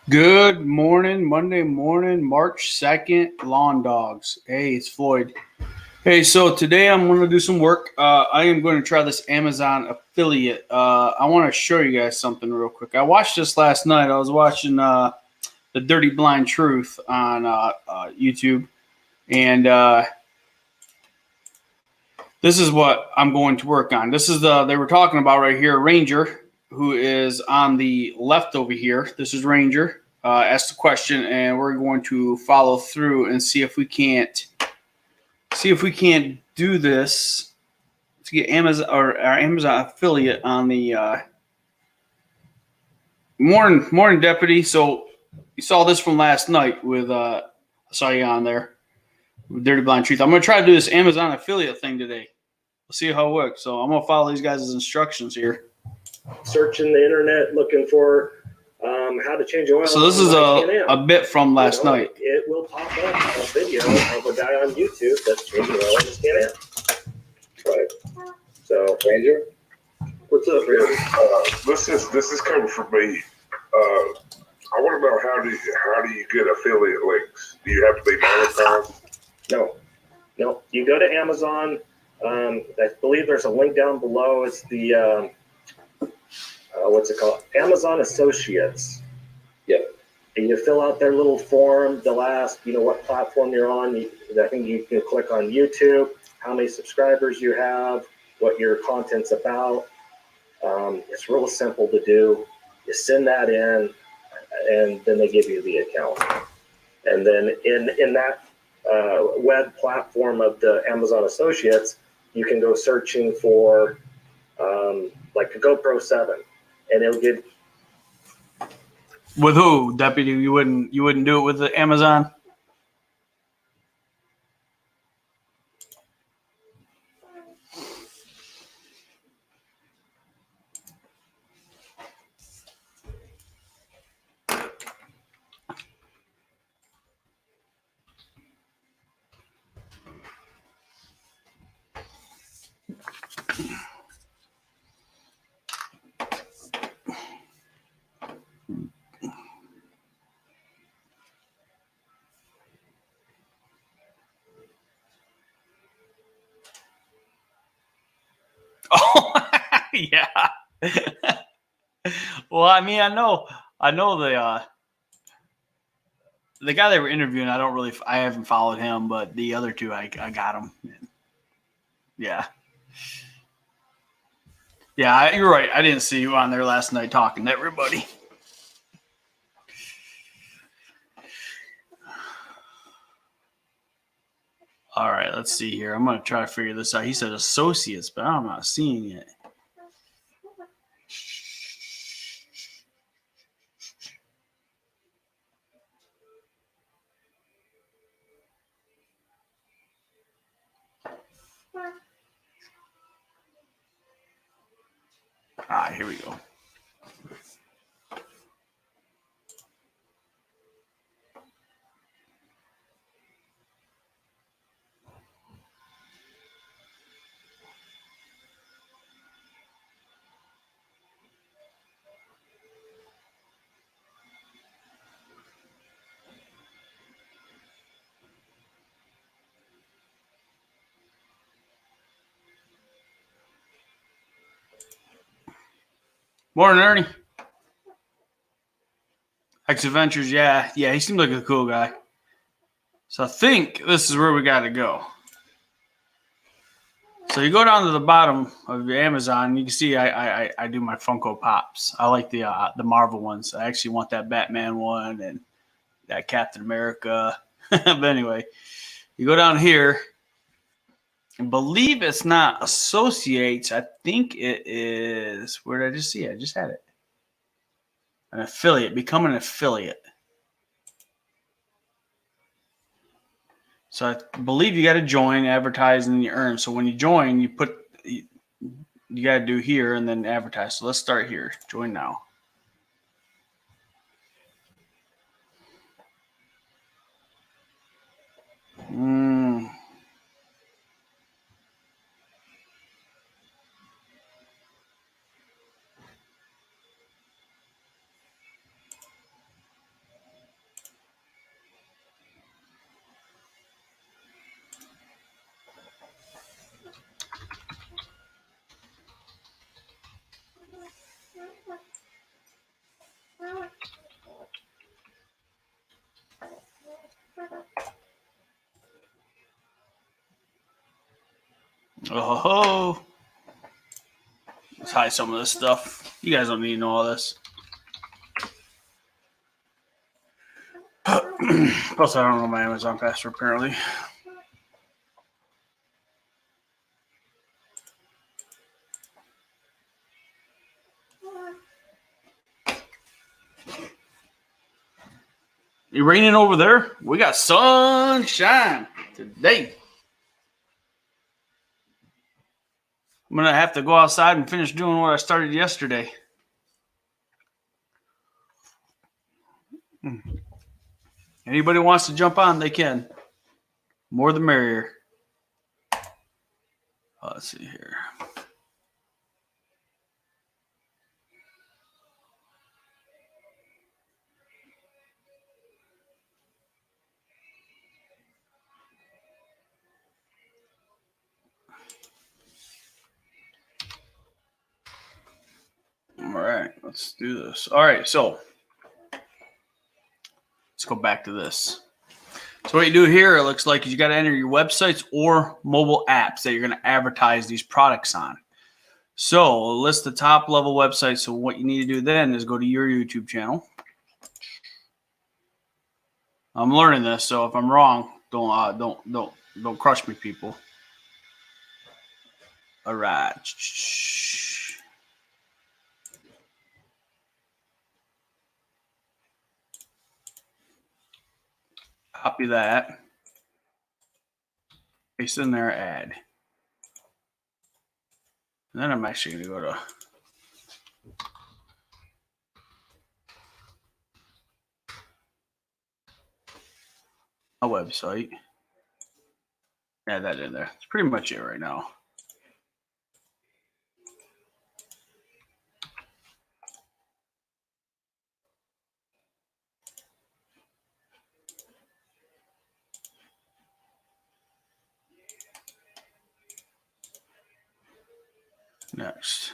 Good morning, Monday morning, March 2nd, Lawn Dogs. Hey, it's Floyd. Hey, so today I'm going to do some work. I am going to try this Amazon affiliate. I want to show you guys something real quick. I watched this last night. I was watching The Dirty Blind Truth on YouTube. And this is what I'm going to work on. This is they were talking about right here, Ranger, who is on the left over here. This is Ranger. Asked the question, and we're going to follow through and see if we can't do this to get Amazon or our Amazon affiliate on the morning deputy. So you saw this from last night with I saw you on there with Dirty Blind Truth. I'm gonna try to do this Amazon affiliate thing today. We'll see how it works. So I'm gonna follow these guys' instructions here. Searching the internet looking for how to change oil. So this is a bit from last night. It will pop up a video of a guy on YouTube that's changing oil in his Can-Am. Right. So, Ranger, what's up, Ranger? This is coming from me. I want to know how do you get affiliate links? Do you have to be monetized? No. You go to Amazon. I believe there's a link down below. It's the what's it called? Amazon Associates. Yep. And you fill out their little form. They'll ask, what platform you're on. I think you can click on YouTube, how many subscribers you have, what your content's about. It's real simple to do. You send that in, and then they give you the account. And then in that web platform of the Amazon Associates, you can go searching for like a GoPro 7, and it'll give. With who, Deputy? You wouldn't do it with the Amazon? Oh, yeah. Well, I mean, I know the guy they were interviewing. I haven't followed him, but the other two, I got them. Yeah. Yeah, you're right. I didn't see you on there last night talking to everybody. All right, let's see here. I'm going to try to figure this out. He said associates, but I'm not seeing it. Here we go. Morning, Ernie. X Adventures, yeah, he seemed like a cool guy. So I think this is where we got to go. So you go down to the bottom of your Amazon. You can see I do my Funko Pops. I like the Marvel ones. I actually want that Batman one and that Captain America. But anyway, you go down here. I believe it's not associates. I think it is. Where did I just see it? I just had it. An affiliate. Become an affiliate. So I believe you got to join, advertise, and you earn. So when you join, you got to do here and then advertise. So let's start here. Join now. Oh, let's hide some of this stuff. You guys don't need to know all this. Plus, I don't know my Amazon password apparently. You raining over there? We got sunshine today. I'm going to have to go outside and finish doing what I started yesterday. Anybody wants to jump on, they can. More the merrier. Let's see here. All right, let's do this. All right, so let's go back to this. So what you do here, it looks like you got to enter your websites or mobile apps that you're going to advertise these products on. So list the top level websites. So what you need to do then is go to your YouTube channel. I'm learning this, so if I'm wrong, don't crush me, people. All right. Copy that. Paste in there, add. And then I'm actually going to go to a website. Add that in there. That's pretty much it right now. Next.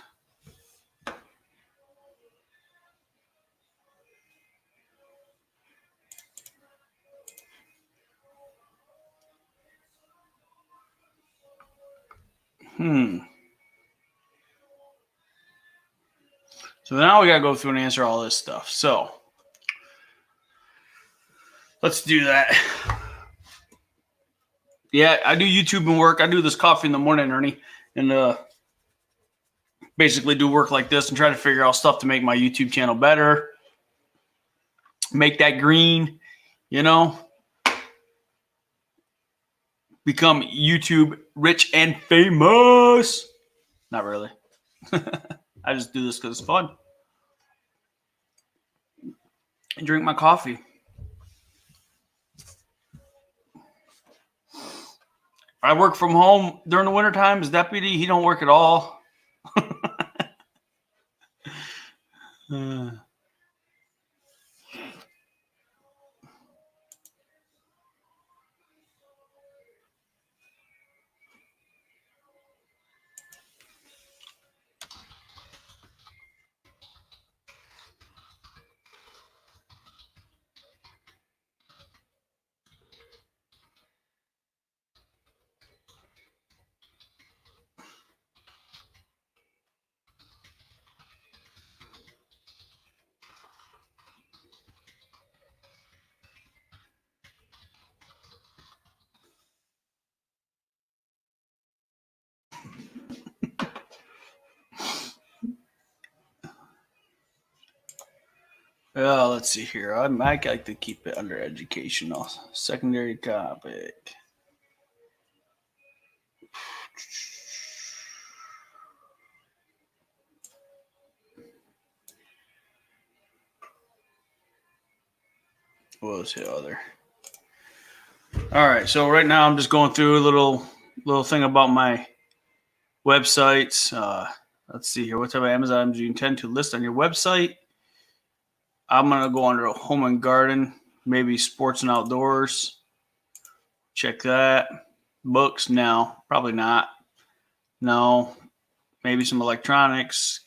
So now we got to go through and answer all this stuff. So let's do that. Yeah, I do YouTube and work. I do this coffee in the morning, Ernie, and basically do work like this and try to figure out stuff to make my YouTube channel better. Make that green, you know. Become YouTube rich and famous. Not really. I just do this because it's fun. And drink my coffee. I work from home during the wintertime as deputy. He don't work at all. Let's see here. I might like to keep it under educational. Secondary topic. What was the other? All right. So right now I'm just going through a little thing about my websites. Let's see here. What type of Amazon do you intend to list on your website? I'm going to go under home and garden, maybe sports and outdoors. Check that. Books? No, probably not. No, maybe some electronics,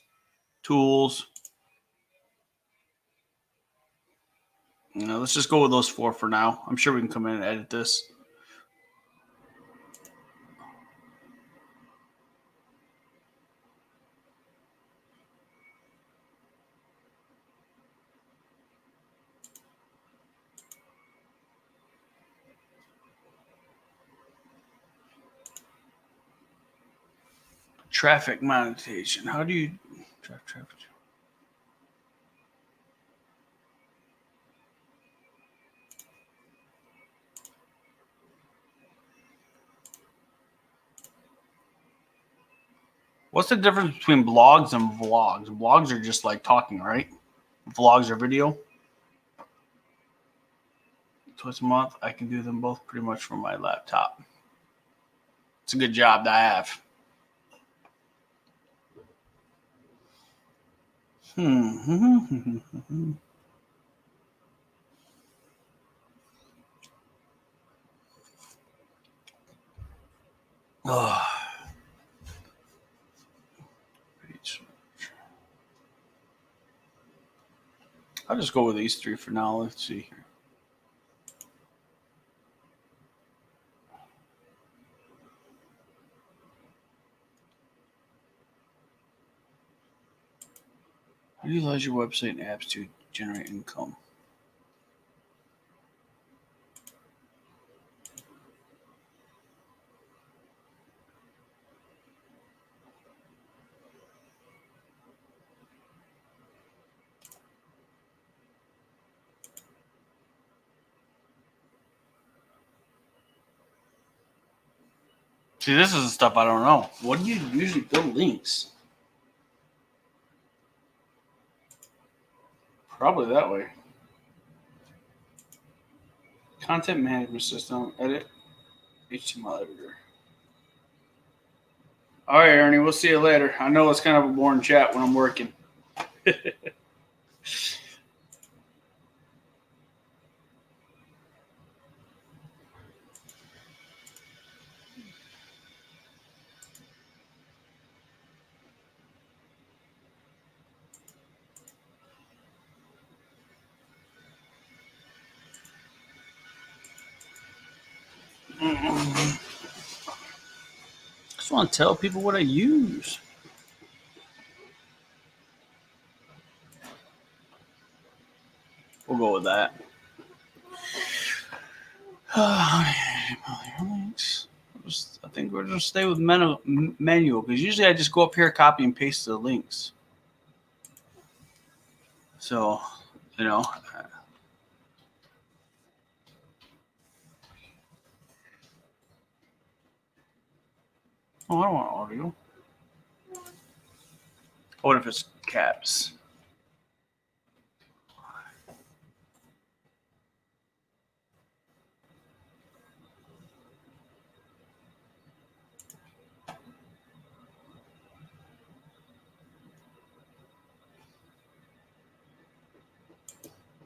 tools. Let's just go with those 4 for now. I'm sure we can come in and edit this. Traffic monetization. How do you drive traffic? What's the difference between blogs and vlogs? Blogs are just like talking, right? Vlogs are video. Twice a month. I can do them both pretty much from my laptop. It's a good job to have. Oh. I'll just go with these three for now. Let's see here. How do you utilize your website and apps to generate income? See, this is the stuff I don't know. What do you usually build links? Probably that way. Content management system, edit, HTML editor. All right, Ernie, we'll see you later. I know it's kind of a boring chat when I'm working. I just want to tell people what I use. We'll go with that. I think we're going to stay with manual because usually I just go up here, copy and paste the links. So, you know. Oh, I don't want audio. What if it's caps?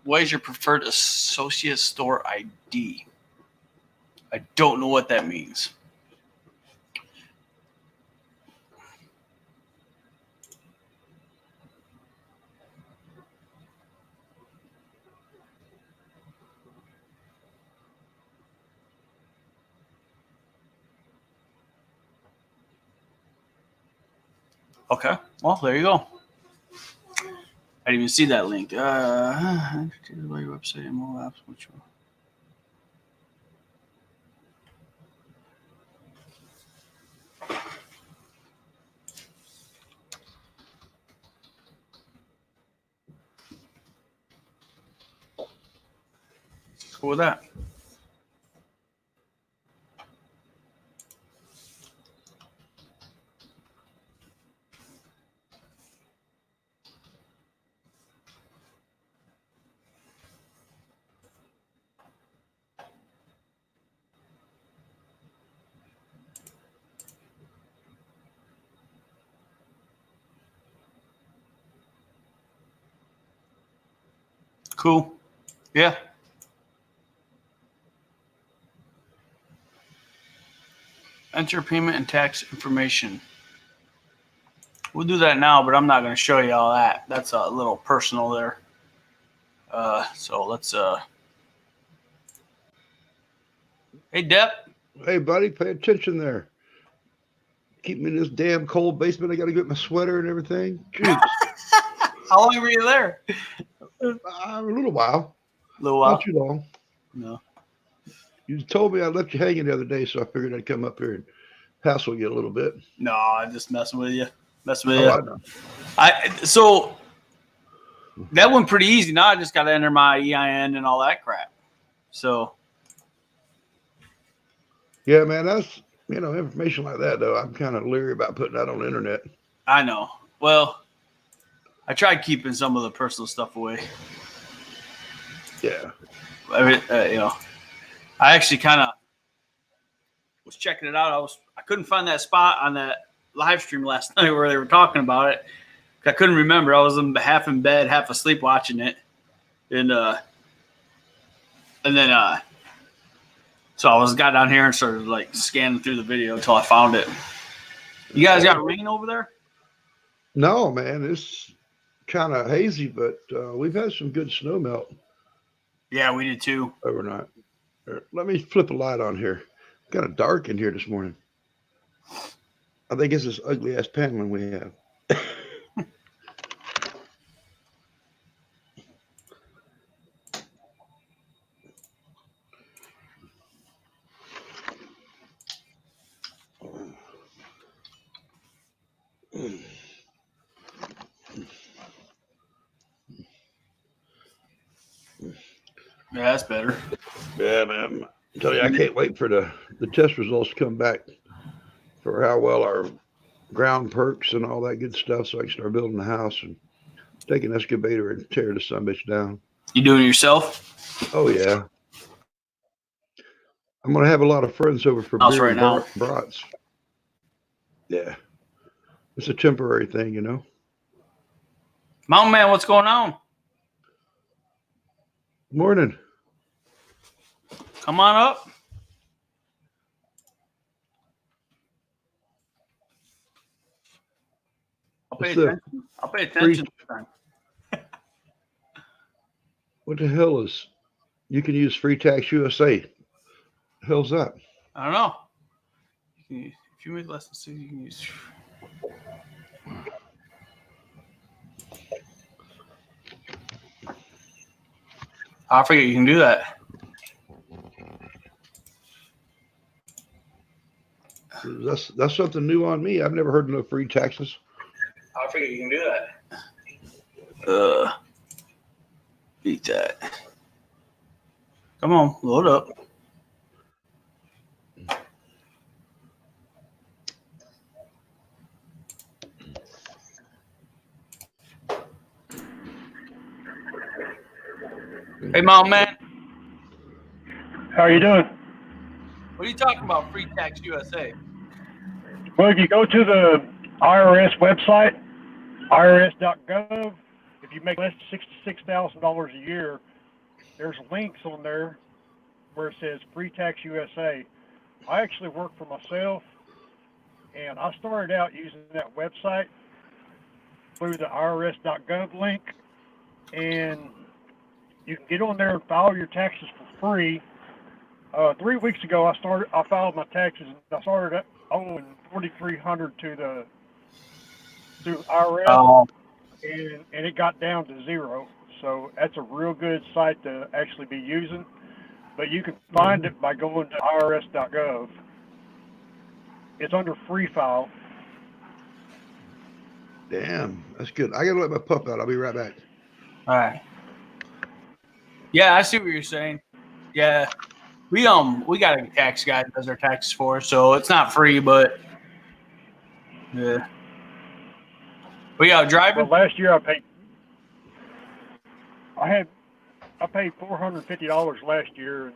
What is your preferred associate store ID? I don't know what that means. Okay, well, there you go. I didn't even see that link. Your website and mobile apps. Which one? Cool with that. Cool. Yeah. Enter payment and tax information. We'll do that now, but I'm not going to show you all that. That's a little personal there. So let's. Hey, Depp. Hey, buddy, pay attention there. Keep me in this damn cold basement. I got to get my sweater and everything. Jeez. How long were you there? A little while. A little while. Not too long. No. You told me I left you hanging the other day, so I figured I'd come up here and hassle you a little bit. No, I'm just messing with you. Oh, I know. So that went pretty easy. Now I just got to enter my EIN and all that crap. So Yeah, man, that's information like that though. I'm kind of leery about putting that on the internet. I know. Well, I tried keeping some of the personal stuff away. Yeah. I mean, I actually kind of was checking it out. I couldn't find that spot on that live stream last night where they were talking about it. I couldn't remember. I was half in bed, half asleep watching it, and then so I got down here and started like scanning through the video until I found it. You guys got rain over there? No, man, it's kind of hazy, but we've had some good snow melt. Yeah, we did too. Overnight. Let me flip a light on here. Kind of dark in here this morning. I think it's this ugly ass paneling we have. Yeah, that's better. Yeah, man. I tell you, I can't wait for the test results to come back for how well our ground perks and all that good stuff, so I can start building the house and take an excavator and tear the sumbitch down. You doing it yourself? Oh yeah. I'm gonna have a lot of friends over for House beer right and now. brats. Yeah. It's a temporary thing, Mountain Man, what's going on? Morning. Come on up. I'll pay What's the attention. I'll pay attention this time. What the hell is? You can use Free Tax USA. The hell's that? I don't know. If you make less than 6, you can use. I forget you can do that. That's something new on me. I've never heard of no free taxes. I forget you can do that. Beat that. Come on, load up. Hey, Mountain Man, How are you doing? what are you talking about? Free Tax USA. Well, if you go to the IRS website, irs.gov, if you make less than $66,000 a year, there's links on there where it says Free Tax USA. I actually work for myself, and I started out using that website through the irs.gov link, and you can get on there and file your taxes for free. 3 weeks ago, I filed my taxes, and I started owing $4,300 to IRS, and it got down to zero. So that's a real good site to actually be using. But you can find it by going to irs.gov. It's under free file. Damn, that's good. I gotta let my pup out. I'll be right back. All right. Yeah, I see what you're saying. Yeah, we got a tax guy that does our taxes for us, so it's not free, but yeah. We out driving. Well, last year I paid $450 last year,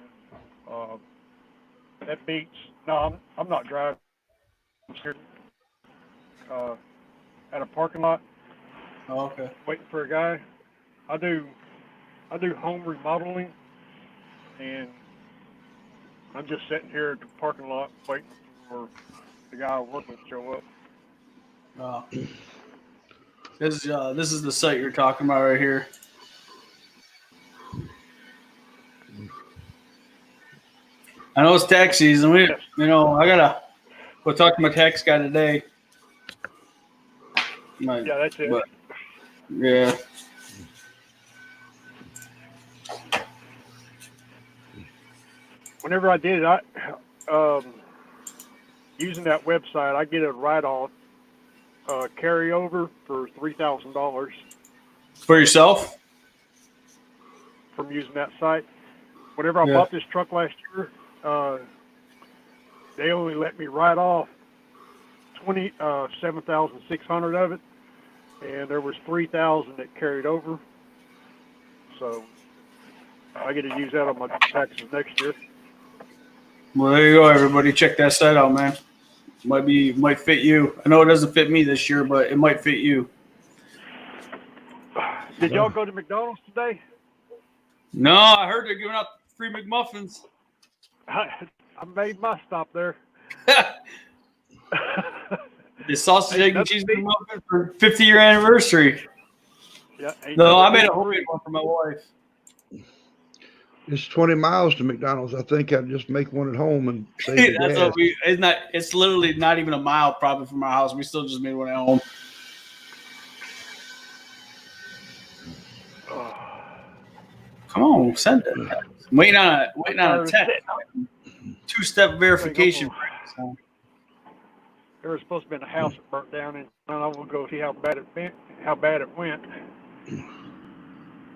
and that beats. No, I'm not driving. I'm scared. At a parking lot, Oh, okay. waiting for a guy. I do home remodeling, and I'm just sitting here at the parking lot waiting for the guy I work with to show up. This is the site you're talking about right here. I know it's tax season. I gotta go talk to my tax guy today. Yeah, that's it. Yeah. Whenever I did it, using that website, I get a write-off carryover for $3,000 For yourself? from using that site. Whenever I Yeah. bought this truck last year, they only let me write off 7,600 of it, and there was 3,000 that carried over. So I get to use that on my taxes next year. Well, there you go, everybody. Check that site out, man. Might fit you. I know it doesn't fit me this year, but it might fit you. Did y'all go to McDonald's today? No, I heard they're giving out free McMuffins. I made my stop there. The sausage, egg, and that's cheese me. McMuffin for 50-year anniversary. Yeah, ain't No, I nothing made a free. homemade one for my wife. It's 20 miles to McDonald's. I think I'd just make one at home and save the That's gas. what it's not. It's literally not even a mile probably from our house. We still just made one at home. Come on, send it. I'm waiting on a text. Two-step verification. There was supposed to be a house that burnt down, and I will go see how bad it went.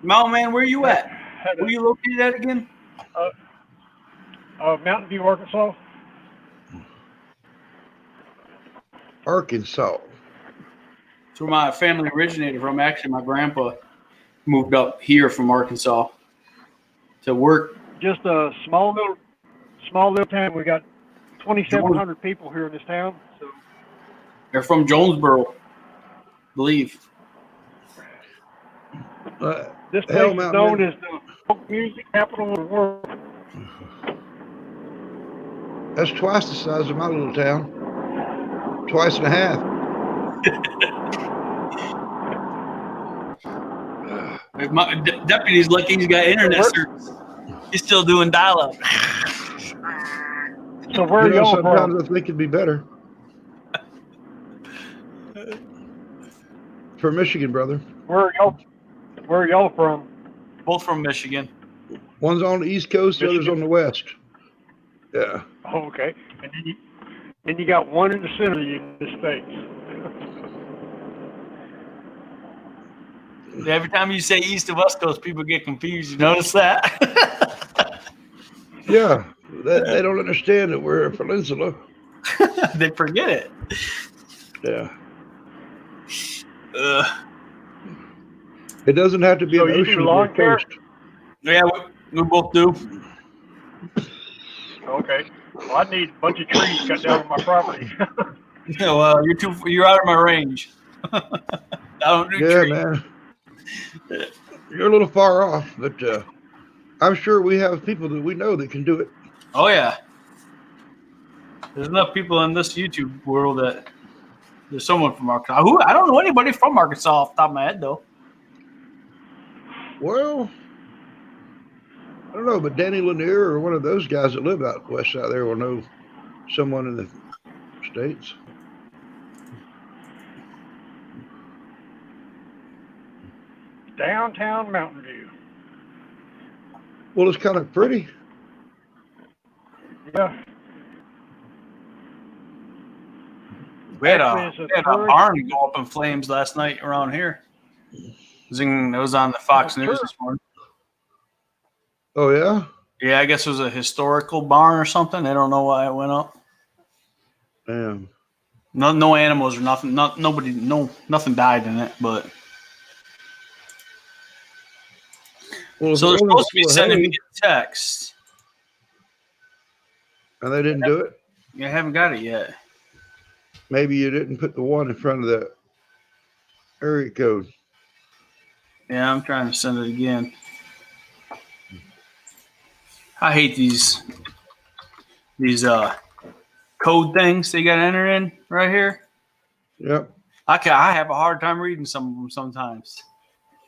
Mountain man, where you at? Had Where you located at again? Mountain View, Arkansas. Arkansas. That's where my family originated from. Actually, my grandpa moved up here from Arkansas to work. Just a small little town. We got 2,700 people here in this town. So They're from Jonesboro, I believe. this place Hell, is Mountain known Man. as the folk music capital of the world. That's twice the size of my little town. Twice and a half. If my deputy's lucky he's got internet service. He's still doing dial-up. So where are y'all sometimes from? I think it'd be better. For Michigan, brother. Where are y'all from? Both from Michigan. One's on the East Coast, the other's Michigan. on the West. Yeah. Oh, okay. And then you got one in the center of the United States. Every time you say East and West Coast, people get confused. You notice that? Yeah. They don't understand that we're a peninsula. They forget it. Yeah. Uh, It doesn't have to be So an you do ocean or lawn a care? coast. yeah, we both do. Okay. Well, I need a bunch of trees cut down on my property. Yeah, well, you're out of my range. I don't do Yeah, trees. man. You're a little far off, but I'm sure we have people that we know that can do it. Oh yeah. There's enough people in this YouTube world that there's someone from Arkansas. I don't know anybody from Arkansas off the top of my head though. Well, I don't know, but Danny Lanier or one of those guys that live out west side there will know someone in the States. Downtown Mountain View. Well, it's kind of pretty. Yeah. We had Actually, it's a a tourist- barn go up in flames last night around here. It was on the Fox It's a News tourist. this morning. Oh, yeah? Yeah, I guess it was a historical barn or something. I don't know why it went up. Damn. No animals or nothing. Nothing died in it. But Well, so they're if it wasn't supposed to be for sending hay, me a text. and they didn't do it, I haven't got it yet. maybe you didn't put the one in front of the area code. Yeah, I'm trying to send it again. I hate these code things they got to enter in right here. Yep. I have a hard time reading some of them sometimes.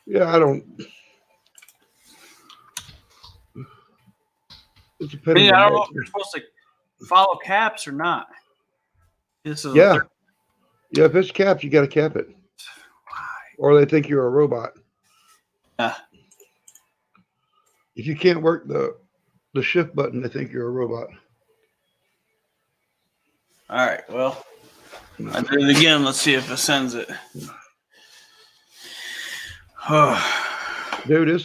Yeah, I don't. It's I depending don't on know what- if you're supposed to follow caps or not. This is Yeah. Yeah, if it's capped, you got to cap it. Or they think you're a robot. Yeah. If you can't work the shift button, they think you're a robot. All right. Well, I did it again. Let's see if it sends it. Dude,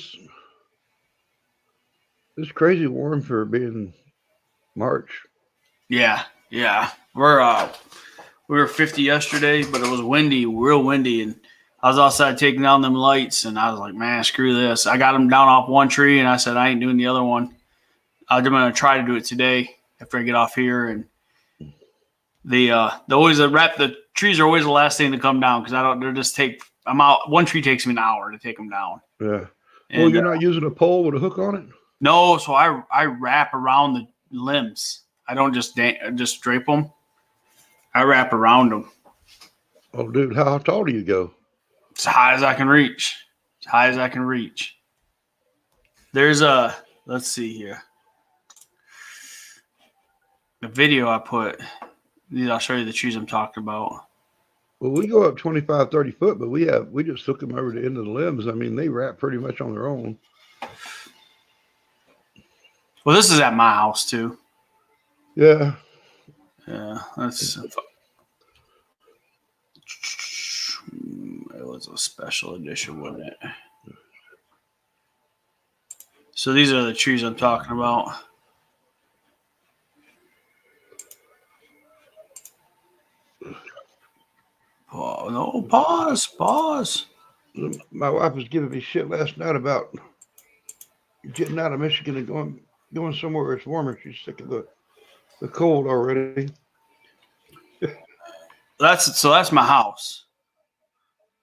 it's crazy warm for being March. Yeah. We were 50 yesterday, but it was windy, real windy, and I was outside taking down them lights, and I was like, man, screw this. I got them down off one tree, and I said I ain't doing the other one. I'm gonna try to do it today after I get off here, and the trees are always the last thing to come down because I'm out. One tree takes me an hour to take them down. Yeah. And, Well, you're not using a pole with a hook on it? No, so I wrap around the limbs. I don't just drape them. I wrap around them Oh, dude, how tall do you go? as high as I can reach. As high as I can reach. There's let's see here. The video I put. I'll show you the trees I'm talking about. Well, we go up 25, 30 foot, but we just took them over the end of the limbs. I mean, they wrap pretty much on their own. Well, this is at my house too. Yeah. Yeah, that's. It was a special edition, wasn't it? So these are the trees I'm talking about. Oh, no, pause. My wife was giving me shit last night about getting out of Michigan and going somewhere where it's warmer. She's sick of the cold already. That's my house.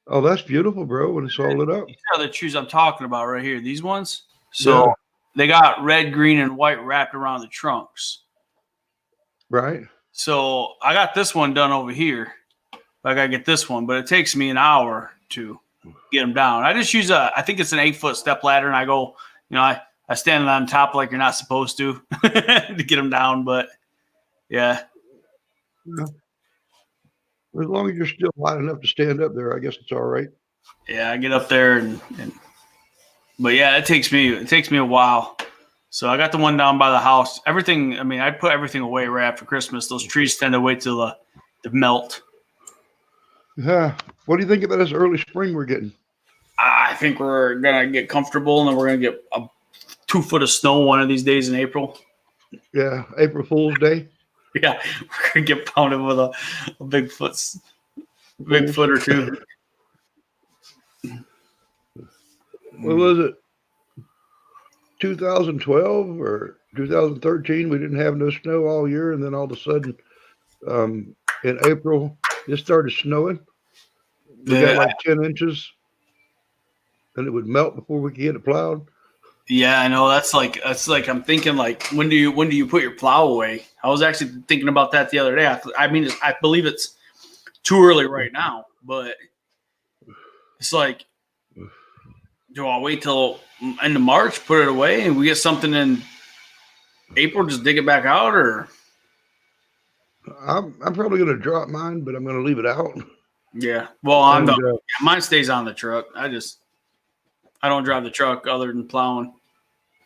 Oh, that's beautiful, bro, when it's all lit up. These are the trees I'm talking about right here. These ones. So They got red, green, and white wrapped around the trunks. Right. So I got this one done over here. I gotta get this one, but it takes me an hour to get them down. I just use I think it's an 8-foot step ladder, and I go, I stand on top like you're not supposed to to get them down. But yeah. As long as you're still high enough to stand up there, I guess it's all right. Yeah, I get up there but yeah, it takes me a while. So I got the one down by the house. Everything, I mean, I put everything away right after Christmas. Those trees tend to wait till the melt. Yeah. What do you think about this early spring we're getting? I think we're gonna get comfortable, and then we're gonna get a 2 foot of snow one of these days in April. Yeah, April Fool's Day. Yeah, we're gonna get pounded with a big foot or two. What was it? 2012 or 2013? We didn't have no snow all year, and then all of a sudden, in April, it started snowing. We got like 10 inches, and it would melt before we could get it plowed. Yeah, I know. That's like I'm thinking like when do you put your plow away? I was actually thinking about that the other day. I believe it's too early right now, but it's like, do I wait till end of March, put it away, and we get something in April, just dig it back out, or? I'm probably going to drop mine, but I'm going to leave it out. Yeah. Well, mine stays on the truck. I don't drive the truck other than plowing.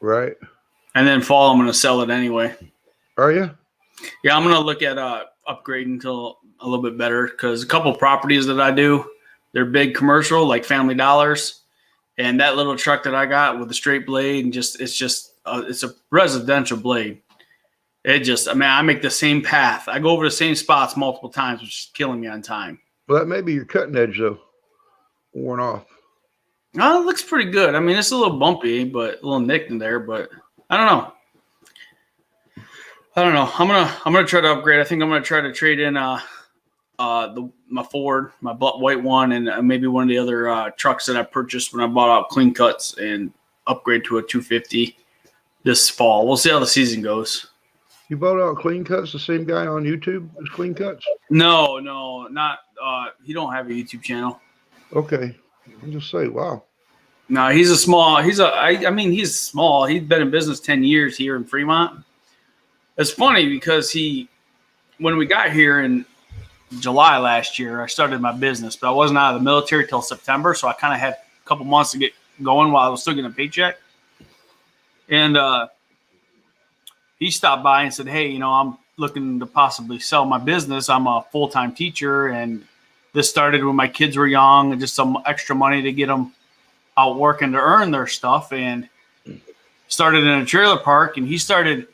Right. And then fall, I'm going to sell it anyway. Are you? Yeah, I'm going to look at upgrading to a little bit better because a couple properties that I do, they're big commercial, like Family Dollars. And that little truck that I got with a straight blade and it's a residential blade. I make the same path. I go over the same spots multiple times, which is killing me on time. Well, that may be your cutting edge, though, worn off. Oh, it looks pretty good. I mean, it's a little bumpy, but a little nicked in there. But I don't know. I'm gonna try to upgrade. I think I'm gonna try to trade in my Ford, my white one, and maybe one of the other trucks that I purchased when I bought out Clean Cuts and upgrade to a 250 this fall. We'll see how the season goes. You bought out Clean Cuts, the same guy on YouTube as Clean Cuts? No, not. He don't have a YouTube channel. Okay, I'll just say, wow. No, he's small. He's small. He's been in business 10 years here in Fremont. It's funny because when we got here in July last year, I started my business, but I wasn't out of the military till September, so I kind of had a couple months to get going while I was still getting a paycheck. And he stopped by and said, "Hey, I'm looking to possibly sell my business. I'm a full-time teacher, and this started when my kids were young, and just some extra money to get them out working to earn their stuff. And started in a trailer park, and he started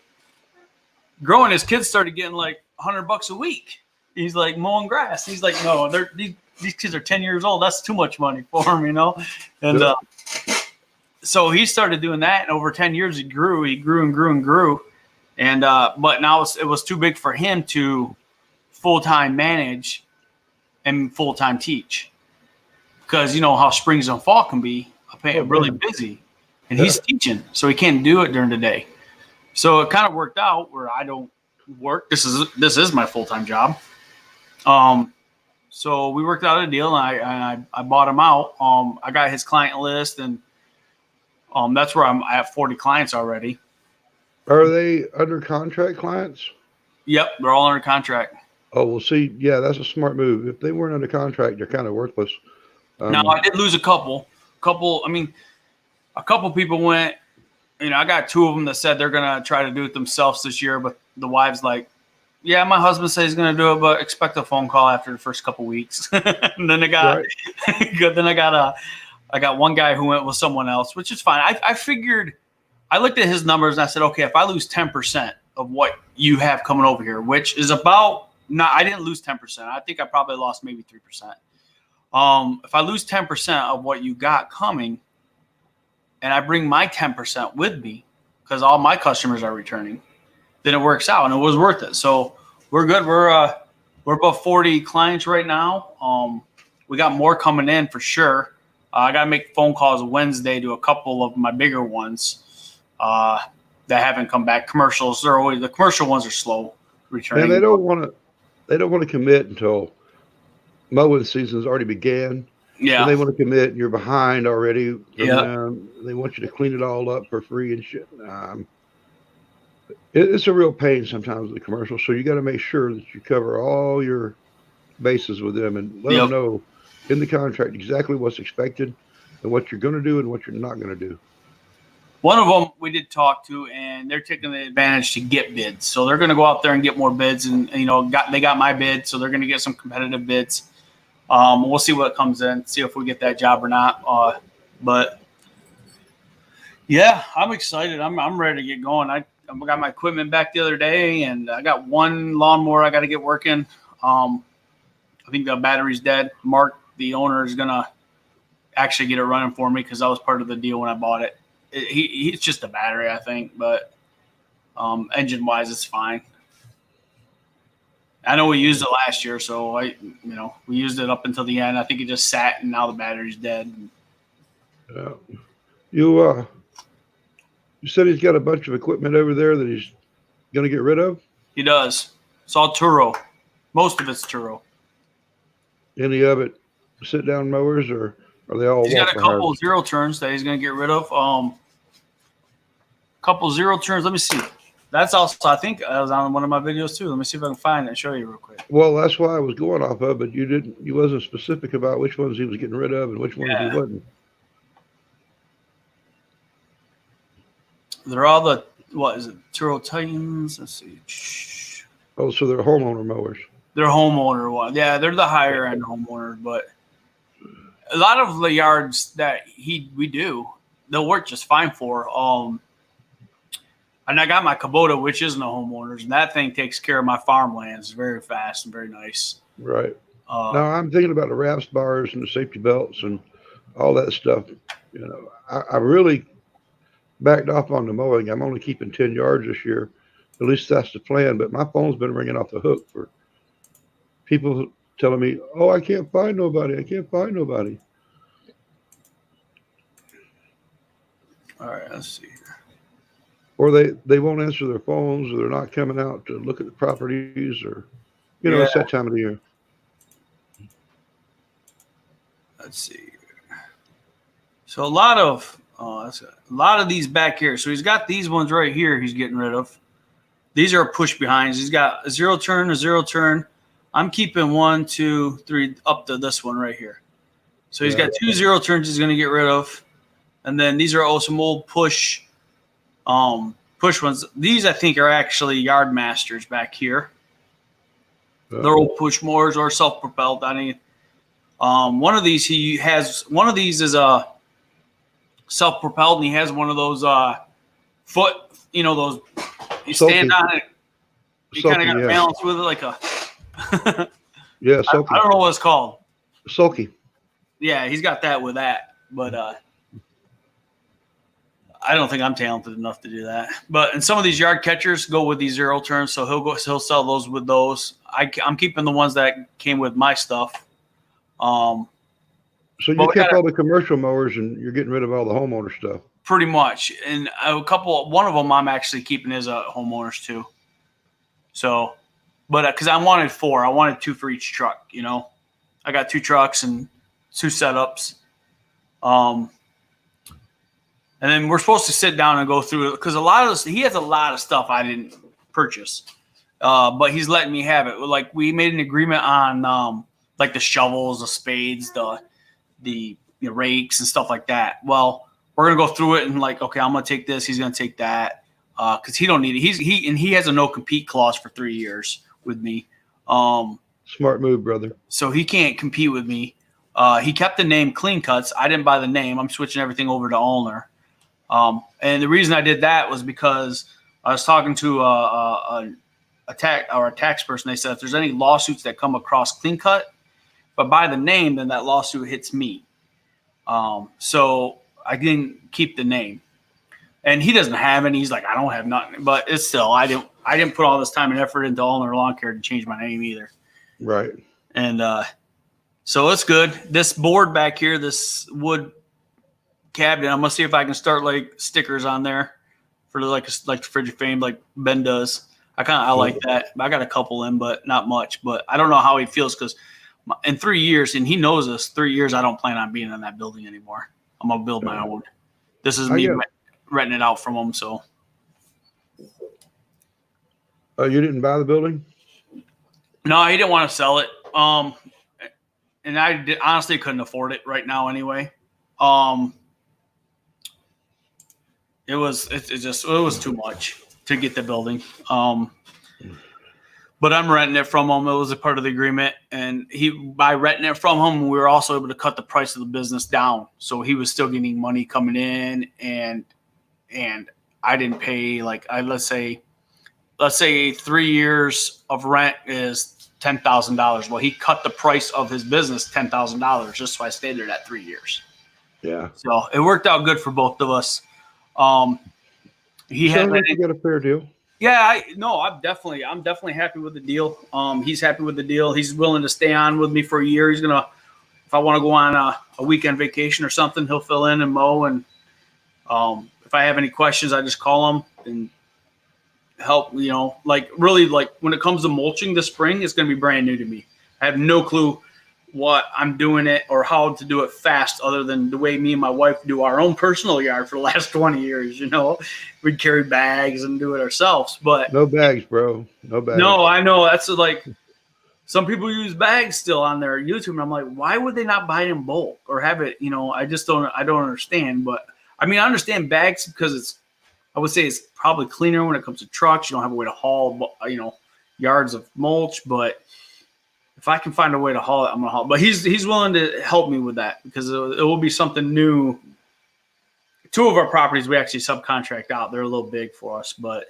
growing. His kids started getting like $100 a week. He's like mowing grass. He's like, no, these kids are 10 years old. That's too much money for them, you know? And so he started doing that. And over 10 years, he grew and grew and grew. And, but now it was too big for him to full-time manage and full-time teach, because you know how springs and fall can be really busy, and he's teaching, so he can't do it during the day. So it kind of worked out where I don't work. This is my full-time job. So we worked out a deal, and I bought him out. I got his client list, and that's where I have 40 clients already. Are they under contract clients? Yep, they're all under contract. Oh, well, see, yeah, that's a smart move. If they weren't under contract, they're kind of worthless. Now, I did lose a couple. I mean, a couple people went, you know, I got 2 of them that said they're going to try to do it themselves this year, but the wife's like, yeah, my husband says he's going to do it, but expect a phone call after the first couple weeks. And then I got, I got one guy who went with someone else, which is fine. I figured, I looked at his numbers and I said, okay, if I lose 10% of what you have coming over here, which is about, I didn't lose 10%. I think I probably lost maybe 3%. If I lose 10% of what you got coming, and I bring my 10% with me, because all my customers are returning, then it works out, and it was worth it. So we're good. We're above 40 clients right now. We got more coming in for sure. I got to make phone calls Wednesday to a couple of my bigger ones that haven't come back. Commercials, the commercial ones are slow returning. And they don't want to commit until mowing season's already began. Yeah. And they want to commit, and you're behind already. Yeah. They want you to clean it all up for free and shit. It's a real pain sometimes with the commercials. So you got to make sure that you cover all your bases with them and let them know in the contract exactly what's expected and what you're going to do and what you're not going to do. One of them we did talk to, and they're taking the advantage to get bids. So they're going to go out there and get more bids, and you know, they got my bid, so they're going to get some competitive bids. We'll see what comes in, see if we get that job or not. But yeah, I'm excited. I'm ready to get going. I got my equipment back the other day, and I got one lawnmower I got to get working. I think the battery's dead. Mark, the owner, is going to actually get it running for me because that was part of the deal when I bought it. He's just a battery, I think, but engine-wise, it's fine. I know we used it last year, so we used it up until the end. I think it just sat, and now the battery's dead. You said he's got a bunch of equipment over there that he's going to get rid of? He does. It's all Turo. Most of it's Turo. Any of it sit-down mowers, or are they all? He's got a couple of zero turns that he's going to get rid of. Couple zero turns. Let me see. That's also, I think, I was on one of my videos too. Let me see if I can find it and show you real quick. Well, that's why I was going off of, but you wasn't specific about which ones he was getting rid of and which ones he wasn't. They're all the, what is it, Turo Titans? Let's see. Oh, so they're homeowner mowers. They're homeowner one. Yeah, they're the higher end homeowner, but a lot of the yards that we do, they'll work just fine for. And I got my Kubota, which isn't a homeowner's, and that thing takes care of my farmlands very fast and very nice. Right. Now I'm thinking about the RAPS bars and the safety belts and all that stuff. You know, I really backed off on the mowing. I'm only keeping 10 yards this year. At least that's the plan. But my phone's been ringing off the hook for people telling me, "Oh, I can't find nobody. I can't find nobody." All right, let's see here. Or they won't answer their phones, or they're not coming out to look at the properties, or it's that time of the year. Let's see. So a lot of these back here. So he's got these ones right here he's getting rid of. These are push behinds. He's got a zero turn. I'm keeping 1, 2, 3 up to this one right here. So he's got 2 zero turns he's going to get rid of. And then these are some old push push ones. These I think are actually Yard Masters back here. They're old push mowers or self-propelled. I mean, one of these is a self-propelled, and he has one of those foot. You know those you stand Sulky. on it. You kind of got to Yeah. balance with it like a. Yeah, I sulky. don't know what it's called. Sulky. Yeah, he's got that with that, but I don't think I'm talented enough to do that. But and some of these yard catchers go with these zero turns, so he'll sell those with those. I'm keeping the ones that came with my stuff. So you Well, we kept gotta- all the commercial mowers and you're getting rid of all the homeowner stuff. Pretty much, and one of them I'm actually keeping as a homeowners too. So, but because I wanted 4, I wanted 2 for each truck. You know, I got 2 trucks and 2 setups. And then we're supposed to sit down and go through it because he has a lot of stuff I didn't purchase, but he's letting me have it. Like we made an agreement on like the shovels, the spades, the rakes and stuff like that. Well, we're gonna go through it and like, okay, I'm gonna take this. He's gonna take that because he don't need it. He has a no compete clause for 3 years with me. Smart move, brother. So he can't compete with me. He kept the name Clean Cuts. I didn't buy the name. I'm switching everything over to Ulner. And the reason I did that was because I was talking to a tax person. They said if there's any lawsuits that come across Clean Cut, but by the name, then that lawsuit hits me. So I didn't keep the name. And he doesn't have any. He's like, I don't have nothing. But it's still, I didn't put all this time and effort into Ulner Lawn Care to change my name either. Right. And so it's good. This board back here, this wood cabinet, I'm gonna see if I can start like stickers on there for like the Fridge of Fame, like Ben does. I like that. I got a couple in, but not much. But I don't know how he feels because in 3 years, and he knows this, 3 years, I don't plan on being in that building anymore. I'm gonna build my own. This is me renting it out from him. So You didn't buy the building? no, he didn't want to sell it. And I honestly couldn't afford it right now anyway. It was too much to get the building. But I'm renting it from him. It was a part of the agreement, and by renting it from him, we were also able to cut the price of the business down. So he was still getting money coming in, and I didn't pay let's say 3 years of rent is $10,000. Well, he cut the price of his business $10,000 just so I stayed there that 3 years. Yeah. So it worked out good for both of us. He had Sounds like you got a fair deal. Yeah, I'm definitely happy with the deal. He's happy with the deal. He's willing to stay on with me for a year. He's gonna, if I want to go on a weekend vacation or something, he'll fill in and mow. And if I have any questions, I just call him and help. You know, really when it comes to mulching this spring, it's gonna be brand new to me. I have no clue what I'm doing it or how to do it fast, other than the way me and my wife do our own personal yard for the last 20 years. You know, we'd carry bags and do it ourselves, but No bags, bro. No bags. no, I know that's like some people use bags still on their YouTube, and I'm like, why would they not buy it in bulk or have it? You know, I don't understand. But I mean, I understand bags because I would say it's probably cleaner when it comes to trucks. You don't have a way to haul, yards of mulch, but if I can find a way to haul it, I'm gonna haul it. But he's willing to help me with that because it will be something new. 2 of our properties we actually subcontract out. They're a little big for us, but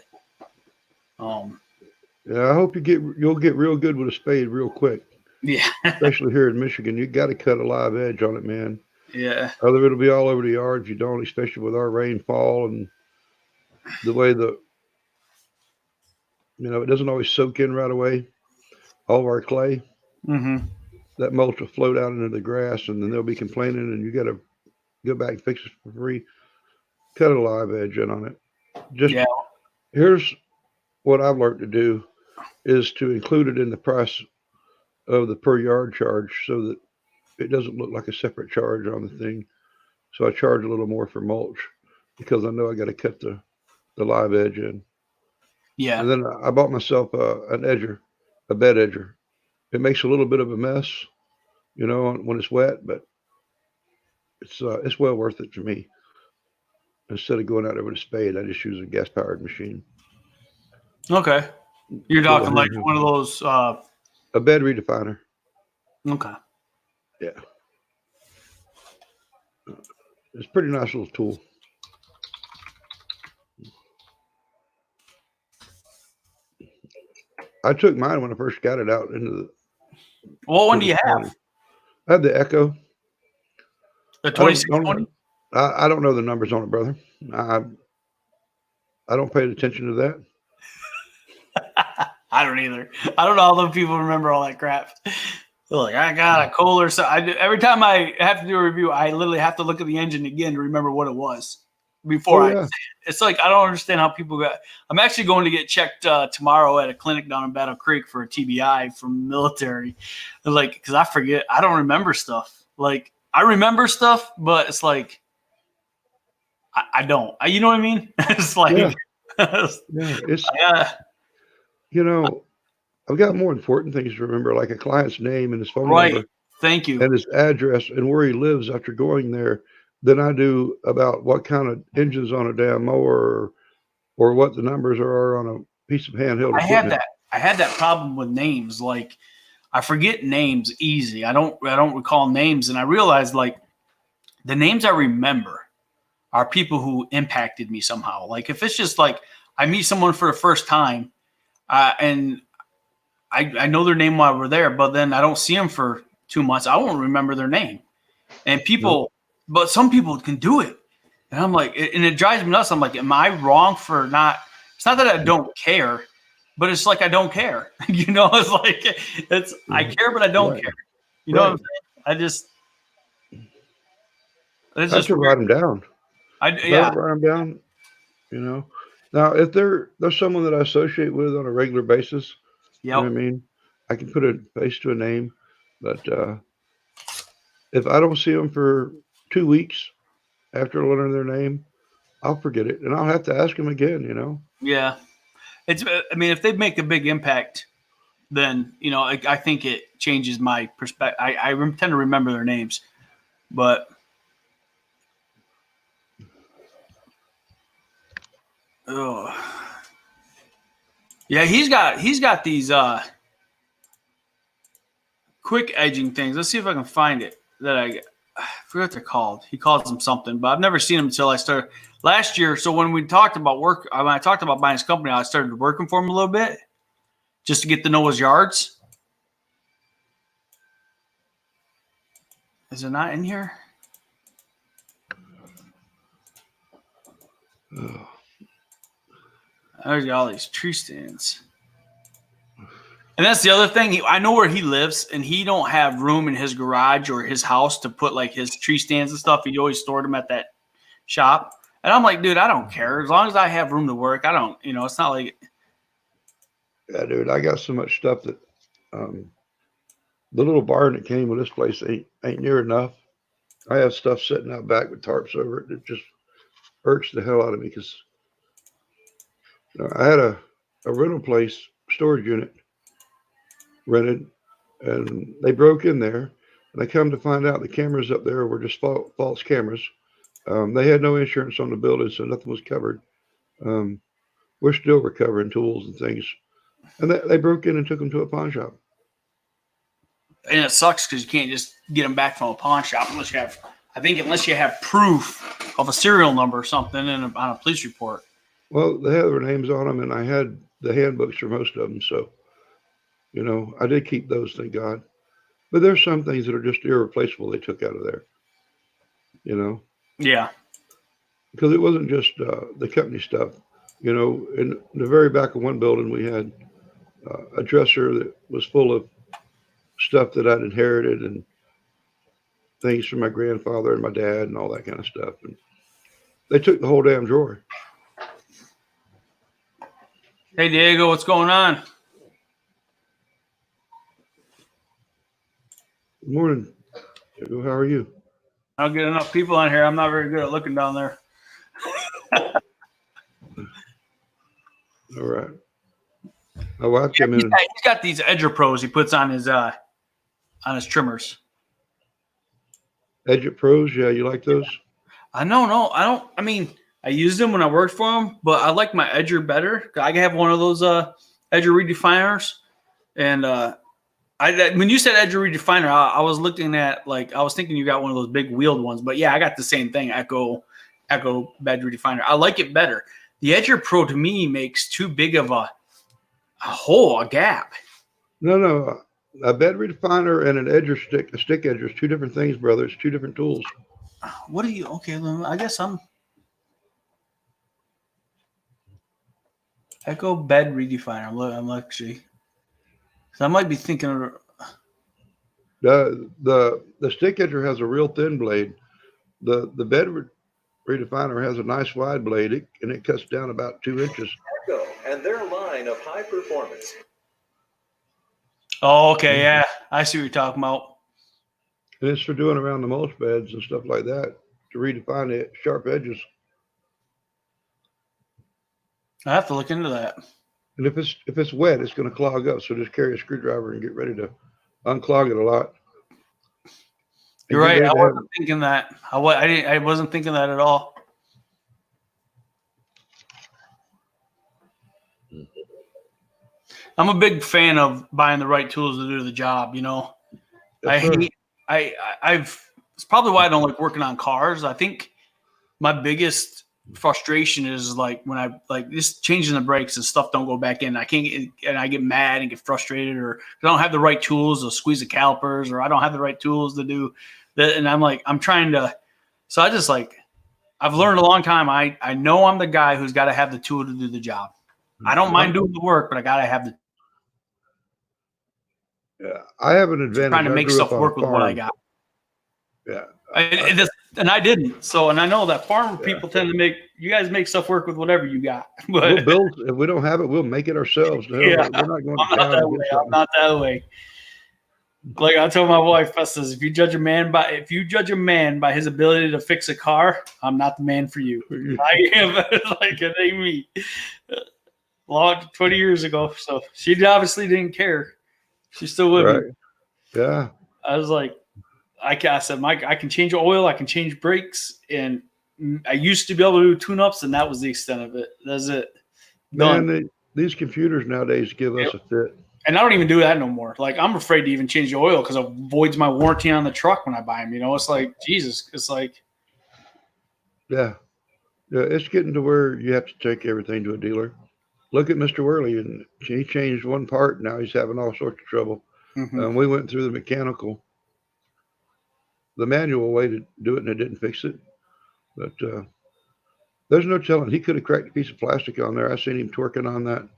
Yeah, I hope you'll get real good with a spade real quick. yeah, Especially here in Michigan, you got to cut a live edge on it, man. yeah, Other it'll be all over the yard if you don't, especially with our rainfall and the way it doesn't always soak in right away. All of our clay, that mulch will float out into the grass, and then they'll be complaining, and you got to go back and fix it for free. Cut a live edge in on it. Here's what I've learned to do is to include it in the price of the per yard charge so that it doesn't look like a separate charge on the thing. So I charge a little more for mulch because I know I got to cut the live edge in. yeah. And then I bought myself a bed edger. It makes a little bit of a mess, when it's wet, but it's well worth it to me. instead of going out there with a spade, I just use a gas powered machine. Okay. You're Pull talking the like hinge one of those. A bed redefiner. Okay. Yeah. It's a pretty nice little tool. I took mine when I first got it out into the. What one do you have? I had the Echo. The 2620? I don't know the numbers on it, brother. I don't pay attention to that. I don't either. I don't know how those people remember all that crap. They're like, I got a Kohler. So every time I have to do a review, I literally have to look at the engine again to remember what it was before I say it. It's like, I don't understand how people got. I'm actually going to get checked tomorrow at a clinic down in Battle Creek for a TBI from the military. Like, because I forget, I don't remember stuff. Like, I remember stuff, but it's like, I don't. You know what I mean? It's like, yeah, it's, you know, I've got more important things to remember, like a client's name and his phone number. Thank you. And his address and where he lives after going there than I do about what kind of engine's on a damn mower or what the numbers are on a piece of handheld equipment. I had that problem with names. Like, I forget names easy. I don't recall names, and I realized like the names I remember are people who impacted me somehow. Like if it's just like I meet someone for the first time, and I know their name while we're there, but then I don't see them for 2 months, I won't remember their name. And people, but some people can do it. And I'm like, and it drives me nuts. I'm like, am I wrong for not? It's not that I don't care, but it's like I don't care. You know, it's like I care, but I don't care. You know what I'm saying? I just write them down. Write them down. You know. Now, if there's someone that I associate with on a regular basis, you know what I mean, I can put a face to a name. But if I don't see them for 2 weeks after learning their name, I'll forget it, and I'll have to ask them again. You know. Yeah, I mean, if they make a big impact, then you know, I think it changes my perspective. I tend to remember their names, but yeah, he's got these quick edging things. Let's see if I can find it. I forget what they're called. He calls them something, but I've never seen them until I started last year. So when we talked about work, when I talked about buying his company, I started working for him a little bit just to get to know his yards. Is it not in here? There's all these tree stands. And that's the other thing. I know where he lives, and he don't have room in his garage or his house to put like his tree stands and stuff. He always stored them at that shop. And I'm like, dude, I don't care. As long as I have room to work, I don't, you know, it's not like. Yeah, dude, I got so much stuff that the little barn that came with this place ain't near enough. I have stuff sitting out back with tarps over it that just irks the hell out of me because I had a rental place storage unit rented, and they broke in there, and I come to find out the cameras up there were just false cameras. They had no insurance on the building, so nothing was covered. We're still recovering tools and things, and they broke in and took them to a pawn shop. And it sucks because you can't just get them back from a pawn shop unless you have proof of a serial number or something on a police report. Well, they had their names on them, and I had the handbooks for most of them, so you know, I did keep those, thank God. But there's some things that are just irreplaceable they took out of there, you know? Yeah. Because it wasn't just the company stuff. You know, in the very back of one building, we had a dresser that was full of stuff that I'd inherited and things from my grandfather and my dad and all that kind of stuff. And they took the whole damn drawer. Hey, Diego, what's going on? Good morning. Diego, how are you? I don't get enough people on here. I'm not very good at looking down there. All right. My wife came in. He's got these Edger Pros he puts on his trimmers. Edger Pros, yeah, you like those? No, I don't. I mean, I used them when I worked for them, but I like my edger better. I have one of those edger redefiners, and when you said edger redefiner, I was looking at I was thinking you got one of those big wheeled ones, but yeah, I got the same thing. Echo bed redefiner. I like it better. The Edger Pro to me makes too big of a gap. No. A bed redefiner and an edger stick, a stick edger is two different things, brother. It's two different tools. What do you? Okay, I guess I'm Echo bed redefiner. I'm actually. So I might be thinking of The stick edger has a real thin blade. The bed redefiner has a nice wide blade, and it cuts down about 2 inches. Echo and their line of high performance. Oh, okay, yeah. I see what you're talking about. And it's for doing around the mulch beds and stuff like that to redefine the sharp edges. I have to look into that. And if it's wet, it's going to clog up. So just carry a screwdriver and get ready to unclog it a lot. You're right. I wasn't thinking that. I wasn't thinking that at all. I'm a big fan of buying the right tools to do the job. You know, Yes, it's probably why I don't like working on cars. I think my biggest frustration is when I just changing the brakes and stuff don't go back in. I get mad and get frustrated, or I don't have the right tools to squeeze the calipers, or I don't have the right tools to do that. And I'm trying to, so I just I've learned a long time. I know I'm the guy who's got to have the tool to do the job. I don't mind doing the work, but I got to have the. Yeah, I have an advantage. Trying to make stuff work with what I got. Yeah. And I didn't. So, and I know that farmer people tend to you guys make stuff work with whatever you got. But We'll build, if we don't have it, we'll make it ourselves. Yeah, we're not going I'm not that way. I'm not that way. Like I told my wife, I says, if you judge a man by his ability to fix a car, I'm not the man for you. I am it ain't me. Long 20 years ago. So she obviously didn't care. She's still with me. Yeah. I was like, I said, Mike, I can change oil, I can change brakes, and I used to be able to do tune-ups, and that was the extent of it. That's it. Done. Man, these computers nowadays give us a fit. And I don't even do that no more. I'm afraid to even change the oil because it voids my warranty on the truck when I buy them. You know, it's like, Jesus. It's like. Yeah, it's getting to where you have to take everything to a dealer. Look at Mr. Worley, and he changed one part. Now he's having all sorts of trouble. Mm-hmm. We went through the manual way to do it, and it didn't fix it. But there's no telling. He could have cracked a piece of plastic on there. I seen him torquing on that.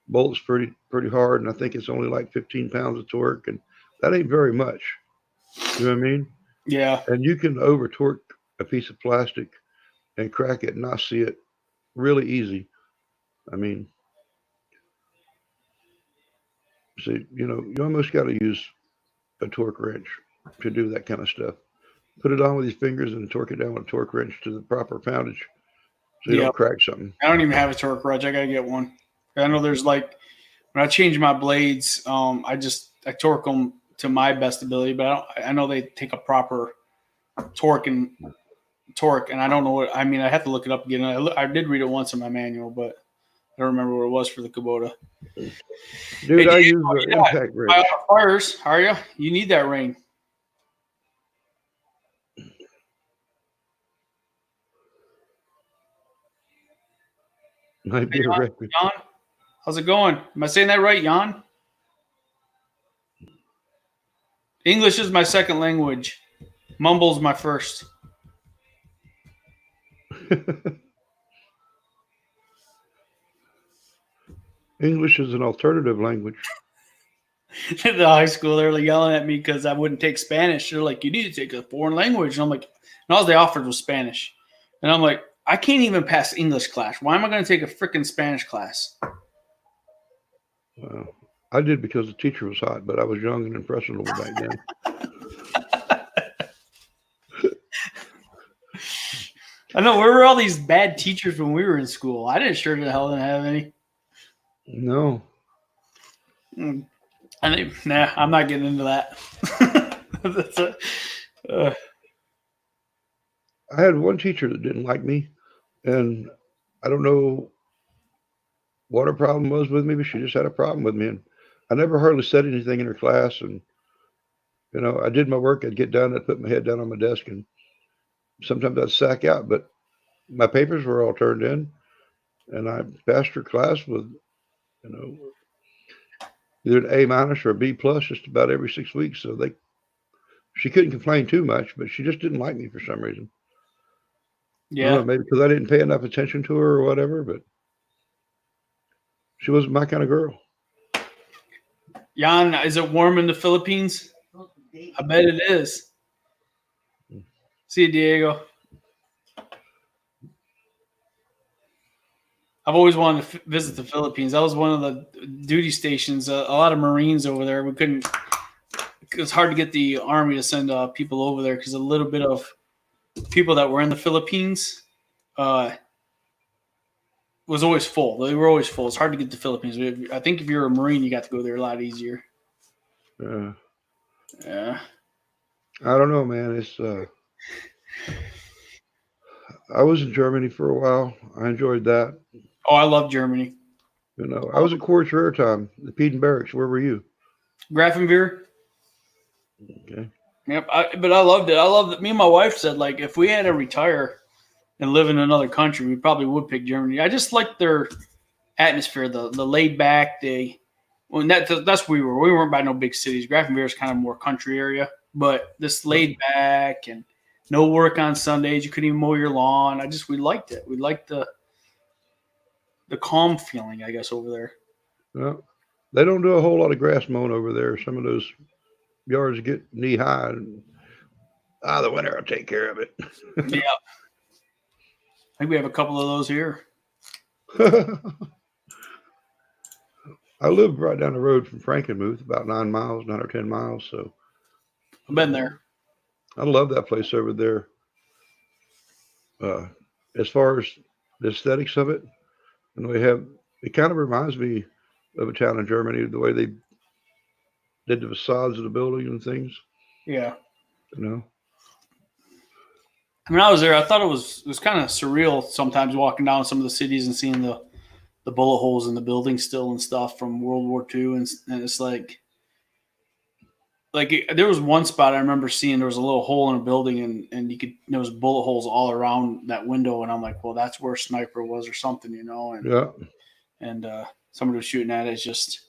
Bolt's pretty hard, and I think it's only like 15 pounds of torque, and that ain't very much. You know what I mean? Yeah. And you can over torque a piece of plastic and crack it and not see it really easy. I mean, see, you almost got to use a torque wrench to do that kind of stuff. Put it on with your fingers and torque it down with a torque wrench to the proper poundage so you don't crack something. I don't even have a torque wrench. I got to get one. I know there's when I change my blades, I torque them to my best ability, but I know they take a proper torque, and I don't know what, I mean, I have to look it up again. I did read it once in my manual, but I don't remember what it was for the Kubota. Dude, I use the impact wrench. Fires, are you? You need that ring. Might be a record. Jan, how's it going? Am I saying that right, Jan? English is my second language. Mumble's my first. English is an alternative language. In the high school, they're yelling at me because I wouldn't take Spanish. They're like, you need to take a foreign language. And I'm like, and all they offered was Spanish. And I'm like, I can't even pass English class. Why am I going to take a freaking Spanish class? Well, I did because the teacher was hot, but I was young and impressionable back then. I know. Where were all these bad teachers when we were in school? I didn't sure the hell didn't have any. No. Nah, I'm not getting into that. I had one teacher that didn't like me. And I don't know what her problem was with me, but she just had a problem with me. And I never hardly said anything in her class. And, I did my work. I'd get done. I'd put my head down on my desk, and sometimes I'd sack out. But my papers were all turned in, and I passed her class with, either an A minus or a B plus just about every 6 weeks. So she couldn't complain too much, but she just didn't like me for some reason. I don't Yeah. know, maybe because I didn't pay enough attention to her or whatever, but she wasn't my kind of girl. Jan, is it warm in the Philippines? I bet it is. See you, Diego. I've always wanted to visit the Philippines. That was one of the duty stations. A lot of Marines over there. We couldn't. It was hard to get the Army to send people over there because a little bit of people that were in the Philippines was always full. They were always full. It's hard to get the Philippines. I think if you're a Marine, you got to go there a lot easier. Yeah. I don't know, man. It's I was in Germany for a while. I enjoyed that. Oh, I love Germany. I was at Quartz Rare Time, the Peden Barracks. Where were you? Grafenwehr. Okay. Yep, but I loved it. I loved it. Me and my wife said, like, if we had to retire and live in another country, we probably would pick Germany. I just like their atmosphere, the laid back. That's where we were. We weren't by no big cities. Grafenwehr is kind of more country area, but this laid back and no work on Sundays. You couldn't even mow your lawn. We liked it. We liked the calm feeling, I guess, over there. Well, they don't do a whole lot of grass mowing over there. Some of those yards get knee high, and the winter will take care of it. Yeah. I think we have a couple of those here. I live right down the road from Frankenmuth, about 9 or 10 miles. So I've been there. I love that place over there. As far as the aesthetics of it, and it kind of reminds me of a town in Germany, the way they did the facades of the building and things. Yeah. When I was there, I thought it was kind of surreal sometimes walking down some of the cities and seeing the bullet holes in the building still and stuff from World War II. And it's like there was one spot I remember seeing, there was a little hole in a building and there was bullet holes all around that window. And I'm like, well, that's where a sniper was or something, and, yeah. And somebody was shooting at it. It's just,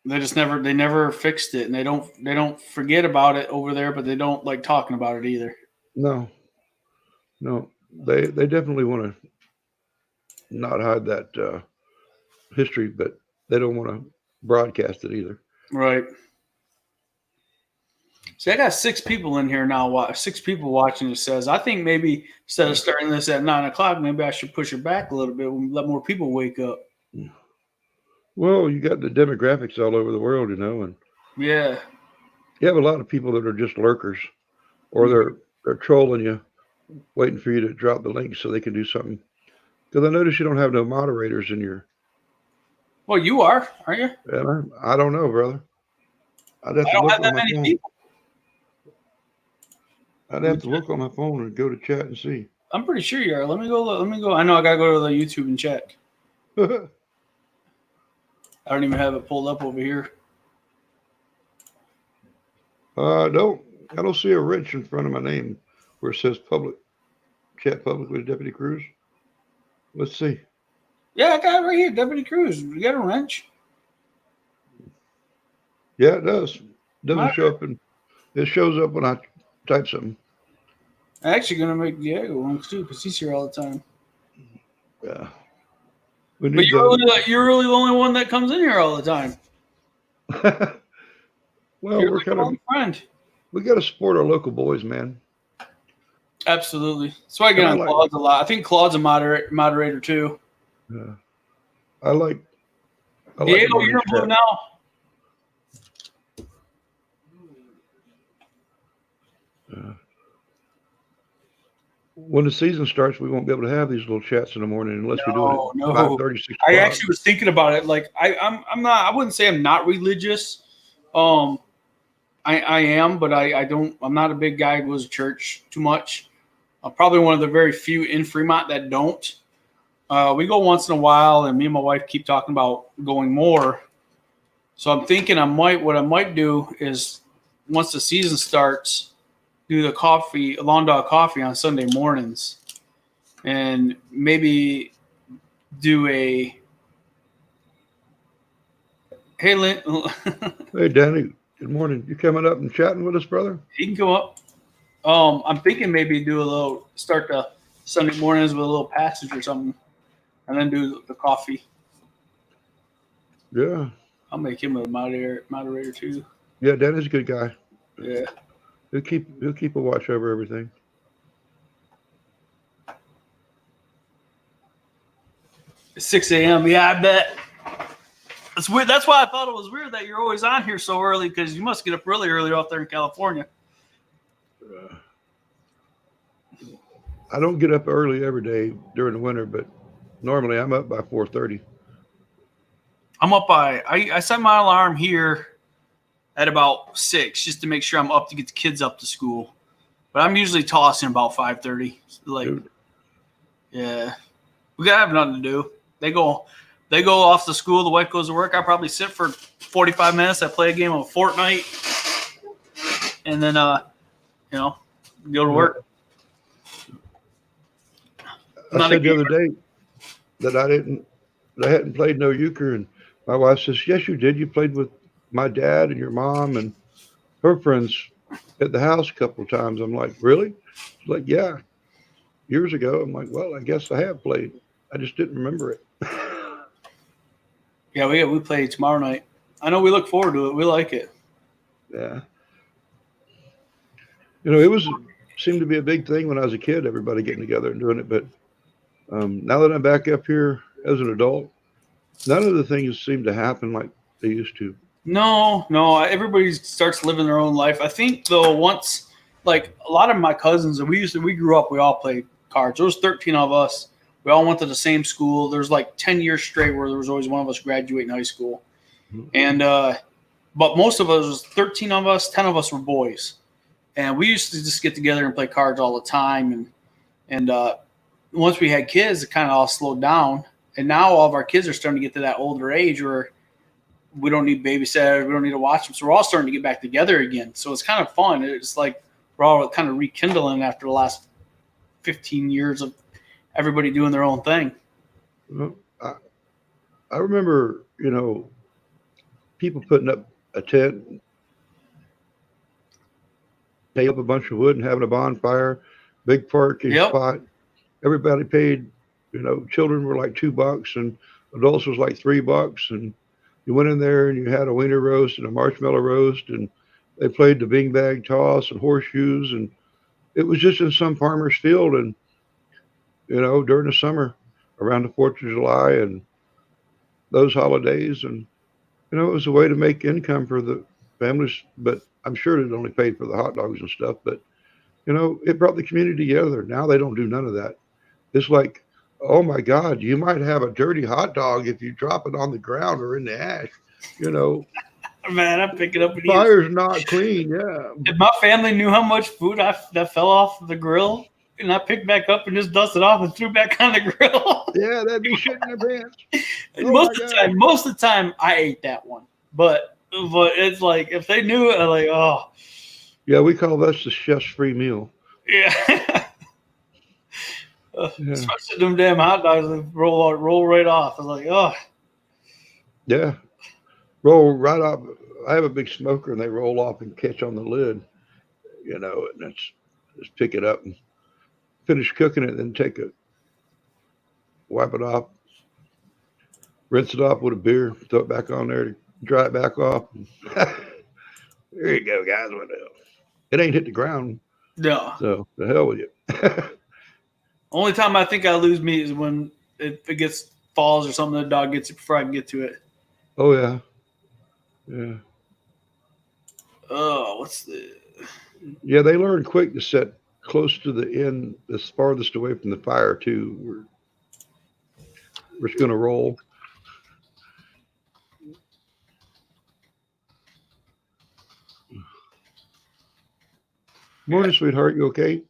they never fixed it, and they don't forget about it over there, but they don't like talking about it either. No, they definitely want to not hide that history, but they don't want to broadcast it either. Right. See, I got 6 people in here now. 6 people watching. It says, I think maybe instead of starting this at 9:00, maybe I should push it back a little bit and let more people wake up. Well, you got the demographics all over the world, and Yeah. you have a lot of people that are just lurkers, or they're trolling you, waiting for you to drop the link so they can do something. Because I notice you don't have no moderators in your. Well, you are, aren't you? And I don't know, brother. I don't have that many people. I'd have to look on my phone and go to chat and see. I'm pretty sure you are. Let me go. I know I gotta go to the YouTube and check. I don't even have it pulled up over here. I don't see a wrench in front of my name where it says chat public with Deputy Cruz. Let's see. Yeah, I got it right here, Deputy Cruz. You got a wrench? Yeah, it does. It doesn't show up, and it shows up when I type something. I'm actually gonna make Diego one too, because he's here all the time. Yeah. But you're really the only one that comes in here all the time. Well, you're we're like kind of friend. We got to support our local boys, man. Absolutely. That's why I get on Claude a lot. I think Claude's a moderator too. Yeah. I like Diego, you're in blue now. When the season starts, we won't be able to have these little chats in the morning unless we do it at 5:30, 6 o'clock. I actually was thinking about it. Like I'm not. I wouldn't say I'm not religious. I am, but I don't. I'm not a big guy who goes to church too much. Probably one of the very few in Fremont that don't. We go once in a while, and me and my wife keep talking about going more. So I'm thinking what I might do is once the season starts, do the coffee, Lawn Dog Coffee on Sunday mornings, and maybe do a hey Lynn, Hey, Danny. Good morning. You coming up and chatting with us, brother? he can come up. I'm thinking maybe do a little start the Sunday mornings with a little passage or something, and then do the coffee. Yeah. I'll make him a moderator too. Yeah, Danny's a good guy. Yeah. He'll keep a watch over everything. It's 6 a.m. Yeah, I bet. It's weird. That's why I thought it was weird that you're always on here so early, because you must get up really early out there in California. I don't get up early every day during the winter, but normally I'm up by 4:30. I'm up by I set my alarm here at about 6 just to make sure I'm up to get the kids up to school. But I'm usually tossing about 5:30. Like, Dude. yeah, we gotta have nothing to do. They go off to school. The wife goes to work. I probably sit for 45 minutes. I play a game of Fortnite, and then go to work. I said the other day that I hadn't played no euchre, and my wife says, "Yes, you did. You played with my dad and your mom and her friends at the house a couple of times." I'm like, "Really?" She's like, "Yeah, years ago." I'm like, "Well, I guess I have played. I just didn't remember it." Yeah, we play tomorrow night. I know we look forward to it. We like it. Yeah. It seemed to be a big thing when I was a kid, everybody getting together and doing it. But now that I'm back up here as an adult, none of the things seem to happen like they used to. No, everybody starts living their own life. I think though, once like a lot of my cousins, we grew up, we all played cards. There was 13 of us. We all went to the same school. There's like 10 years straight where there was always one of us graduating high school. And but most of us was 13 of us, 10 of us were boys. And we used to just get together and play cards all the time. And once we had kids, it kind of all slowed down. And now all of our kids are starting to get to that older age where we don't need babysitters, we don't need to watch them. So we're all starting to get back together again. So it's kind of fun. It's like we're all kind of rekindling after the last 15 years of everybody doing their own thing. Well, I remember, people putting up a tent, pay up a bunch of wood and having a bonfire, big parking spot. Everybody paid, children were like $2 and adults was like $3. And you went in there and you had a wiener roast and a marshmallow roast, and they played the bing bag toss and horseshoes. And it was just in some farmer's field. And, during the summer around the 4th of July and those holidays. And, it was a way to make income for the families, but I'm sure it only paid for the hot dogs and stuff. But, it brought the community together. Now they don't do none of that. It's like, oh my God, you might have a dirty hot dog if you drop it on the ground or in the ash, Man, I pick it up and fire's not clean. Yeah. If my family knew how much food that fell off the grill, and I picked back up and just dusted off and threw back on the grill. Yeah, that'd be shit in their pants. Most of the time, I ate that one. But it's like if they knew it, I'm like, oh. Yeah, we call this the chef's free meal. Yeah. Especially them damn hot dogs that roll right off. I was like, oh. Yeah, roll right off. I have a big smoker, and they roll off and catch on the lid. And that's just pick it up and finish cooking it, and then wipe it off, rinse it off with a beer, throw it back on there to dry it back off. There you go, guys. What else? It ain't hit the ground. No. So the hell with you. Only time I think I lose meat is when it falls or something. The dog gets it before I can get to it. Oh yeah. Yeah. Oh, Yeah, they learn quick to set close to the end, as farthest away from the fire too. We're just gonna roll. Morning, sweetheart. You okay?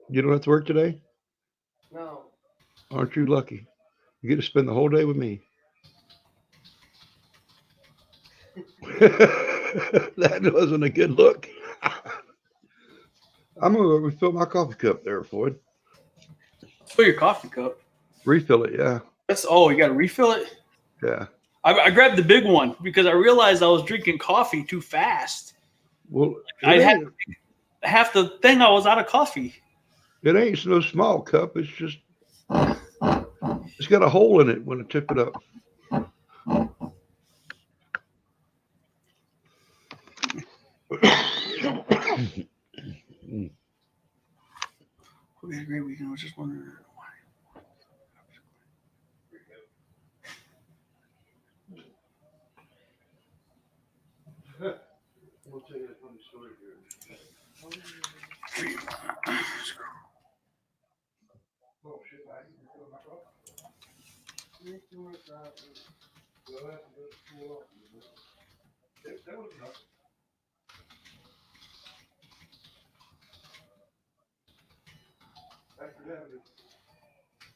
You don't have to work today? No. Aren't you lucky? You get to spend the whole day with me. That wasn't a good look. I'm gonna go refill my coffee cup there, Floyd. Fill your coffee cup. Refill it, yeah. You got to refill it. Yeah. I grabbed the big one because I realized I was drinking coffee too fast. Well, I it had ain't, half the thing. I was out of coffee. it ain't no small cup. It's just, it's got a hole in it when I tip it up. We had a great weekend. I was just wondering why. We'll tell you a funny story here. Oh, shit, I didn't refill my coffee. Well, that's cool. That was enough. After that,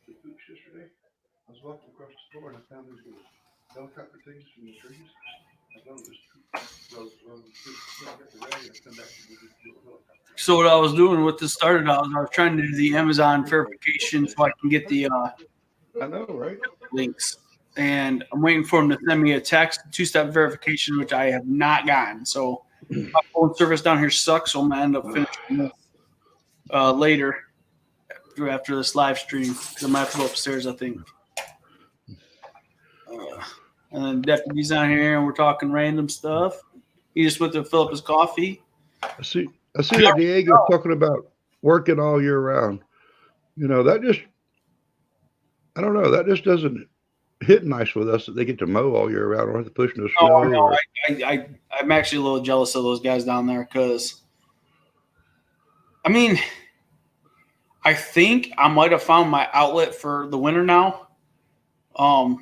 the pooch yesterday, I was walking across the store and I found these little helicopter things from the trees. I thought it was So what I was doing with this started, I was trying to do the Amazon verification so I can get the I know, right? links, and I'm waiting for them to send me a text, 2-step verification, which I have not gotten. So my phone service down here sucks, so I'm gonna end up finishing this later after this live stream because I'm gonna have to go upstairs, I think. And then Deputy's down here, and we're talking random stuff. He just went to fill up his coffee. I see that Diego talking about working all year round. You know, that just, I don't know, that just doesn't hit nice with us that they get to mow all year round or have to push no snow. Oh, no, I'm actually a little jealous of those guys down there because, I mean, I think I might have found my outlet for the winter now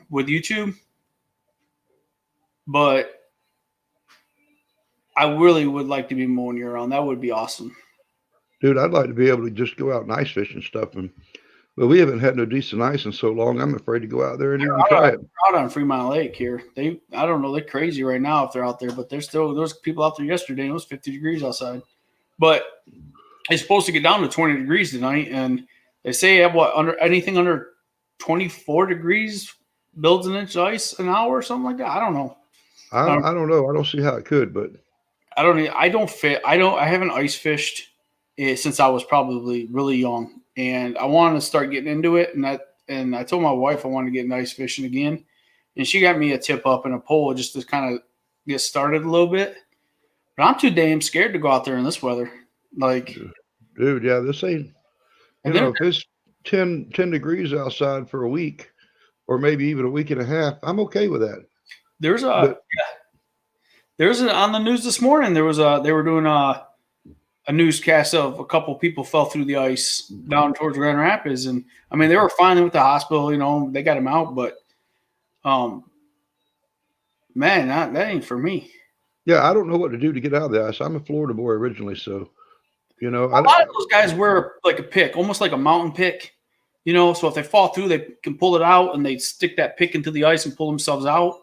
with YouTube. But I really would like to be mowing year round. That would be awesome. Dude, I'd like to be able to just go out and ice fish and stuff. But we haven't had no decent ice in so long. I'm afraid to go out there and even try it. Out on Fremont Lake here. I don't know. They're crazy right now if they're out there, but there's people out there yesterday and it was 50 degrees outside. But it's supposed to get down to 20 degrees tonight. And they say anything under 24 degrees builds an inch of ice an hour or something like that. I don't know. I don't know. I don't see how it could, but I haven't ice fished since I was probably really young, and I wanted to start getting into it. And I told my wife I wanted to get into ice fishing again, and she got me a tip up and a pole just to kind of get started a little bit. But I'm too damn scared to go out there in this weather. Like, dude, yeah, this ain't. You know, if it's 10 degrees outside for a week, or maybe even a week and a half, I'm okay with that. There's on the news this morning. They were doing a newscast of a couple people fell through the ice down towards Grand Rapids, and I mean they were fine with the hospital. You know, they got them out, but man, that ain't for me. Yeah, I don't know what to do to get out of the ice. I'm a Florida boy originally, so you know, a lot of those guys wear like a pick, almost like a mountain pick. You know, so if they fall through, they can pull it out and they stick that pick into the ice and pull themselves out.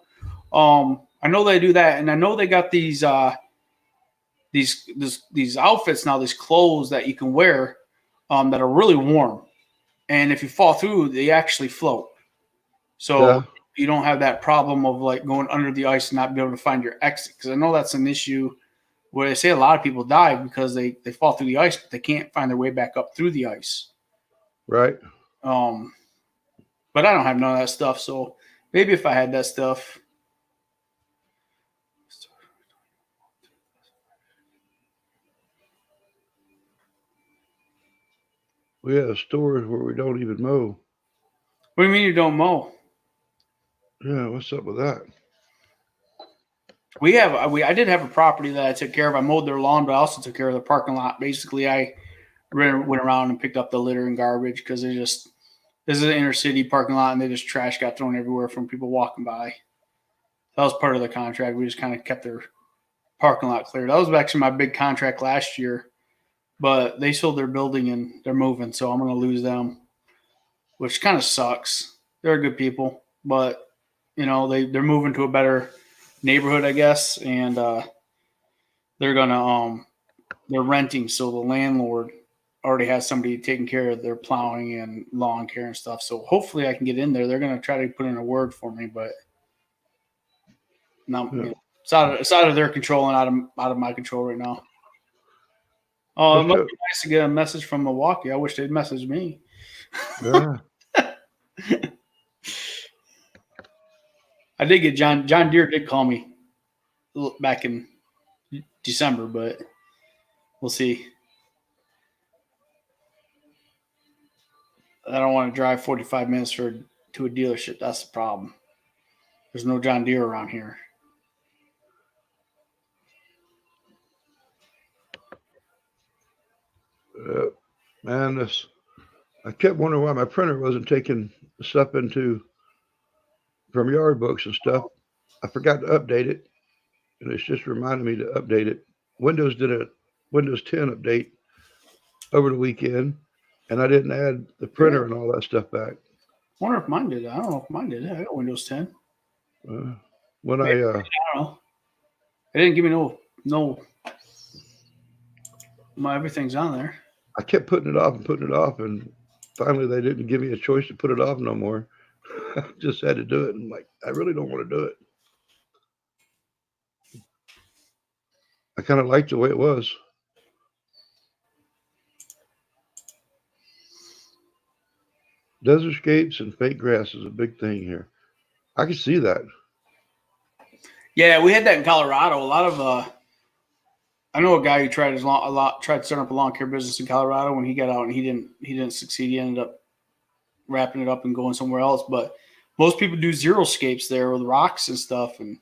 I know they do that, and I know they got these outfits now, these clothes that you can wear that are really warm, and if you fall through, they actually float. So you don't have that problem of like going under the ice and not be able to find your exit. Because I know that's an issue where they say a lot of people die because they fall through the ice, but they can't find their way back up through the ice. Right. But I don't have none of that stuff, so maybe if I had that stuff. We have stores where we don't even mow. What do you mean you don't mow? Yeah, what's up with that? I did have a property that I took care of. I mowed their lawn, but I also took care of the parking lot. Basically, I went around and picked up the litter and garbage because this is an inner city parking lot, and they just trash got thrown everywhere from people walking by. That was part of the contract. We just kind of kept their parking lot clear. That was actually my big contract last year. but they sold their building and they're moving, so I'm going to lose them, which kind of sucks. They're good people, but you know they're moving to a better neighborhood, I guess, and they're renting, so the landlord already has somebody taking care of their plowing and lawn care and stuff. So hopefully I can get in there. They're going to try to put in a word for me, but no, you know, it's out of their control and out of my control right now. Oh, it must be nice to get a message from Milwaukee. I wish they'd message me. Yeah. I did get John Deere did call me back in December, but we'll see. I don't want to drive 45 minutes to a dealership. That's the problem. There's no John Deere around here. Man, I kept wondering why my printer wasn't taking stuff from yard books and stuff. I forgot to update it, and it's just reminded me to update it. Windows did a Windows 10 update over the weekend, and I didn't add the printer and all that stuff back. I wonder if mine did. I don't know if mine did. I got Windows 10. When Maybe. I don't know. It didn't give me no. My everything's on there. I kept putting it off, and finally they didn't give me a choice to put it off no more. I just had to do it. And I'm like, I really don't want to do it. I kind of liked the way it was. Desertscapes and fake grass is a big thing here. I can see that. Yeah, we had that in Colorado. A lot of I know a guy who tried to set up a lawn care business in Colorado. When he got out and he didn't succeed, he ended up wrapping it up and going somewhere else. But most people do xeriscapes there with rocks and stuff and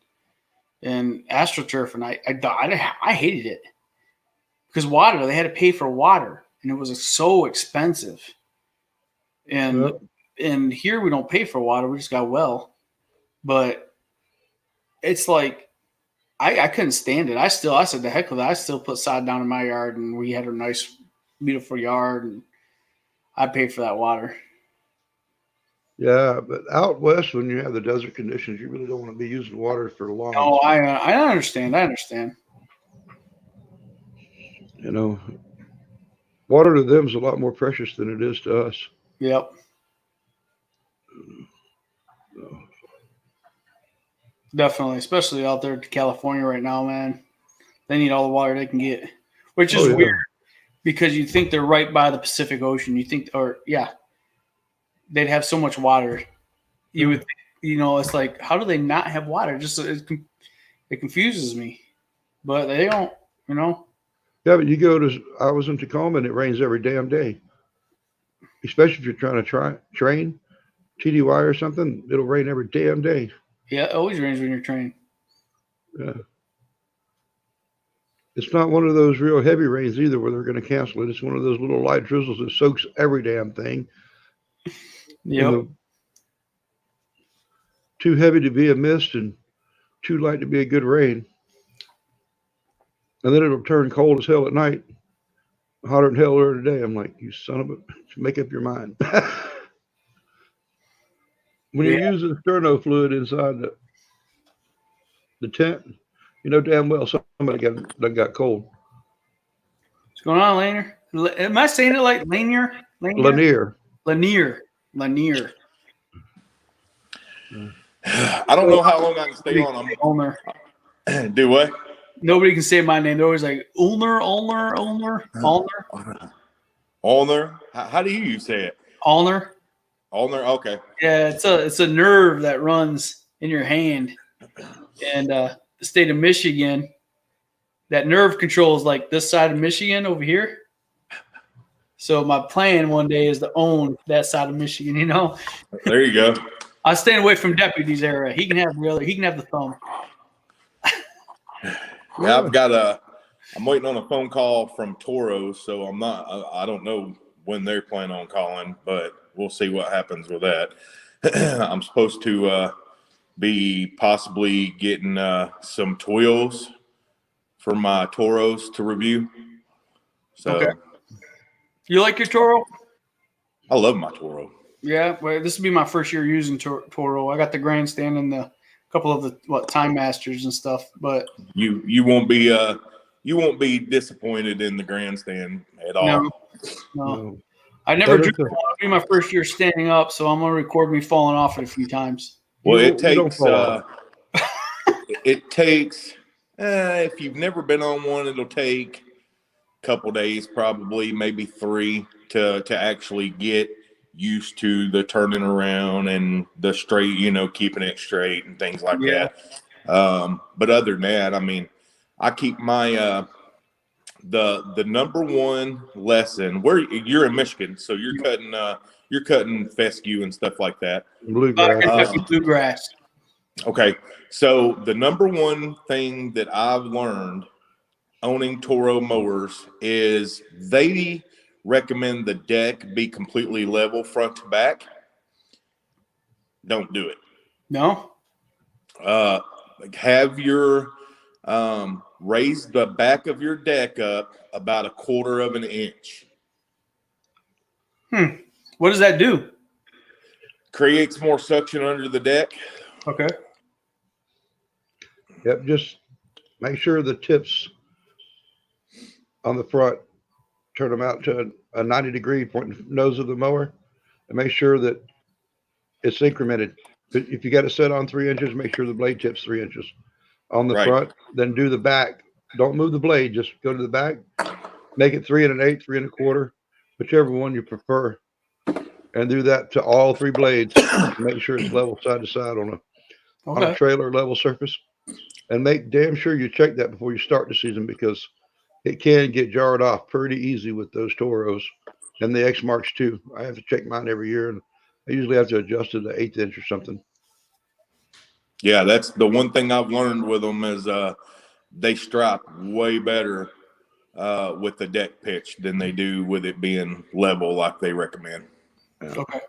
AstroTurf, and I hated it because water. They had to pay for water, and it was so expensive. And here we don't pay for water. We just got well, but it's like I couldn't stand it. I said the heck with it. I still put sod down in my yard, and we had a nice, beautiful yard, and I paid for that water. Yeah, but out west, when you have the desert conditions, you really don't want to be using water for long. Oh, I understand. I understand. You know, water to them is a lot more precious than it is to us. Yep. Definitely, especially out there in California right now, man. They need all the water they can get, which is weird because you think they're right by the Pacific Ocean. You think, they'd have so much water. You would, it's like, how do they not have water? Just it confuses me, but they don't, Yeah, but I was in Tacoma and it rains every damn day. Especially if you're trying to train TDY or something, it'll rain every damn day. Yeah, it always rains when you're training. Yeah. It's not one of those real heavy rains either where they're going to cancel it. It's one of those little light drizzles that soaks every damn thing. Yep. Too heavy to be a mist and too light to be a good rain. And then it'll turn cold as hell at night. Hotter than hell during the day. I'm like, you son of a, make up your mind. When you're using sterno fluid inside the tent, you know damn well somebody got cold. What's going on, Lanier? Am I saying it like Lanier? Lanier. Lanier. I don't know how long I can stay on them. Ulner. Do what? Nobody can say my name. They're always like Ulner. Ulner. How do you say it? Ulner. Ulner. Okay. Yeah, it's a nerve that runs in your hand, and the state of Michigan, that nerve controls like this side of Michigan over here. So my plan one day is to own that side of Michigan. There you go. I stay away from deputies era. He can have the thumb. Yeah, I'm waiting on a phone call from Toro, so I don't know when they're planning on calling, but we'll see what happens with that. I'm supposed to be possibly getting some Toyos for my Toros to review. So You like your Toro? I love my Toro. Yeah, well, this will be my first year using Toro. I got the grandstand and the couple of the Time Masters and stuff, but You won't be disappointed in the grandstand at all. no. No. I never That is drew. It'll be my first year standing up, so I'm gonna record me falling off it a few times. Well, You it don't takes fall off. it takes if you've never been on one, it'll take a couple days, probably maybe 3 to actually get used to the turning around and the straight, keeping it straight and things like Yeah. that. But other than that, I mean, I keep my the number one lesson where you're in Michigan, so you're cutting fescue and stuff like that. Bluegrass. Kentucky bluegrass. Okay, so the number one thing that I've learned owning Toro mowers is they recommend the deck be completely level front to back. Don't do it. No. Have your raise the back of your deck up about 1/4 of an inch. What does that do? Creates more suction under the deck. Okay. Yep, just make sure the tips on the front, turn them out to a 90-degree point nose of the mower, and make sure that it's incremented. If you got it set on 3 inches, make sure the blade tip's 3 inches on the Right. front. Then do the back. Don't move the blade. Just go to the back. Make it 3 1/8, 3 1/4, whichever one you prefer, and do that to all 3 blades. Make sure it's level side to side on a Okay. trailer level surface, and make damn sure you check that before you start the season, because it can get jarred off pretty easy with those Toros and the X Marks too. I have to check mine every year, and I usually have to adjust it to 1/8 inch or something. Yeah, that's the one thing I've learned with them is they strap way better with the deck pitch than they do with it being level like they recommend. Okay.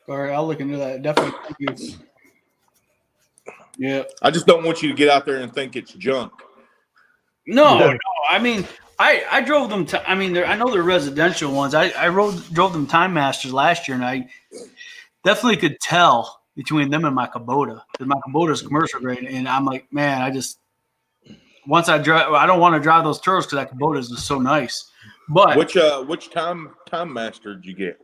All right, I'll look into that. Definitely. Thank you. Yeah. I just don't want you to get out there and think it's junk. No, Yeah. no. I mean, I drove them. I mean, I know they're residential ones. I drove them Time Masters last year, and I definitely could tell between them and my Kubota, because my Kubota is commercial grade, and I'm like, man, once I drive, I don't want to drive those Toros because that Kubota is just so nice. But Which time master did you get?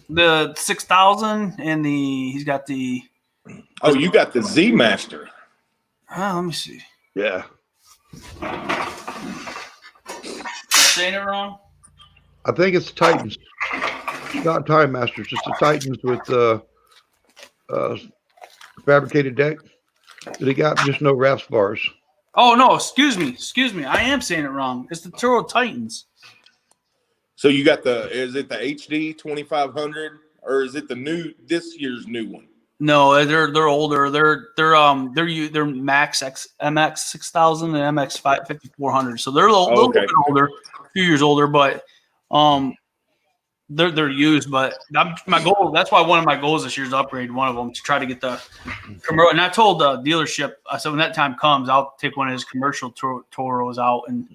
the 6000 and he's got the. Oh, you got the Z Master. Let me see. Yeah, Saying it wrong? I think it's Titans, not Time Masters. It's the Titans with fabricated deck. They got just no wraps bars. Oh no! Excuse me. I am saying it wrong. It's the Toro Titans. So you got is it the HD 2500 or is it this year's new one? No, they're older. They're Max MX 6000 and MX 5400. So they're a little Okay. bit older, a few years older, but they're used. But my goal. That's why one of my goals this year is to upgrade one of them to try to get the commercial. And I told the dealership, I said when that time comes, I'll take one of his commercial Toros out and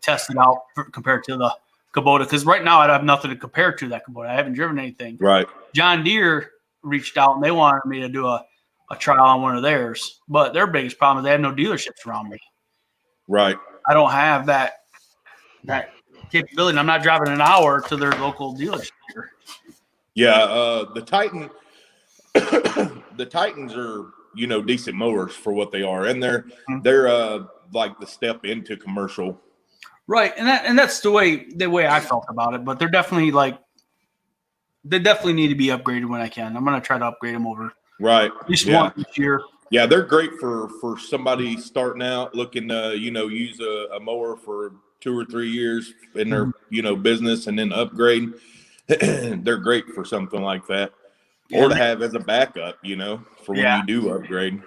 test it out compared to the Kubota. Because right now I have nothing to compare to that Kubota. I haven't driven anything. Right. John Deere reached out and they wanted me to do a trial on one of theirs, but their biggest problem is they have no dealerships around me. Right. I don't have that capability. And I'm not driving an hour to their local dealership here. Yeah. The Titans are, decent mowers for what they are. And they're like the step into commercial. Right. And that's the way I felt about it, but they're definitely they definitely need to be upgraded when I can. I'm going to try to upgrade them over Right. at least Yeah. once this year. Yeah, they're great for somebody starting out looking to, use a mower for 2 or 3 years in their, business and then upgrade. They're great for something like that. Yeah, Or to have as a backup, for when you do upgrade.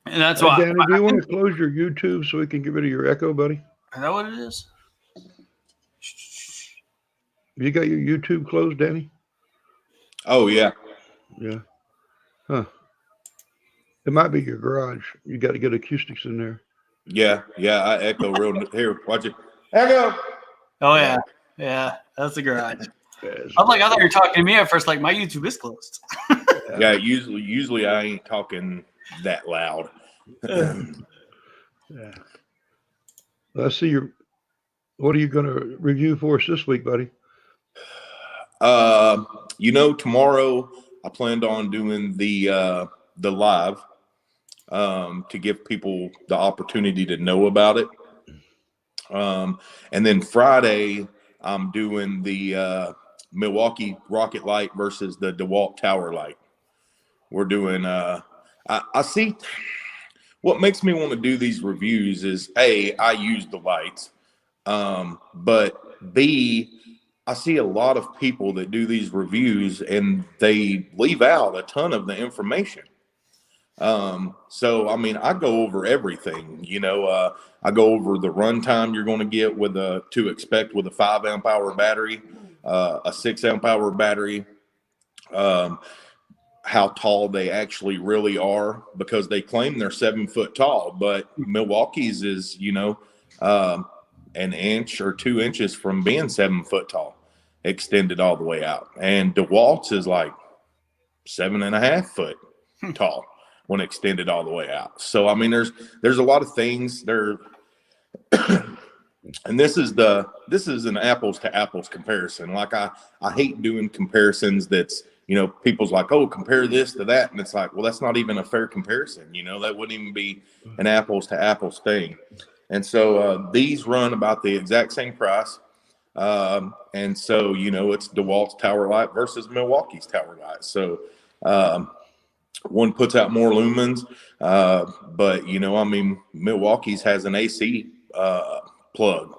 And that's Hey, why. Danny, do you want to close your YouTube so we can get rid of your echo, buddy? Is that what it is? You got your YouTube closed, Danny? Oh, yeah. Yeah. Huh. It might be your garage. You got to get acoustics in there. Yeah. I echo real. Here, watch it. Echo. Oh, yeah. Yeah. That's the garage. I'm like, I thought you were talking to me at first. Like, my YouTube is closed. Yeah, usually I ain't talking that loud. Yeah. Let's see what are you going to review for us this week, buddy? Tomorrow I planned on doing the live to give people the opportunity to know about it. And then Friday I'm doing the Milwaukee Rocket Light versus the DeWalt Tower Light. We're doing I see what makes me want to do these reviews is A, I use the lights, but B, I see a lot of people that do these reviews and they leave out a ton of the information. So I mean, I go over everything, I go over the runtime you're going to get to expect with a 5 amp hour battery, a 6 amp hour battery, how tall they actually really are, because they claim they're 7 foot tall, but Milwaukee's is, an inch or 2 inches from being 7 foot tall, extended all the way out. And DeWalt's is like 7.5 foot tall when extended all the way out. So, I mean, there's a lot of things there. And this is an apples to apples comparison. Like I hate doing comparisons that's, people's like, oh, compare this to that. And it's like, well, that's not even a fair comparison. That wouldn't even be an apples to apples thing. And so these run about the exact same price. And so, it's DeWalt's Tower Light versus Milwaukee's Tower Light. So one puts out more lumens, but, Milwaukee's has an AC plug.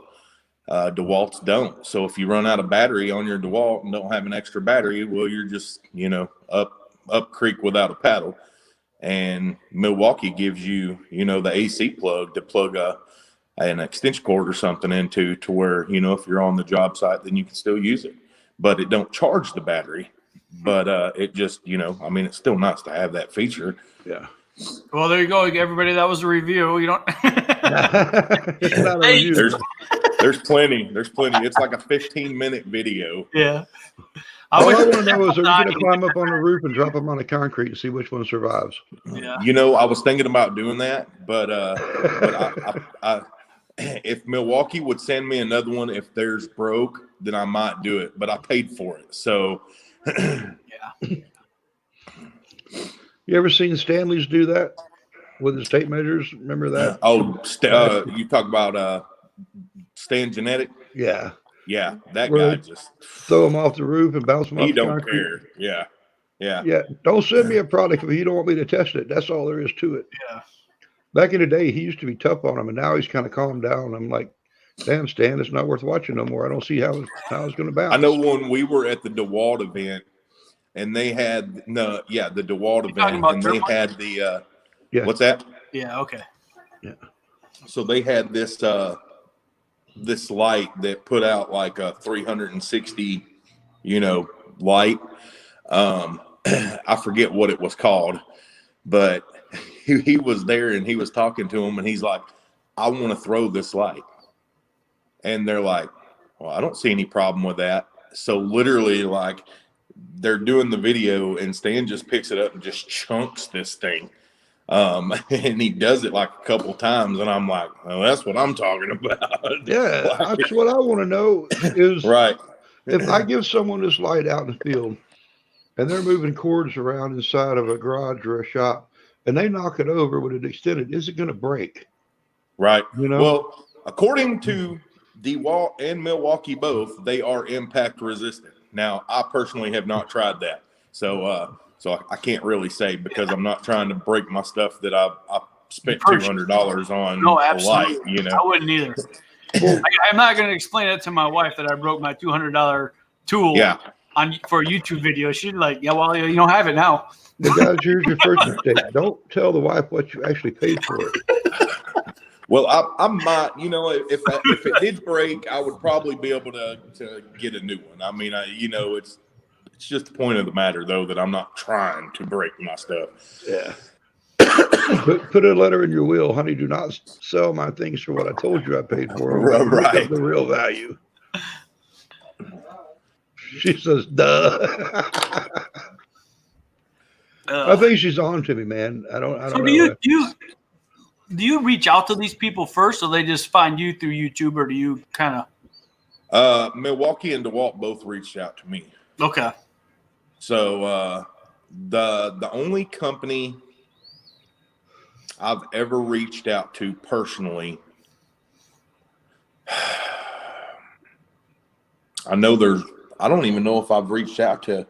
DeWalt's don't. So if you run out of battery on your DeWalt and don't have an extra battery, well, you're just, up creek without a paddle. And Milwaukee gives you, the AC plug to plug an extension cord or something into, to where, if you're on the job site, then you can still use it, but it don't charge the battery. But it just, it's still nice to have that feature. Yeah. Well, there you go, everybody. That was a review. You don't. It's not a review. There's plenty. It's like a 15-minute video. Yeah. All I want to know is, are you going to climb up on the roof and drop them on the concrete and see which one survives? Yeah. I was thinking about doing that, but I if Milwaukee would send me another one, if theirs broke, then I might do it. But I paid for it, so. Yeah. You ever seen Stanley's do that with his tape measures? Remember that? You talk about Stan Genetic? Yeah. Yeah, that Where guy just throw him off the roof and bounce him off he the don't concrete. care. Yeah. Yeah. Don't send me a product if you don't want me to test it. That's all there is to it. Yeah. Back in the day, he used to be tough on him, and now he's kind of calmed down. I'm like, damn, Stan, it's not worth watching no more. I don't see how it's going to bounce. I know when we were at the DeWalt event, and they had the DeWalt event, and they had the what's that? Yeah. Okay. Yeah. So they had this this light that put out like a 360, light. I forget what it was called, but he was there and he was talking to him, and he's like, I want to throw this light. And they're like, well, I don't see any problem with that. So literally, like, they're doing the video and Stan just picks it up and just chunks this thing. And he does it like a couple times, and I'm like, well, that's what I'm talking about. Yeah, that's what I want to know is, Right. if I give someone this light out in the field and they're moving cords around inside of a garage or a shop and they knock it over with it extended, is it going to break? Right. You know? Well, according to DeWalt and Milwaukee both, they are impact resistant. Now, I personally have not tried that. So I can't really say, because I'm not trying to break my stuff that I spent $200 on No, a absolutely. light, I wouldn't either. I'm not going to explain it to my wife that I broke my $200 tool for a YouTube video. She'd like, yeah, well, you don't have it now. But guys, here's your first mistake. Don't tell the wife what you actually paid for it. Well, I might, if it did break, I would probably be able to get a new one. I mean, it's just the point of the matter, though, that I'm not trying to break my stuff. Yeah. Put a letter in your will, honey. Do not sell my things for what I told you I paid for them. Right. The real value. She says, duh. I think she's on to me, man. I don't So know. do you reach out to these people first, or they just find you through YouTube, or do you kind of? Milwaukee and DeWalt both reached out to me. Okay. So the only company I've ever reached out to personally, I don't even know if I've reached out to.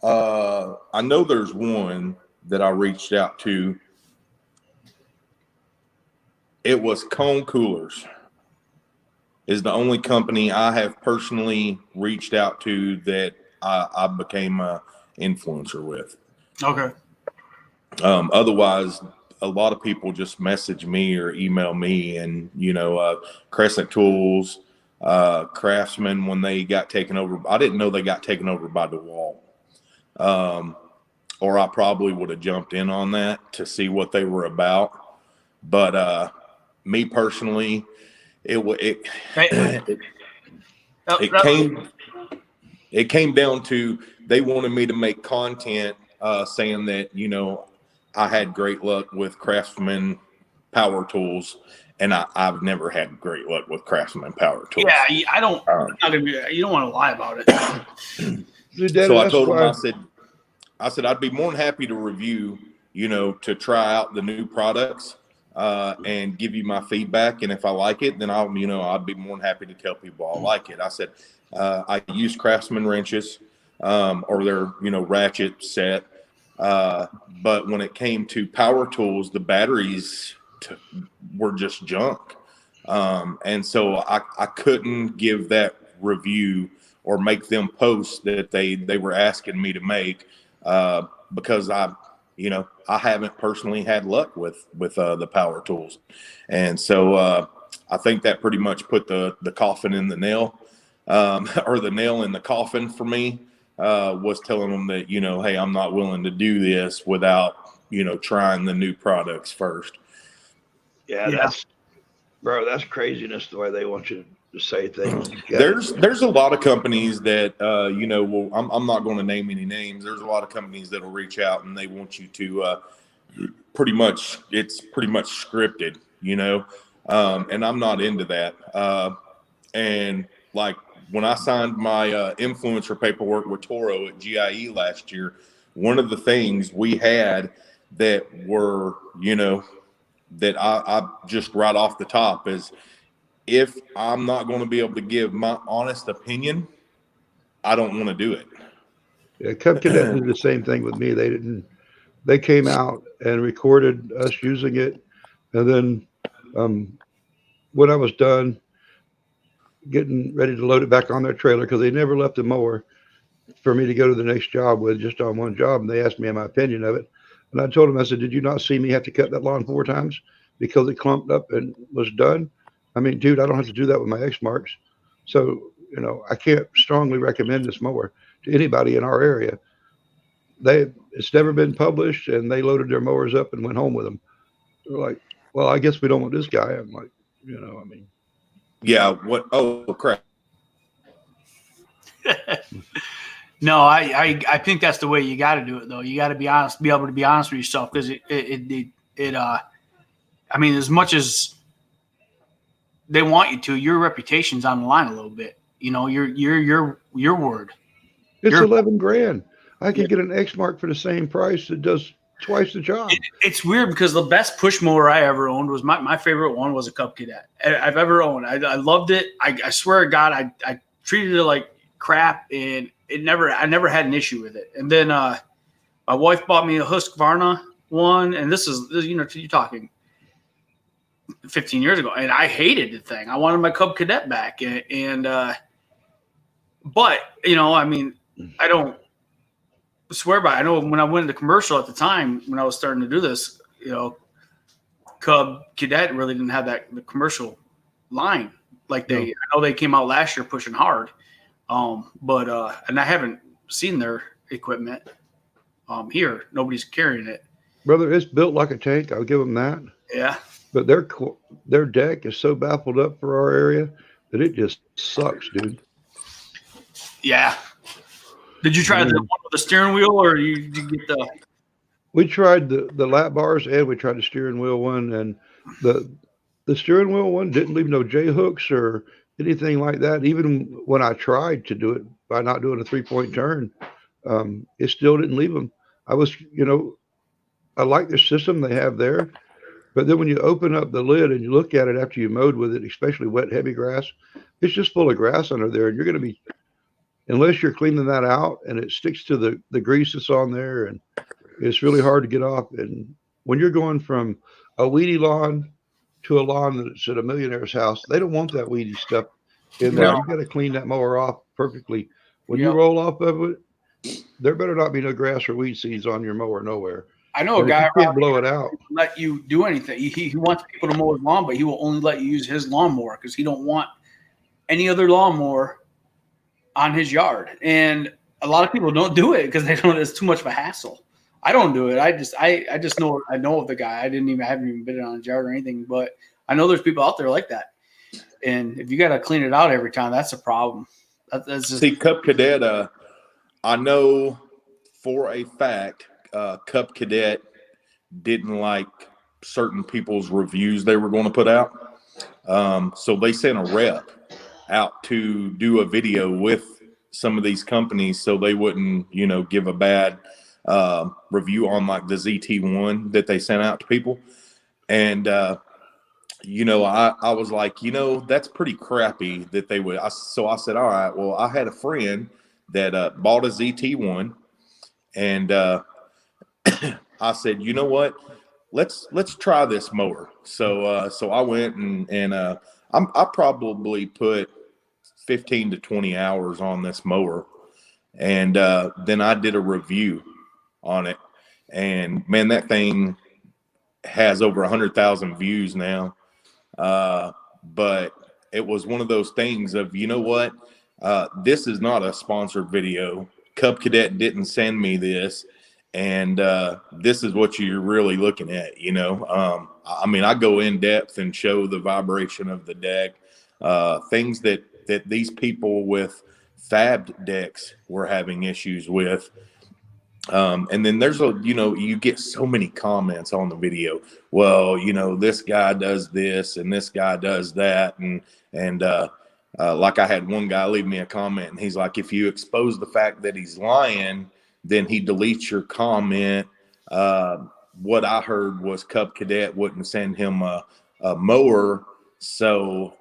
I know there's one that I reached out to. It was Cone Coolers. Is the only company I have personally reached out to that I became an influencer with. Okay. Otherwise, a lot of people just message me or email me, and Crescent Tools, Craftsman, when they got taken over. I didn't know they got taken over by DeWalt. Or I probably would have jumped in on that to see what they were about. But me personally, it came down to they wanted me to make content saying that I had great luck with Craftsman power tools, and I've never had great luck with Craftsman power tools. Yeah, I don't. You don't want to lie about it. So I told him, I said I'd be more than happy to review, to try out the new products and give you my feedback. And if I like it, then I'd be more than happy to tell people I like it. I said I use Craftsman wrenches or their ratchet set, but when it came to power tools, the batteries were just junk, and so I couldn't give that review or make them posts that they were asking me to make because I haven't personally had luck with the power tools. And so I think that pretty much put the coffin in the nail, or the nail in the coffin for me, was telling them that, hey, I'm not willing to do this without, trying the new products first. Yeah. That's craziness the way they want you to say things. There's a lot of companies that I'm not going to name any names. There's a lot of companies that'll reach out and they want you to it's pretty much scripted, and I'm not into that. And like when I signed my influencer paperwork with Toro at GIE last year, one of the things we had that were, that I just right off the top is, if I'm not going to be able to give my honest opinion, I don't want to do it. Yeah, Cub Cadet did the same thing with me. They came out and recorded us using it. And then when I was done getting ready to load it back on their trailer, because they never left the mower for me to go to the next job with, just on one job. And they asked me my opinion of it. And I told them, I said, did you not see me have to cut that lawn 4 times because it clumped up and was done? I mean, dude, I don't have to do that with my X marks. So, I can't strongly recommend this mower to anybody in our area. It's never been published, and they loaded their mowers up and went home with them. They're like, well, I guess we don't want this guy. I'm like, Yeah. What? Oh, crap. No, I think that's the way you got to do it, though. You got to be honest, be able to be honest with yourself, because I mean, as much as they want you to, your reputation's on the line a little bit. Your word. It's $11,000. I can get an X mark for the same price that does twice the job. It's weird because the best push mower I ever owned was my favorite one was a Cub Cadet I've ever owned. I loved it. I swear to God, I treated it like crap, and I never had an issue with it. And then my wife bought me a Husqvarna one, and this is you're talking 15 years ago, and I hated the thing. I wanted my Cub Cadet back, but I mean, I don't swear by it. I know when I went into commercial at the time, when I was starting to do this, Cub Cadet really didn't have the commercial line like I know they came out last year pushing hard, but and I haven't seen their equipment here. Nobody's carrying it. Brother, it's built like a tank. I'll give them that. Yeah. But their deck is so baffled up for our area that it just sucks, dude. Yeah. Did you try the one with the steering wheel, or did you get the? We tried the lap bars and we tried the steering wheel one, and the steering wheel one didn't leave no J hooks or anything like that. Even when I tried to do it by not doing a 3-point turn, it still didn't leave them. I was, I like the system they have there, but then when you open up the lid and you look at it after you mowed with it, especially wet, heavy grass, it's just full of grass under there. And you're going to be, unless you're cleaning that out and it sticks to the grease that's on there, and it's really hard to get off. And when you're going from a weedy lawn to a lawn that's at a millionaire's house, they don't want that weedy stuff in there. No. You got to clean that mower off perfectly. When Yep. you roll off of it, there better not be no grass or weed seeds on your mower nowhere. I know And a if guy you can't blow it out. let you do anything. He wants people to mow his lawn, but he will only let you use his lawnmower because he don't want any other lawnmower on his yard. And a lot of people don't do it because they don't. It's too much of a hassle. I don't do it. I just know of the guy. I haven't even been on his yard or anything, but I know there's people out there like that. And if you got to clean it out every time, that's a problem. That's just, See, Cub Cadet, I know for a fact, Cub Cadet didn't like certain people's reviews they were going to put out. So they sent a rep out to do a video with some of these companies so they wouldn't, give a bad review on like the ZT1 that they sent out to people. And, I was like, that's pretty crappy that they would. So I said, all right, well, I had a friend that bought a ZT1, and I said, you know what? Let's try this mower. So I went and I probably put 15 to 20 hours on this mower, and then I did a review on it, and man, that thing has over 100,000 views now. But it was one of those things of, this is not a sponsored video. Cub Cadet didn't send me this. And this is what you're really looking at, I go in depth and show the vibration of the deck, things that these people with fabbed decks were having issues with. And then there's you get so many comments on the video. Well, this guy does this and this guy does that. And like I had one guy leave me a comment, and he's like, if you expose the fact that he's lying, then he deletes your comment. What I heard was Cub Cadet wouldn't send him a mower. So,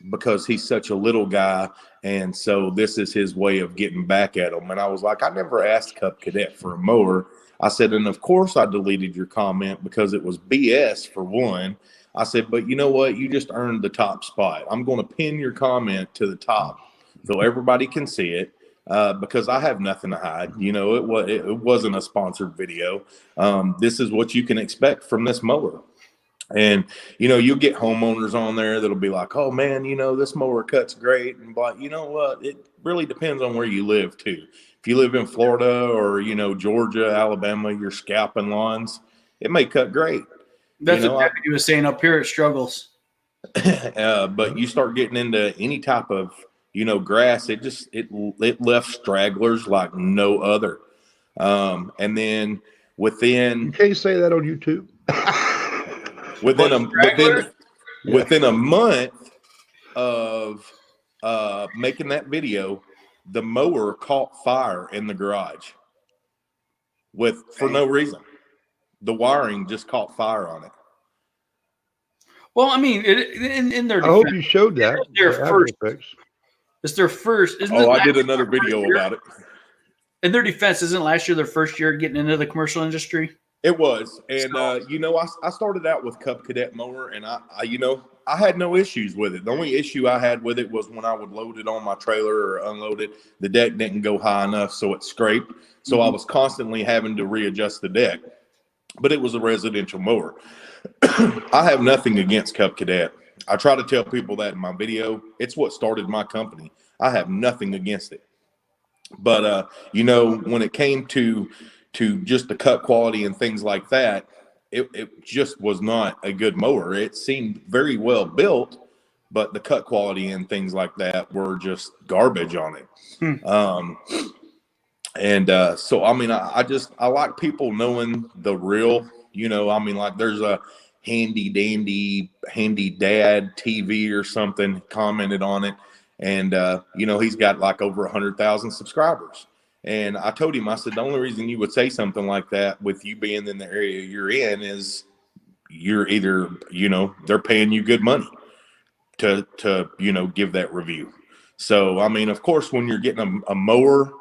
because he's such a little guy, and so this is his way of getting back at him. And I was like, I never asked Cub Cadet for a mower. I said, and of course I deleted your comment because it was BS for one. I said, but you know what? You just earned the top spot. I'm going to pin your comment to the top so everybody can see it, because I have nothing to hide. It wasn't a sponsored video. This is what you can expect from this mower. And, you'll get homeowners on there that'll be like, oh, man, this mower cuts great. And but you know what? It really depends on where you live, too. If you live in Florida or, Georgia, Alabama, you're scalping lawns, it may cut great. that's what he was saying up here. It struggles. But you start getting into any type of, grass, it left stragglers like no other. And then You within can't say that on YouTube. within a month of making that video, the mower caught fire in the garage for no reason. The wiring just caught fire on it. Well, I mean, in their I hope defense, you showed that. It's their for first- After Effects. it's their first. Isn't Oh, it I did last another year their video first year? about it. In their defense, isn't last year their first year getting into the commercial industry? It was, and I started out with Cub Cadet mower, and I had no issues with it. The only issue I had with it was when I would load it on my trailer or unload it, the deck didn't go high enough, so it scraped. So I was constantly having to readjust the deck. But it was a residential mower. I have nothing against Cub Cadet. I try to tell people that in my video. It's what started my company. I have nothing against it. But when it came to just the cut quality and things like that, it just was not a good mower. It seemed very well built, but the cut quality and things like that were just garbage on it. And so, I mean, I like people knowing the real, you know, I mean, like there's a handy dandy, handy dad TV or something commented on it. And, you know, he's got like over 100,000 subscribers. And I told him, I said, the only reason you would say something like that with you being in the area you're in is you're either, you know, they're paying you good money to, you know, give that review. So, I mean, of course, when you're getting a mower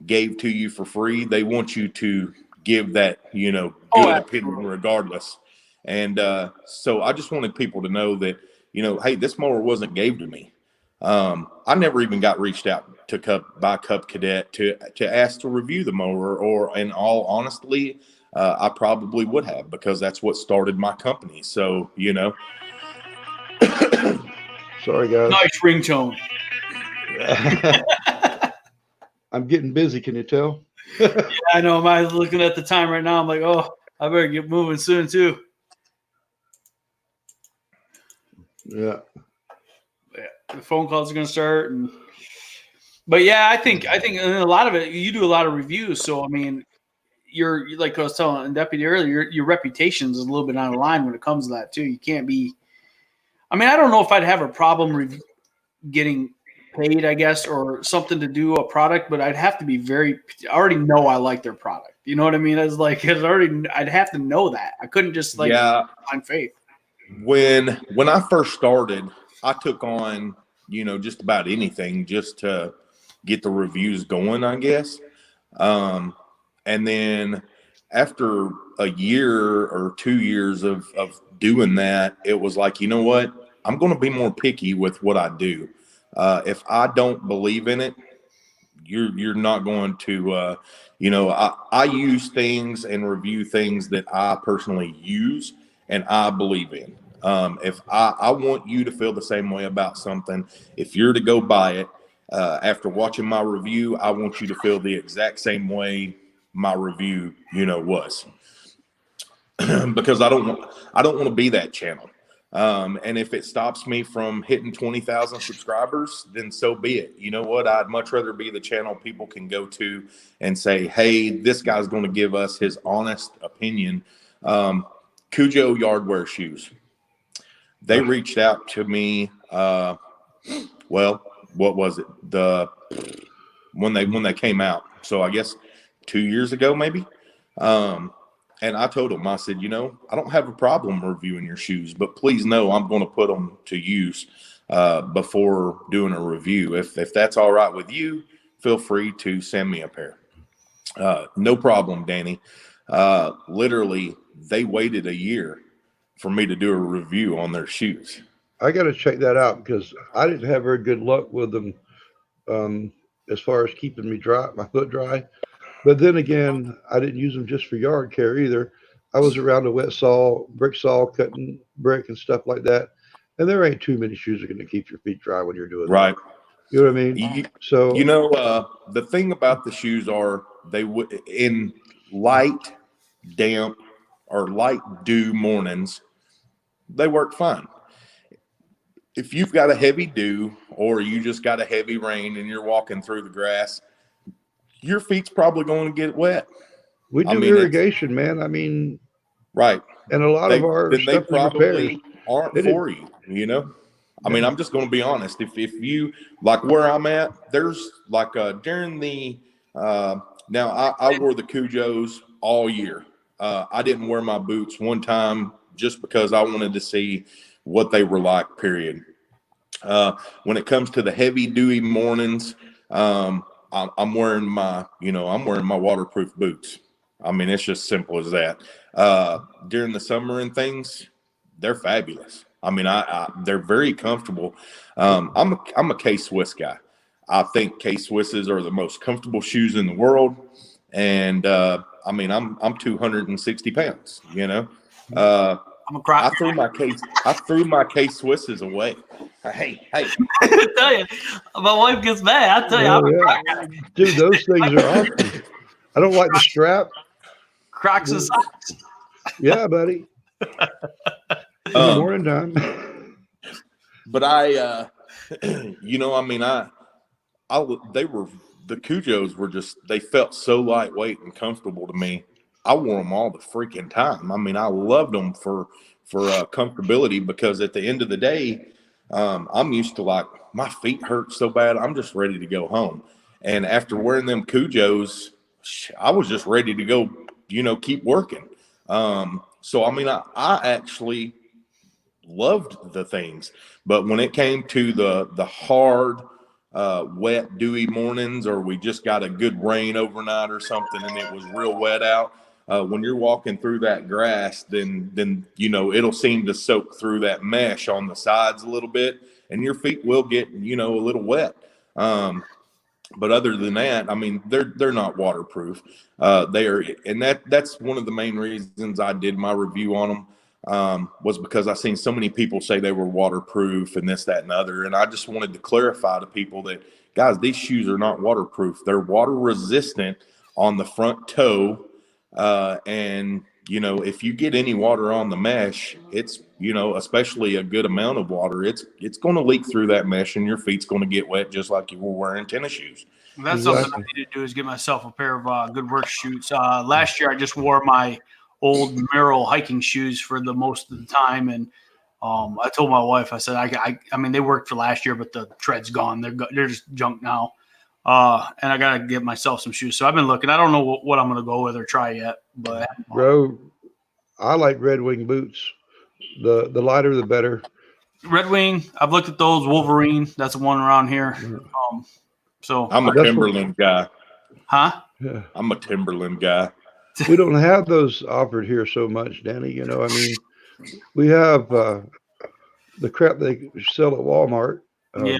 gave to you for free, they want you to give that, you know, good opinion regardless. And so I just wanted people to know that, you know, hey, this mower wasn't gave to me. I never even got reached out to by Cub Cadet to ask to review the mower, or in all honestly, I probably would have, because that's what started my company. So, you know. Sorry, guys. Nice ringtone. I'm getting busy. Can you tell? Yeah, I know. I'm looking at the time right now. I'm like, oh, I better get moving soon too. Yeah. The phone calls are going to start, but yeah, I think a lot of it, you do a lot of reviews. So I mean, you're like I was telling Deputy earlier, your reputation is a little bit on the line when it comes to that too. You can't be. I mean, I don't know if I'd have a problem getting paid, I guess, or something to do a product, but I'd have to be I already know I like their product. You know what I mean? I'd have to know that. I couldn't just find faith. When I first started, I took on, you know, just about anything just to get the reviews going, I guess. And then after a year or 2 years of doing that, it was like, you know what? I'm going to be more picky with what I do. If I don't believe in it, you're not going to, you know, I use things and review things that I personally use and I believe in. If I want you to feel the same way about something, if you're to go buy it, after watching my review, I want you to feel the exact same way my review, you know, was. Because I don't want to be that channel. And if it stops me from hitting 20,000 subscribers, then so be it. You know what? I'd much rather be the channel people can go to and say, hey, this guy's going to give us his honest opinion. Cujo Yardwear Shoes. They reached out to me. Well, what was it? When they came out. So I guess 2 years ago, maybe. And I told them, I said, you know, I don't have a problem reviewing your shoes, but please know I'm going to put them to use before doing a review. If that's all right with you, feel free to send me a pair. No problem, Danny. Literally, they waited a year for me to do a review on their shoes. I got to check that out because I didn't have very good luck with them as far as keeping my foot dry. But then again, I didn't use them just for yard care either. I was around a wet saw, brick saw, cutting brick and stuff like that. And there ain't too many shoes that are going to keep your feet dry when you're doing right. that. You know what I mean? So you know, the thing about the shoes are they would in light, damp, or light dew mornings, they work fine. If you've got a heavy dew or you just got a heavy rain and you're walking through the grass, your feet's probably going to get wet. We do irrigation, man. I mean, right. And a lot of our stuff probably aren't for you, you know? I mean, I'm just going to be honest. If you, like where I'm at, there's like during the, now I wore the Cujos all year. I didn't wear my boots one time just because I wanted to see what they were like, period. When it comes to the heavy, dewy mornings, I'm wearing my waterproof boots. I mean, it's just simple as that. During the summer and things, they're fabulous. I mean, they're very comfortable. I'm a K-Swiss guy. I think K-Swisses are the most comfortable shoes in the world. And, I mean, I'm 260 pounds, you know, I'm a crock. I threw my K-Swisses away. Hey. I tell you, my wife gets mad. I tell you, I'm a crock. Dude, those things are awesome. I don't like the strap. Crocs and socks. Yeah, buddy. In the morning time. But you know, I mean, the Cujos were they felt so lightweight and comfortable to me. I wore them all the freaking time. I mean, I loved them for comfortability, because at the end of the day, I'm used to, like, my feet hurt so bad, I'm just ready to go home. And after wearing them Cujos, I was just ready to go, keep working. So, I mean, I actually loved the things. But when it came to the hard, wet, dewy mornings, or we just got a good rain overnight or something and it was real wet out, when you're walking through that grass, then it'll seem to soak through that mesh on the sides a little bit, and your feet will get a little wet. But other than that, I mean, they're not waterproof. They are, and that's one of the main reasons I did my review on them, was because I seen so many people say they were waterproof and this, that, and other, and I just wanted to clarify to people that, guys, these shoes are not waterproof. They're water resistant on the front toe. And if you get any water on the mesh, it's, especially a good amount of water, it's going to leak through that mesh, and your feet's going to get wet just like you were wearing tennis shoes. That's something I need to do, is get myself a pair of good work shoes. Last year I just wore my old Merrell hiking shoes for the most of the time, and I told my wife, I said, I mean, they worked for last year, but the tread's gone. They're just junk now. And I got to get myself some shoes. So I've been looking. I don't know what I'm going to go with or try yet. But Bro, I like Red Wing boots. The lighter, the better. Red Wing, I've looked at those. Wolverine, that's one around here. So I'm a Timberland guy. Huh? Yeah. I'm a Timberland guy. We don't have those offered here so much, Danny. I mean, we have the crap they sell at Walmart. Yeah.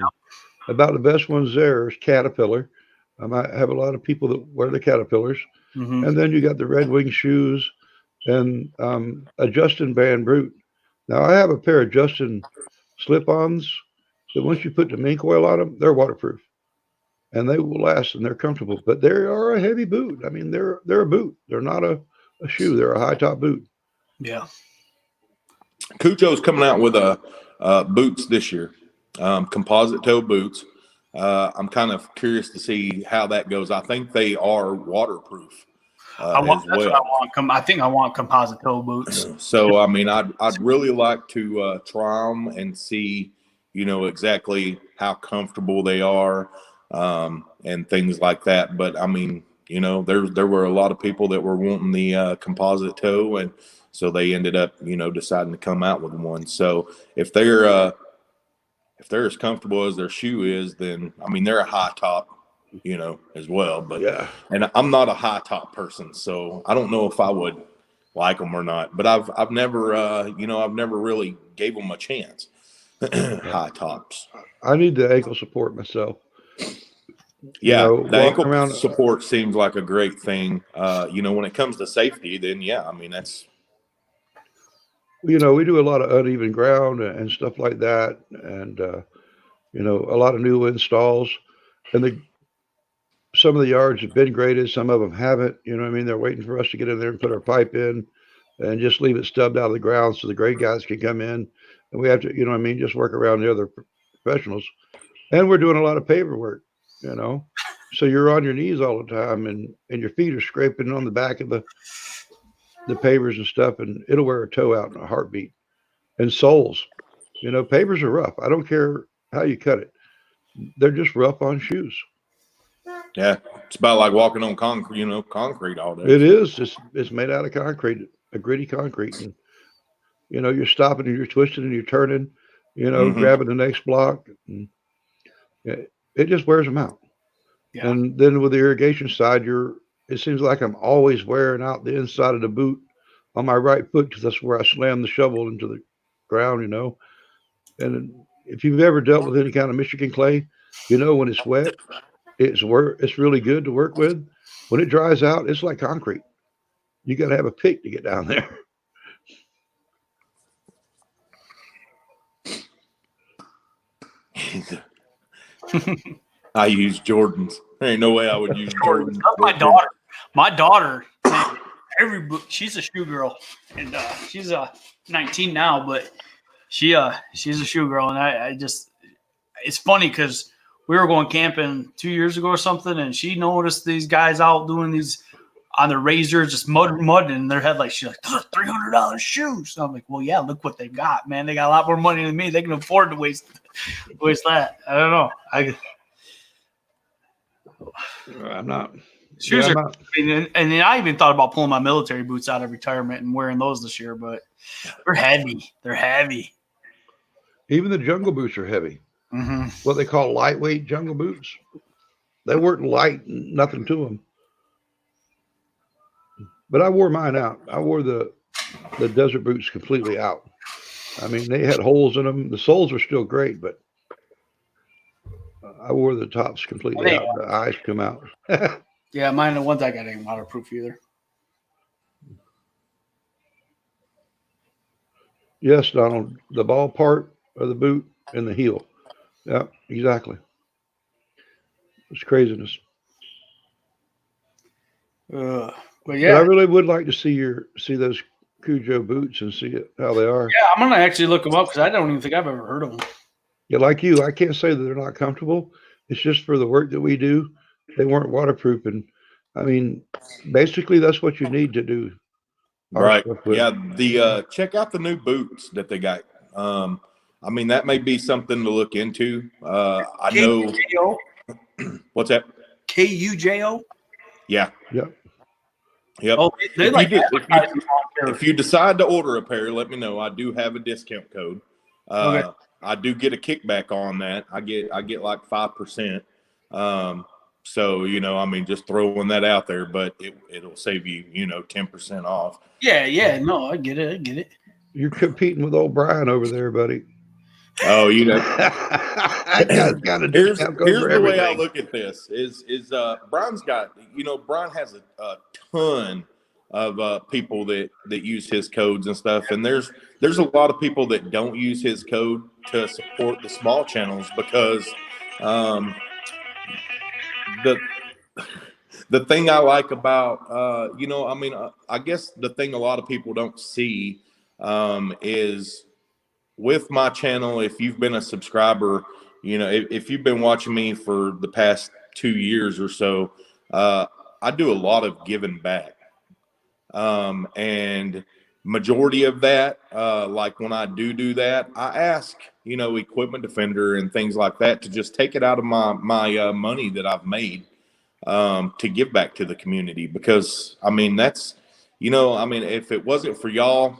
About the best ones there is Caterpillar. I have a lot of people that wear the Caterpillars. Mm-hmm. And then you got the Red Wing shoes and a Justin Van Brute. Now, I have a pair of Justin slip-ons that once you put the mink oil on them, they're waterproof. And they will last, and they're comfortable. But they are a heavy boot. I mean, they're a boot. They're not a shoe. They're a high-top boot. Yeah. Cujo's coming out with boots this year, composite toe boots. I'm kind of curious to see how that goes. I think they are waterproof. I think I want composite toe boots. So, I mean, I'd really like to try them and see, exactly how comfortable they are, and things like that. But I mean, there were a lot of people that were wanting the composite toe, and so they ended up, deciding to come out with one. So if they're as comfortable as their shoe is, then I mean, they're a high top, as well. But yeah, and I'm not a high top person, so I don't know if I would like them or not. But I've never I've never really gave them a chance. High tops. I need the ankle support myself. Yeah, the ankle support seems like a great thing. When it comes to safety, then yeah, I mean, that's. We do a lot of uneven ground and stuff like that, and a lot of new installs, and some of the yards have been graded, some of them haven't. They're waiting for us to get in there and put our pipe in, and just leave it stubbed out of the ground so the grade guys can come in, and we have to, just work around the other professionals, and we're doing a lot of paver work, so you're on your knees all the time, and your feet are scraping on the back of the pavers and stuff, and it'll wear a toe out in a heartbeat. And soles, pavers are rough. I don't care how you cut it. They're just rough on shoes. Yeah. It's about like walking on concrete, concrete all day. It is. It's made out of concrete, a gritty concrete. And, you're stopping and you're twisting and you're turning, grabbing the next block. And it just wears them out. Yeah. And then with the irrigation side, it seems like I'm always wearing out the inside of the boot on my right foot, because that's where I slam the shovel into the ground, And if you've ever dealt with any kind of Michigan clay, when it's wet, it's really good to work with. When it dries out, it's like concrete. You got to have a pick to get down there. I use Jordans. There ain't no way I would use Jordans. My daughter, she's a shoe girl, and she's 19 now, but she's a shoe girl, and I just, it's funny because we were going camping 2 years ago or something, and she noticed these guys out doing these on their razors, just mud in their head. Like, she's like, those are $300 shoes. So I'm like, well, yeah, look what they got, man. They got a lot more money than me. They can afford to waste that. I don't know. I'm not. Shoes Yeah, I'm are, not. I mean, and I even thought about pulling my military boots out of retirement and wearing those this year, but they're heavy. They're heavy. Even the jungle boots are heavy. Mm-hmm. What they call lightweight jungle boots. They weren't light, nothing to them. But I wore mine out. I wore the desert boots completely out. I mean, they had holes in them. The soles are still great, but I wore the tops completely out. The eyes come out. Yeah, mine, the ones I got ain't waterproof either. Yes, Donald, the ball part of the boot and the heel. Yeah, exactly. It's craziness. But But I yeah, really would like to see those Cujo boots and see how they are. yeah, I'm gonna actually look them up because I don't even think I've ever heard of them. Yeah, like you, I can't say that they're not comfortable. It's just for the work that we do. They weren't waterproof, and I mean, basically, that's what you need to do. our Right. stuff with. Yeah. The check out the new boots that they got. I mean, that may be something to look into. I know. K-U-J-O? What's that? K-U-J-O? Yeah. Yep. Yep. Oh, they If like you do- advertising on there. If you decide to order a pair, let me know. I do have a discount code. Okay. I do get a kickback on that. I get like 5%. So I mean, just throwing that out there, but it'll save you 10% off. Yeah, no, I get it. You're competing with old Brian over there, buddy. Oh, I got a here's discount code for the way I everything. look at this is Brian's got Brian has a ton of people that use his codes and stuff, and there's a lot of people that don't use his code to support the small channels because the thing I like about I guess the thing a lot of people don't see is with my channel, if you've been a subscriber, if you've been watching me for the past 2 years or so, I do a lot of giving back. And majority of that, like when I do that, I ask, Equipment Defender and things like that to just take it out of my money that I've made to give back to the community. Because, I mean, that's, if it wasn't for y'all,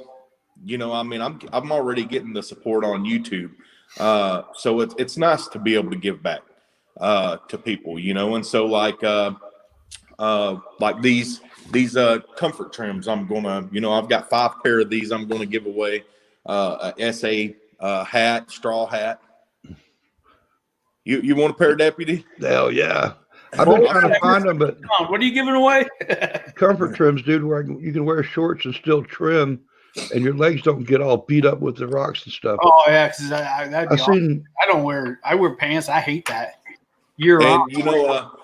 I'm already getting the support on YouTube. So it's nice to be able to give back to people, and so like these comfort trims, I'm gonna, I've got 5 pair of these I'm gonna give away. A SA hat, straw hat. You want a pair, Deputy? Hell yeah. I've been trying to find them, but Come on, what are you giving away? comfort trims, dude, where you can wear shorts and still trim, and your legs don't get all beat up with the rocks and stuff. Oh yeah, because that'd be I've awesome. seen. I wear pants. I hate that. Year round.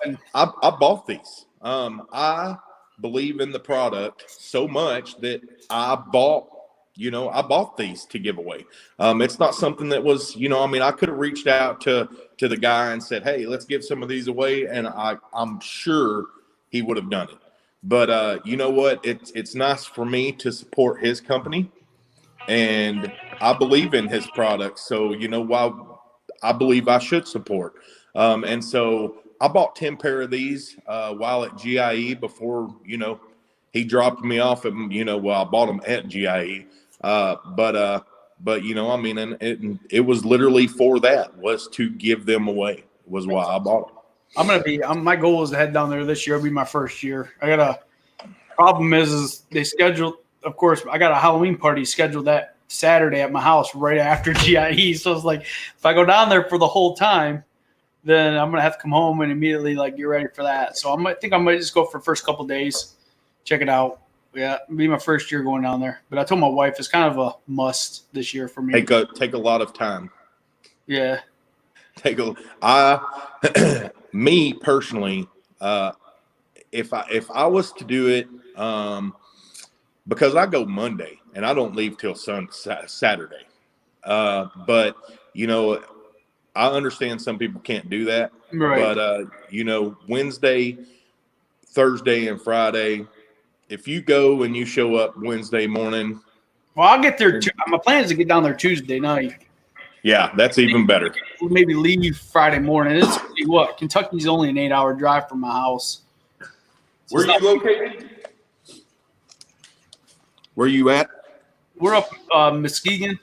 And I bought these. I believe in the product so much that I bought these to give away. It's not something that was, I could have reached out to the guy and said, hey, let's give some of these away. And I'm sure he would have done it. But you know what? It's nice for me to support his company, and I believe in his products. So, why I believe I should support. And so I bought 10 pair of these while at GIE before, he dropped me off at, I bought them at GIE. But and it was literally for that, was to give them away, was why I bought them. My goal is to head down there this year. It'll be my first year. I got a problem is they scheduled, of course, I got a Halloween party scheduled that Saturday at my house right after GIE. So it's like, if I go down there for the whole time, then I'm going to have to come home and immediately get ready for that. So I think I might just go for the first couple of days, check it out. Yeah, it'll be my first year going down there. But I told my wife it's kind of a must this year for me. Take a lot of time. Yeah. Me personally, if I was to do it, because I go Monday and I don't leave till Saturday. But I understand some people can't do that, Right. but you know, Wednesday, Thursday, and Friday, if you go and you show up Wednesday morning, Well, I'll get there. My plan is to get down there Tuesday night. yeah, that's even better. We'll maybe leave Friday morning. It's what Kentucky's only an 8-hour drive from my house. So Where are you located? Where you at? we're up Muskegon,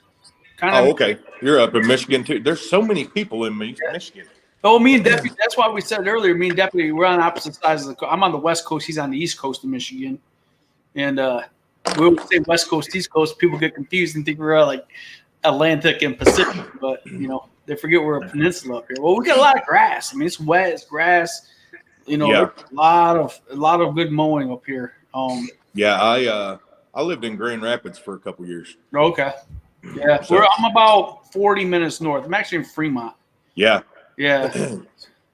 kind Oh, of. okay. You're up in Michigan too. There's so many people in Michigan. Oh, me and Deputy. That's why we said earlier. Me and Deputy, we're on opposite sides of the coast. I'm on the West Coast. He's on the East Coast of Michigan, and we always say West Coast, East Coast. People get confused and think we're like Atlantic and Pacific, but you know they forget we're a peninsula up here. Well, we got a lot of grass. I mean, it's wet, it's grass. You know, Yeah. a lot of good mowing up here. Yeah, I lived in Grand Rapids for a couple years. Okay. Yeah, So- I'm about 40 minutes north. I'm actually in Fremont. Yeah. Yeah,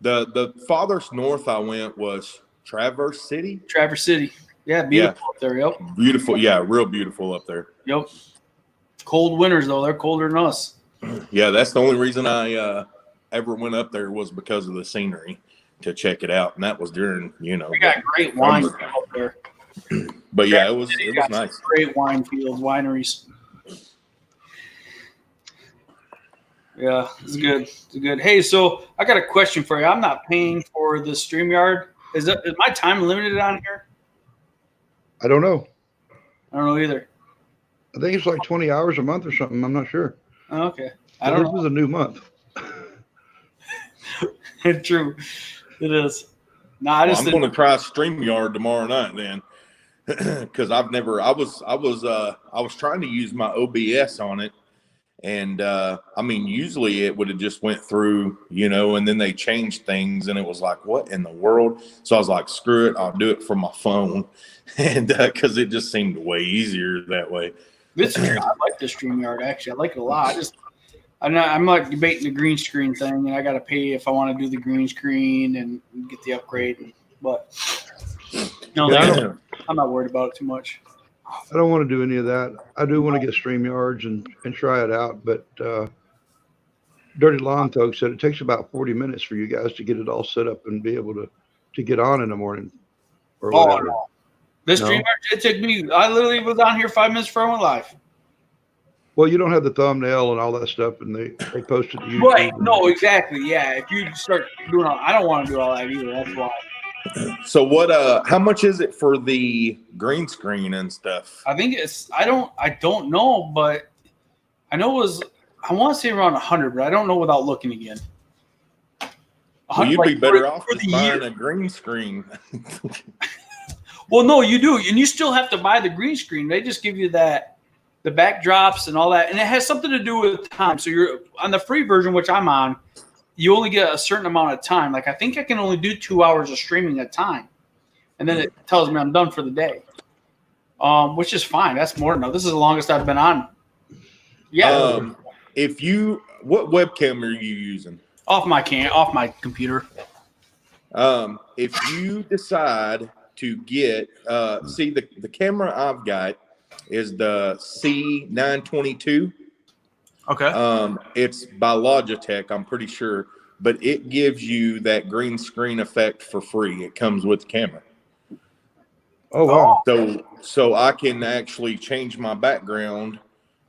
The farthest north I went was Traverse City. Traverse City. Yeah, beautiful up there. Yep. Beautiful. Yeah, real beautiful up there. Yep. Cold winters though. They're colder than us. Yeah, that's the only reason I ever went up there was because of the scenery to check it out, and that was during We got great wine up there. But yeah, it was We got nice. great wine fields, wineries. Yeah, it's good. It's good. Hey, so I got a question for you. I'm not paying for the StreamYard. Is my time limited on here? I don't know. I don't know either. I think it's like 20 hours a month or something. I'm not sure. Oh, okay. I don't know. This is a new month. True. It is. No, I just I'm going to try StreamYard tomorrow night then, because I was trying to use my OBS on it, and I mean, usually it would have just went through, you know, and then they changed things, and it was like, what in the world? So I was like, screw it, I'll do it from my phone, and because it just seemed way easier that way. I like the StreamYard actually. I like it a lot. I'm like debating the green screen thing, and I got to pay if I want to do the green screen and get the upgrade. But no, Yeah, I'm not worried about it too much. I don't want to do any of that. I do want to get StreamYards and try it out, but Dirty Lawn folks said it takes about 40 minutes for you guys to get it all set up and be able to get on in the morning or Oh, whatever. no. This No? StreamYard, it took me, I literally was on here 5 minutes before I went live. Well, you don't have the thumbnail and all that stuff, and they post it to YouTube. Right. No, exactly. Yeah. If you start doing all, I don't want to do all that either. That's why. So what? How much is it for the green screen and stuff? I think I don't know, but I know it was, I want to say around 100, but I don't know without looking again. Well, you'd be Like, better for- off for just the buying year. a green screen. Well, no, you do, and you still have to buy the green screen. They just give you the backdrops and all that, and it has something to do with time. So you're on the free version, which I'm on. You only get a certain amount of time. Like I think I can only do 2 hours of streaming at a time, and then it tells me I'm done for the day, which is fine. That's more than enough. This is the longest I've been on. Yeah, What webcam are you using? off my computer. If you decide to get, see the camera I've got is the C922. Okay. It's by Logitech, I'm pretty sure, but it gives you that green screen effect for free. It comes with the camera. Oh, wow. So I can actually change my background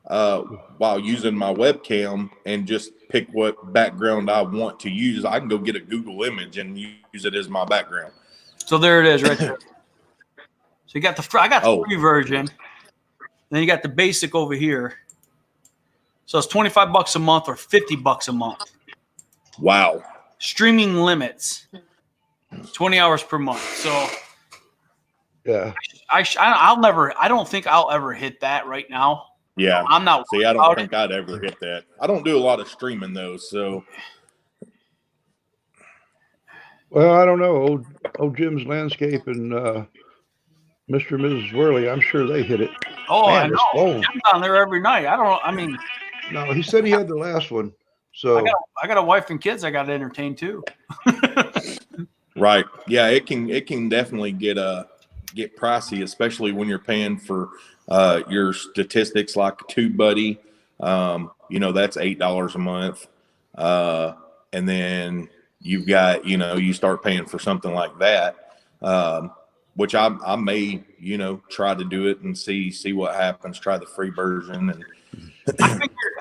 while using my webcam and just pick what background I want to use. I can go get a Google image and use it as my background. So there it is, right there. So you got I got the free version. Then you got the basic over here. So it's $25 a month or $50 a month. Wow. Streaming limits, 20 hours per month. So Yeah. I don't think I'll ever hit that right now. Yeah. I'm not. See, I worried don't about think it. I'd ever hit that. I don't do a lot of streaming though, so Well, I don't know. Old Jim's Landscape and Mr. and Mrs. Worley, I'm sure they hit it. Oh, Man, I this know. phone. I'm down there every night. No, he said he had the last one. So I got a wife and kids I got to entertain too. right. Yeah, it can definitely get pricey, especially when you're paying for your statistics like TubeBuddy. That's $8 a month. and then you've got, you start paying for something like that, which I may, try to do it and see what happens, try the free version. And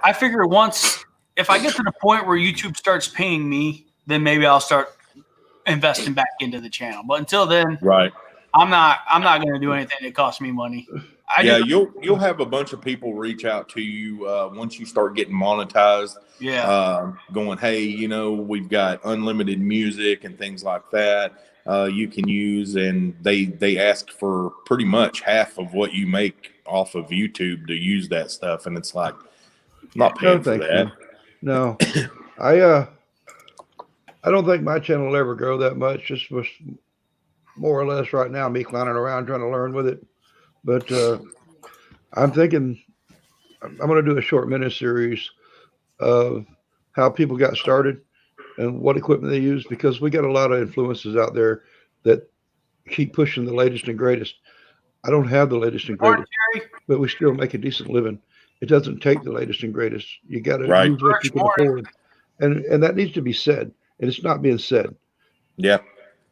I figure once, if I get to the point where YouTube starts paying me, then maybe I'll start investing back into the channel. But until then, right. I'm not going to do anything that costs me money. You'll have a bunch of people reach out to you once you start getting monetized. Yeah. Going, hey, we've got unlimited music and things like that you can use, and they ask for pretty much half of what you make off of YouTube to use that stuff, and it's like, I'm not paying for that. You. No, I don't think my channel will ever grow that much. Just was more or less right now me clowning around trying to learn with it. But I'm thinking I'm going to do a short mini series of how people got started and what equipment they use, because we got a lot of influences out there that keep pushing the latest and greatest. I don't have the latest and greatest, but we still make a decent living. It doesn't take the latest and greatest. You got to use what you can afford. And that needs to be said. And it's not being said. Yeah.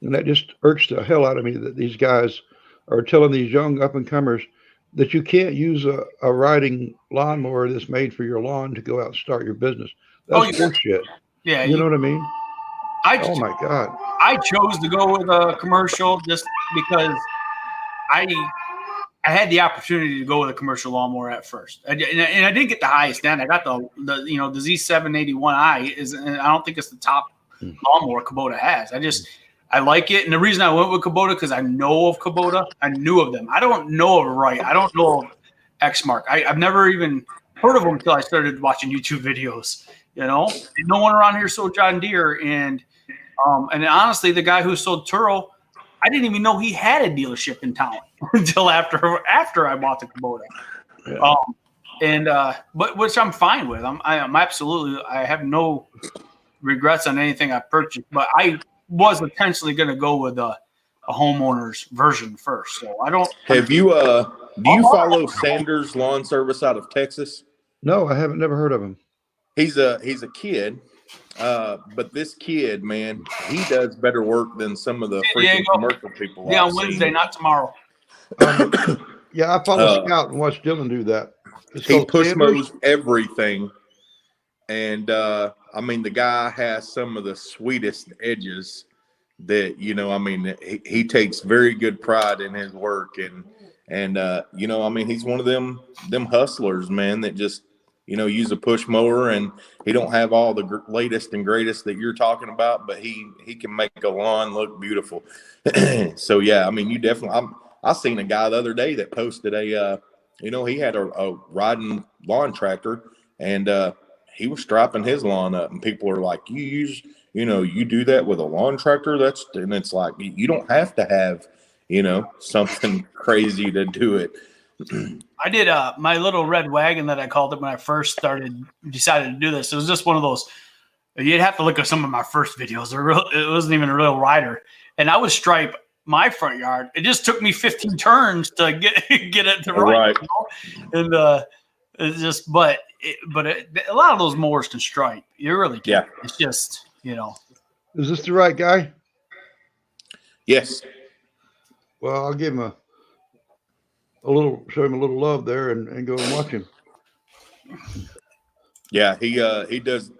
And that just irks the hell out of me that these guys are telling these young up and comers that you can't use a riding lawnmower that's made for your lawn to go out and start your business. That's bullshit. Yeah. You know what I mean? Oh my God. I chose to go with a commercial just because I had the opportunity to go with a commercial lawnmower at first. And I didn't get the highest end. I got the Z781i and I don't think it's the top lawnmower Kubota has. I like it. And the reason I went with Kubota, because I know of Kubota. I knew of them. I don't know of Wright. I don't know of Exmark. I've never even heard of them until I started watching YouTube videos. No one around here sold John Deere. And honestly, the guy who sold Turo, I didn't even know he had a dealership in town until after I bought the Kubota. Yeah. But which I'm fine with. I'm absolutely, I have no regrets on anything I purchased, but I was potentially going to go with a homeowner's version first. So I don't. Have you, do you follow Sanders Lawn Service out of Texas? No, I haven't never heard of him. He's a kid. But this kid, man, he does better work than some of the freaking commercial people. Yeah, on Wednesday, not tomorrow. Yeah, I follow Scout and watch Dylan do that. He push mows everything. And the guy has some of the sweetest edges that, he takes very good pride in his work. And he's one of them hustlers, man, that just, use a push mower, and he don't have all the latest and greatest that you're talking about, but he can make a lawn look beautiful. So yeah, you definitely. I seen a guy the other day that posted he had a riding lawn tractor, and he was striping his lawn up, and people are like, you do that with a lawn tractor? And it's like, you don't have to have, something crazy to do it. I did my little red wagon that I called it when I first decided to do this. It was just one of those, you'd have to look at some of my first videos. It wasn't even a real rider. And I would stripe my front yard. It just took me 15 turns to get it to right. And it's just, but a lot of those mowers can stripe. You really can. Yeah. It's just, Is this the right guy? Yes. Well, I'll give him show him a little love there and go and watch him. Yeah, he does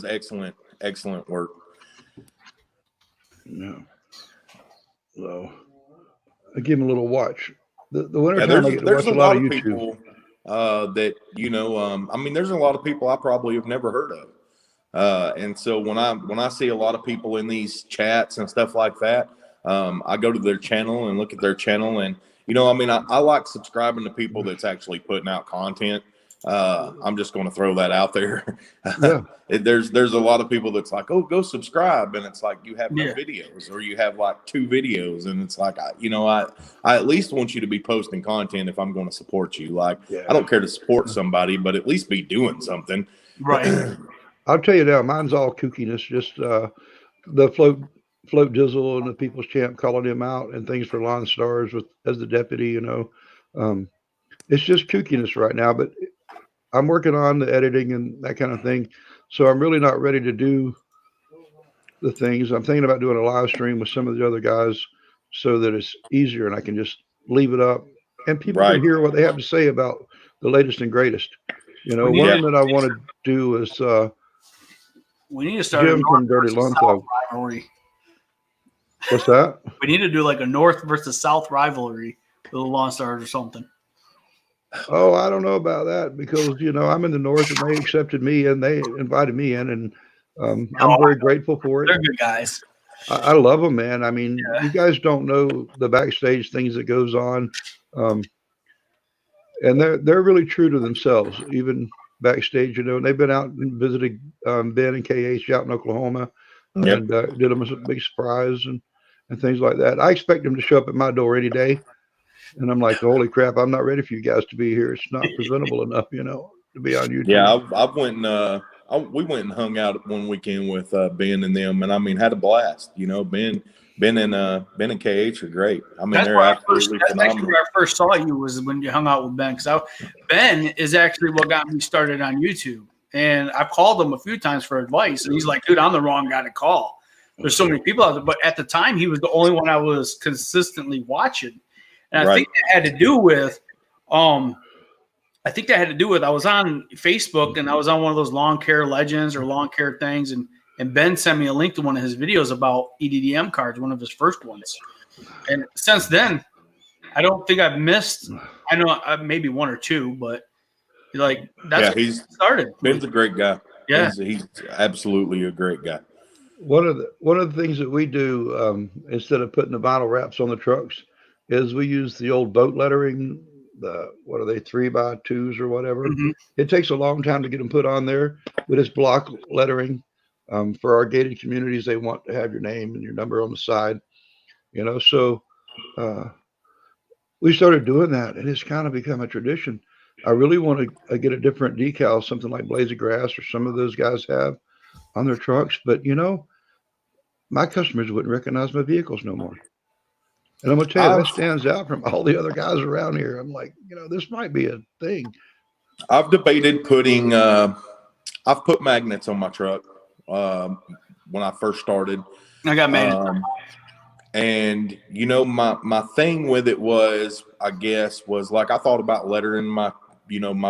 excellent work. No. So I give him a little watch. The winter time I get to watch a lot of YouTube. People that there's a lot of people I probably have never heard of. And so when I see a lot of people in these chats and stuff like that, I go to their channel and look at their channel, and I like subscribing to people that's actually putting out content. I'm just going to throw that out there. Yeah. There's a lot of people that's like, oh, go subscribe, and it's like you have no videos, or you have like 2 videos, and it's like I at least want you to be posting content if I'm going to support you. Like I don't care to support somebody, but at least be doing something. Right. I'll tell you now, mine's all kookiness. Just the float Dizzle and the People's Champ calling him out and things for Lawn Stars as the deputy. It's just kookiness right now. But I'm working on the editing and that kind of thing, so I'm really not ready to do the things. I'm thinking about doing a live stream with some of the other guys so that it's easier and I can just leave it up and people Right. can hear what they have to say about the latest and greatest. You know, We one need- of them that I want to do is We need to start a Jim North from Dirty versus Lund South Thug. rivalry. What's that? We need to do like a North versus South rivalry with the Lawn Stars or something. Oh, I don't know about that because, you know, I'm in the North and they accepted me and they invited me in and I'm very grateful for it. They're good guys. I love them, man. I mean, Yeah. you guys don't know the backstage things that goes on. And they're really true to themselves, even backstage, you know, and they've been out and visited Ben and KH out in Oklahoma Yep. and did them a big surprise and things like that. I expect them to show up at my door any day. And I'm like, holy crap, I'm not ready for you guys to be here. It's not presentable enough, you know, to be on YouTube. Yeah, I went and we went and hung out one weekend with Ben and them, and I mean had a blast. You know, Ben and KH are great. I mean, That's they're where absolutely that's actually phenomenal. where I first saw you was when you hung out with Ben. Because Ben is actually what got me started on YouTube. And I've called him a few times for advice. And he's like, dude, I'm the wrong guy to call. There's so many people out there. But at the time, he was the only one I was consistently watching. And I think that had to do with I was on Facebook and I was on one of those lawn care legends or lawn care things. And Ben sent me a link to one of his videos about EDDM cards, one of his first ones. And since then, I don't think I've missed. I know maybe one or two, but like that's He's what started. Ben's a great guy. Yeah, He's absolutely a great guy. One of the things that we do instead of putting the vinyl wraps on the trucks is we use the old boat lettering, what are they, 3x2s or whatever. Mhm. It takes a long time to get them put on there, but it's block lettering. For our gated communities, they want to have your name and your number on the side, you know. So we started doing that, and it's kind of become a tradition. I really want to get a different decal, something like Blaze of Grass or some of those guys have on their trucks, but you know, my customers wouldn't recognize my vehicles no more. And I'm gonna tell you, that stands out from all the other guys around here. I'm like, you know, this might be a thing. I've debated putting. I've put magnets on my truck when I first started. I got mad. And you know, my thing with it was, I guess, was like I thought about lettering my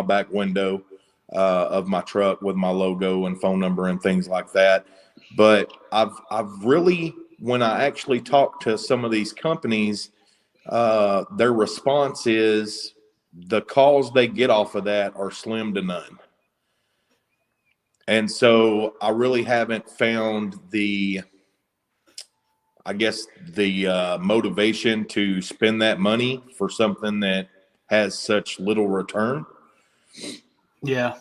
back window of my truck with my logo and phone number and things like that. But I've really, when I actually talk to some of these companies, their response is the calls they get off of that are slim to none. And so I really haven't found the motivation to spend that money for something that has such little return. Yeah.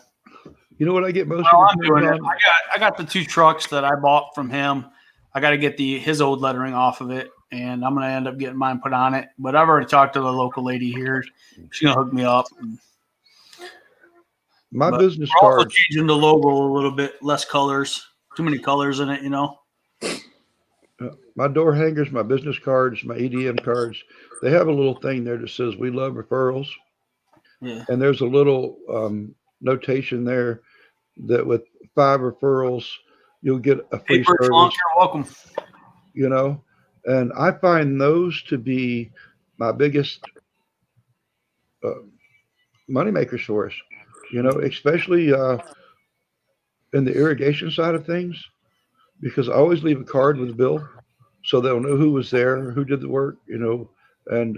You know what I get most Well, of I'm the doing time it. on? I got the two trucks that I bought from him. I got to get his old lettering off of it, and I'm gonna end up getting mine put on it. But I've already talked to the local lady here. She's gonna hook me up. My But business We're also cards. changing the logo a little bit, less colors, too many colors in it, you know. My door hangers, my business cards, my EDM cards, they have a little thing there that says "We love referrals," Yeah. and there's a little notation there that with 5 referrals, you'll get a free Paper, service. you're welcome. You know, and I find those to be my biggest money makers for us. You know, especially in the irrigation side of things, because I always leave a card with a bill, so they'll know who was there, who did the work. You know, and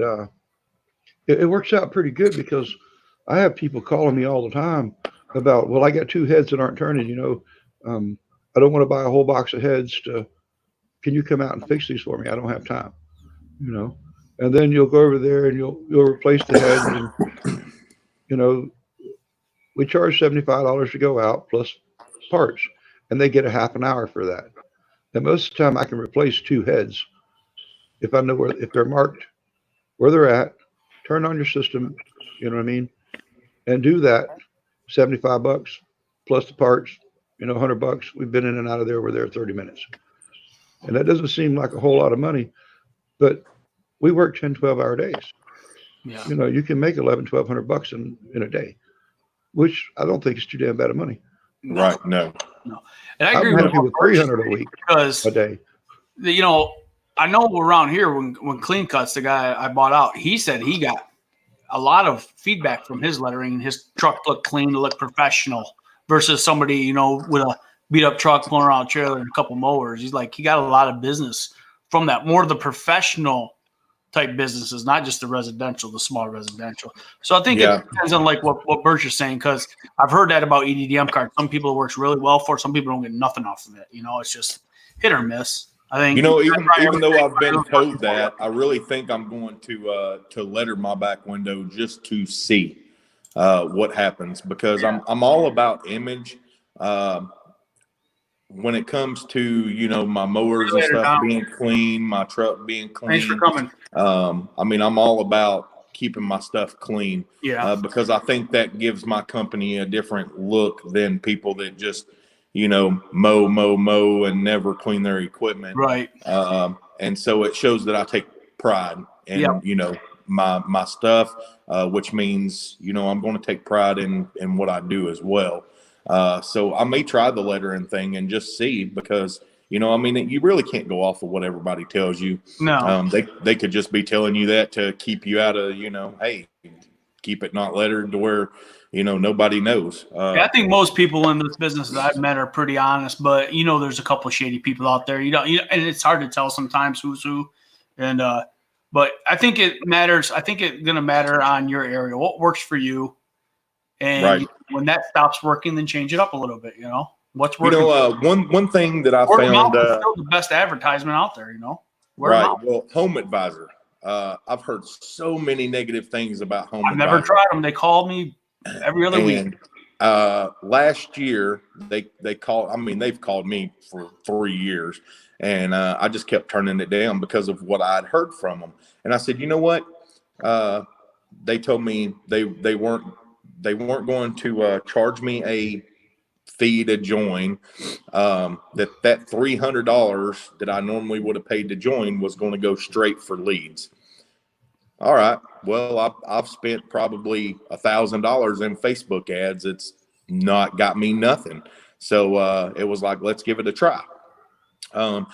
it works out pretty good because I have people calling me all the time about, well, I got 2 heads that aren't turning. You know, I don't want to buy a whole box of heads can you come out and fix these for me? I don't have time, you know. And then you'll go over there and you'll replace the heads, and you know, we charge $75 to go out plus parts, and they get a half an hour for that. And most of the time, I can replace 2 heads if I know if they're marked where they're at. Turn on your system, you know what I mean, and do that. $75 plus the parts, you know, $100. We've been in and out of there. We're there 30 minutes. And that doesn't seem like a whole lot of money, but we work 10, 12-hour days. Yeah. You know, you can make $1,100-1,200 in a day, which I don't think is too damn bad of money. Right. No. And I agree I'm with happy with 300 a week because a day. you know, I know around here when Clean Cuts, the guy I bought out, he said he got a lot of feedback from his lettering. His truck looked clean, looked professional versus somebody, you know, with a beat up truck pulling around a trailer and a couple mowers. He's like, he got a lot of business from that, more of the professional type businesses, not just the residential, the small residential. So I think Yeah. it depends on like what Birch is saying, because I've heard that about EDDM cards. Some people it works really well for, some people don't get nothing off of it. You know, it's just hit or miss. I think, You know, even though I've been told that, I really think I'm going to letter my back window just to see what happens, because I'm all about image. When it comes to, you know, my mowers and stuff being clean, my truck being clean. Thanks for coming. I mean, I'm all about keeping my stuff clean. Yeah. Because I think that gives my company a different look than people that just, you know, mow and never clean their equipment. Right. And so it shows that I take pride in, Yep. you know, my stuff, which means, you know, I'm going to take pride in what I do as well. So I may try the lettering thing and just see, because, you know, I mean, you really can't go off of what everybody tells you. No. They could just be telling you that to keep you out of, you know, hey, keep it not lettered to where, you know, nobody knows. I think most people in this business that I've met are pretty honest, but you know, there's a couple of shady people out there. And it's hard to tell sometimes who's who. And but I think it matters. I think it's going to matter on your area, what works for you. And Right. when that stops working, then change it up a little bit. You know, what's You working. know, one thing that I Word of found, mouth is still the best advertisement out there. You know, Word of right. mouth. Well, Home Advisor. I've heard so many negative things about Home I've Advisor. never tried them. They call me every other week. And last year they called. I mean, they've called me for 3 years, and I just kept turning it down because of what I'd heard from them. And I said, you know what? They told me they weren't going to charge me a fee to join. That $300 that I normally would have paid to join was going to go straight for leads. All right. Well, I've spent probably $1,000 in Facebook ads. It's not got me nothing. So it was like, let's give it a try. And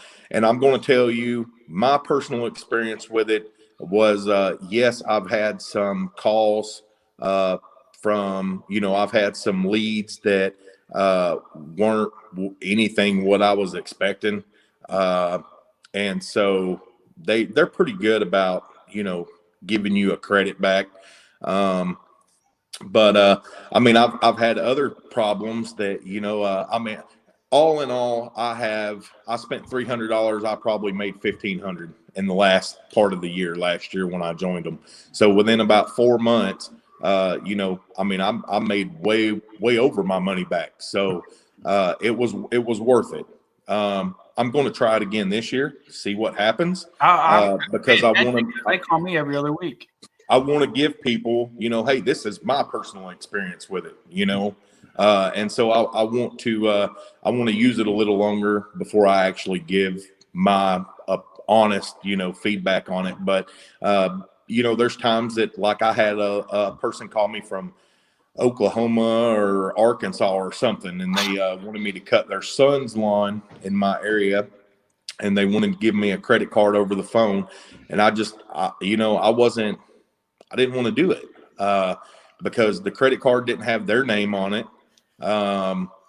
I'm going to tell you my personal experience with it was, yes, I've had some calls from, you know, I've had some leads that weren't anything what I was expecting. And so they're pretty good about, you know, giving you a credit back. But I mean, I've had other problems that, you know, I mean, all in all, I spent $300. I probably made $1,500 in the last part of the year last year when I joined them. So within about 4 months, you know, I mean, I made way over my money back. So it was worth it. I'm going to try it again this year, see what happens. Because I want to. They call me every other week. I want to give people, you know, hey, this is my personal experience with it, you know, and so I want to use it a little longer before I actually give my honest, you know, feedback on it. But you know, there's times that, like, I had a person call me from Oklahoma or Arkansas or something, and they wanted me to cut their son's lawn in my area, and they wanted to give me a credit card over the phone. And you know, I didn't want to do it because the credit card didn't have their name on it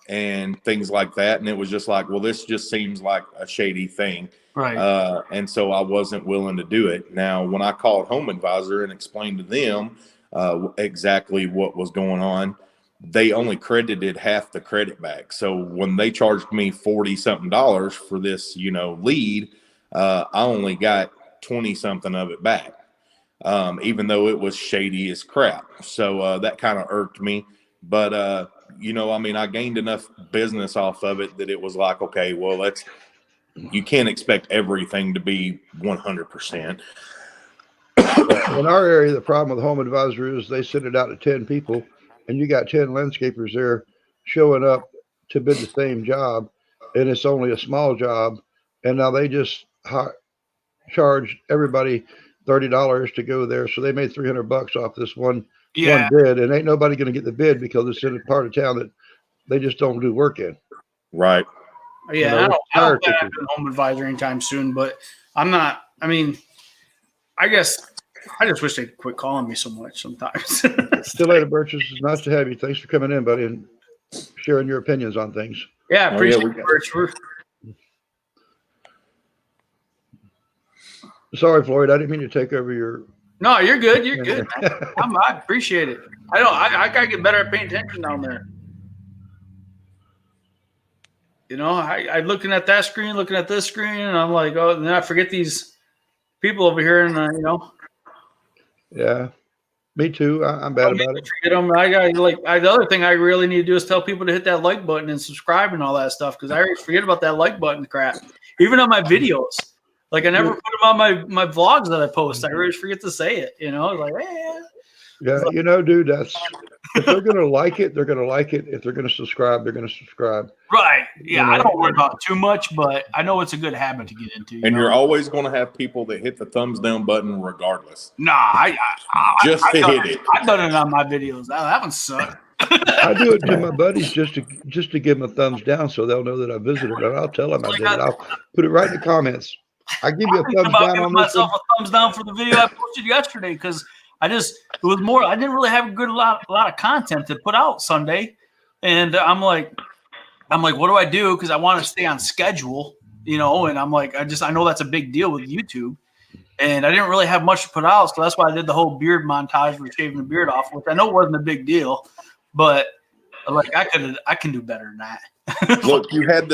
and things like that. And it was just like, well, this just seems like a shady thing. Right. And so I wasn't willing to do it. Now, when I called Home Advisor and explained to them exactly what was going on, they only credited half the credit back. So when they charged me $40-something for this, you know, lead, I only got 20-something of it back. Even though it was shady as crap. So that kind of irked me. But, you know, I mean, I gained enough business off of it that it was like, okay, well, you can't expect everything to be 100%. In our area, the problem with Home Advisor is they send it out to 10 people, and you got 10 landscapers there showing up to bid the same job, and it's only a small job. And now they just charge everybody $30 to go there, so they made $300 off this one bid, and ain't nobody going to get the bid because it's in a part of town that they just don't do work in. Right. Yeah, You know, I don't tire plan on kickers. doing home advisor anytime soon, but I'm not. I mean, I guess I just wish they'd quit calling me so much sometimes. See you later, Birches. It's nice to have you. Thanks for coming in, buddy, and sharing your opinions on things. Yeah, I Oh, appreciate yeah, it, Birch. Sorry, Floyd. I didn't mean to take over your. No, you're good. You're good. I appreciate it. I gotta get better at paying attention down there. You know, I looking at that screen, looking at this screen, and I'm like, oh, and then I forget these people over here, and you know, Yeah, me too. I'm bad about it. forget them. I got the other thing I really need to do is tell people to hit that like button and subscribe and all that stuff because I always forget about that like button crap. Even on my videos, like I never put them on my vlogs that I post. I always forget to say it. You know, like Yeah, you know, dude, that's if they're gonna like it, they're gonna like it. If they're gonna subscribe, they're gonna subscribe. right. Yeah, You know, I don't worry about too much, but I know it's a good habit to get into. And know? you're always going to have people that hit the thumbs down button regardless. Nah, I Just to hit it. I've done it on my videos. That one sucked. I do it to my buddies just to give them a thumbs down so they'll know that I visited. And I'll tell them I did it. I'll put it right in the comments. I give you a thumbs about down giving on this one. myself a thumbs down for the video I posted yesterday because I didn't really have a lot of content to put out Sunday, and I'm like, what do I do? Because I want to stay on schedule, you know, and I'm like, I know that's a big deal with YouTube, and I didn't really have much to put out, so that's why I did the whole beard montage for shaving the beard off, which I know wasn't a big deal, but like I can do better than that. Look, you had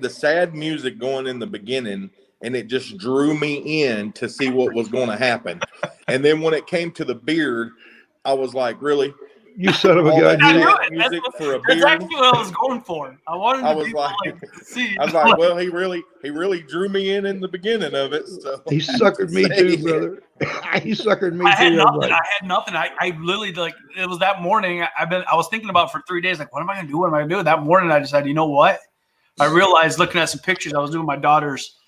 the sad music going in the beginning, and it just drew me in to see what was going to happen. And then when it came to the beard, I was like, really? You son of a All gun. that You, sad music for a That's beard? actually what I was going for. I wanted I to was people, like- to see. I was like, well, he really drew me in the beginning of it. So he suckered me too, brother. He suckered me I had too. nothing. Like, I had nothing. I literally like it was that morning. I was thinking about it for 3 days. Like, what am I gonna do? What am I gonna do? That morning, I decided, you know what? I realized looking at some pictures. I was doing my daughter's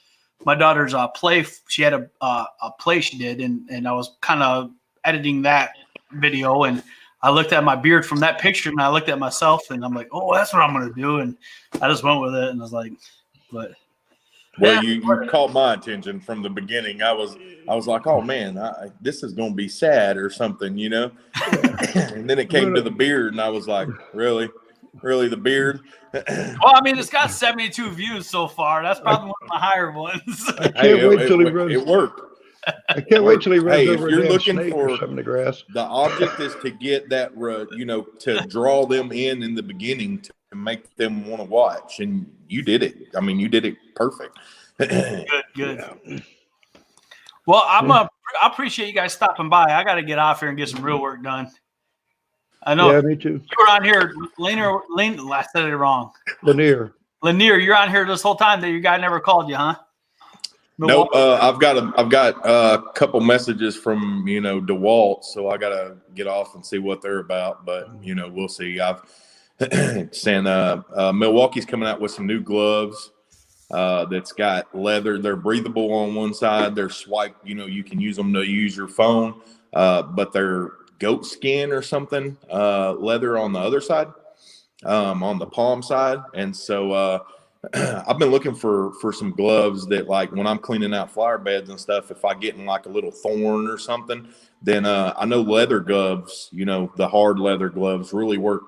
play. She had a play she did, and I was kind of editing that video, and I looked at my beard from that picture, and I looked at myself, and I'm like, oh, that's what I'm gonna do, and I just went with it, and I was like, but. well, Yeah. you caught my attention from the beginning. I was like, oh man, this is going to be sad or something, you know. And then it came to the beard, and I was like, really the beard? Well, I mean, it's got 72 views so far. That's probably one of my higher ones. I can't wait till he it runs. worked. I can't wait till he runs Hey, if over a you're damn looking snake for- or something in the grass. The object is to get that, to draw them in the beginning to make them want to watch, and you did it. I mean, you did it perfect. Good. Well, I appreciate you guys stopping by. I got to get off here and get some real work done. I know Yeah, me too. you were on here, Lanier. I said it wrong. Lanier. Lanier, you're on here this whole time. That your guy never called you, huh? Nope. I've got a couple messages from DeWalt, so I got to get off and see what they're about. But we'll see. I've sent Milwaukee's coming out with some new gloves that's got leather. They're breathable on one side. They're swipe. You can use them to use your phone, but they're goat skin or something leather on the other side, on the palm side. And so I've been looking for some gloves that, like, when I'm cleaning out flower beds and stuff, if I get in like a little thorn or something, then I know leather gloves, the hard leather gloves really work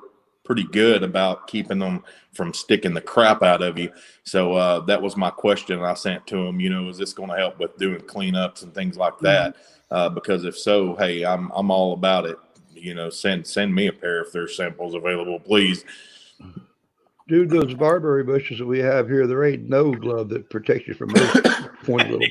pretty good about keeping them from sticking the crap out of you. So that was my question I sent to him, is this going to help with doing cleanups and things like that? Because if so, hey, I'm all about it. Send me a pair if there's samples available, please. Dude, those barberry bushes that we have here, there ain't no glove that protects you from those pointy little.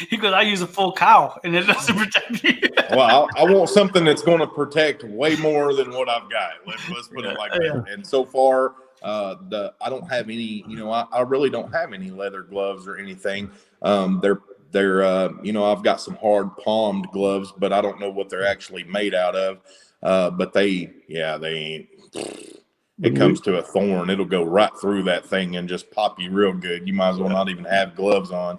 He goes, I use a full cow, and it doesn't protect me. Well, I want something that's going to protect way more than what I've got. Let's put it like that. And so far, I don't have any. I really don't have any leather gloves or anything. They're I've got some hard palmed gloves, but I don't know what they're actually made out of. But they ain't. It comes to a thorn, it'll go right through that thing and just pop you real good. You might as well not even have gloves on.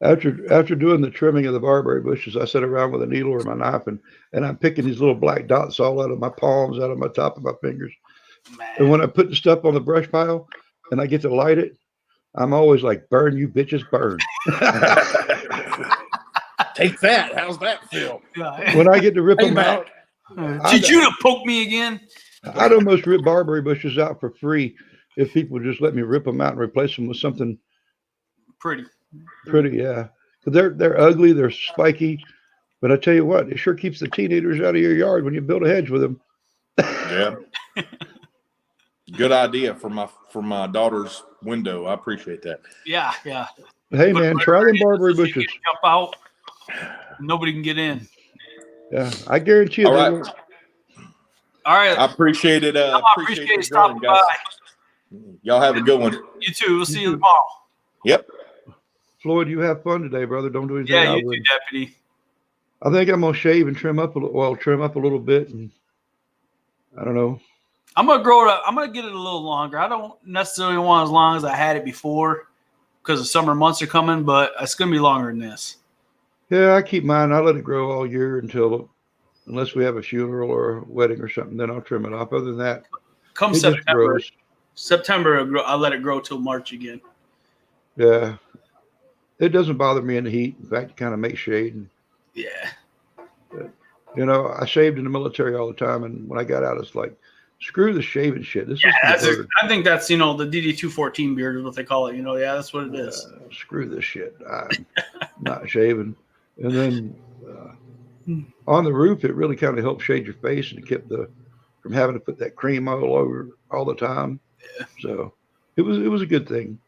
After doing the trimming of the barberry bushes, I sit around with a needle or my knife and I'm picking these little black dots all out of my palms, out of my top of my fingers. Man. And when I put the stuff on the brush pile and I get to light it, I'm always like, burn, you bitches, burn. Take that. How's that feel? When I get to rip them Payback. out, Did you poke me again? I'd almost rip barberry bushes out for free if people would just let me rip them out and replace them with something Pretty. yeah. 'Cause they're ugly, they're spiky, but I tell you what, it sure keeps the teenagers out of your yard when you build a hedge with them. Yeah. Good idea for my daughter's window. I appreciate that. Yeah, yeah. Hey But man, try them barberry so you bushes. can jump out. Nobody can get in. Yeah, I guarantee you. All they right. won't. All right. I appreciate it. I appreciate you stopping guys. by. Y'all have a good one. You too. We'll see you tomorrow. Yep. Floyd, you have fun today, brother. Don't do anything. Yeah, I you too, wouldn't. Deputy. I think I'm gonna shave and trim up a little. Well, trim up a little bit, and I don't know. I'm gonna get it a little longer. I don't necessarily want as long as I had it before because the summer months are coming, but it's gonna be longer than this. Yeah, I keep mine. I let it grow all year unless we have a funeral or a wedding or something. Then I'll trim it off. Other than that, Come it just September, grows. I'll let it grow till March again. Yeah, it doesn't bother me in the heat. In fact, it kind of makes shade. And, Yeah. you know, I shaved in the military all the time, and when I got out, it's like, screw the shaving shit. This Yeah, is the I think that's the DD-214 beard is what they call it. Yeah, that's what it is. screw this shit. I'm not shaving. And then on the roof, it really kind of helped shade your face and kept from having to put that cream all over all the time. Yeah. So it was a good thing.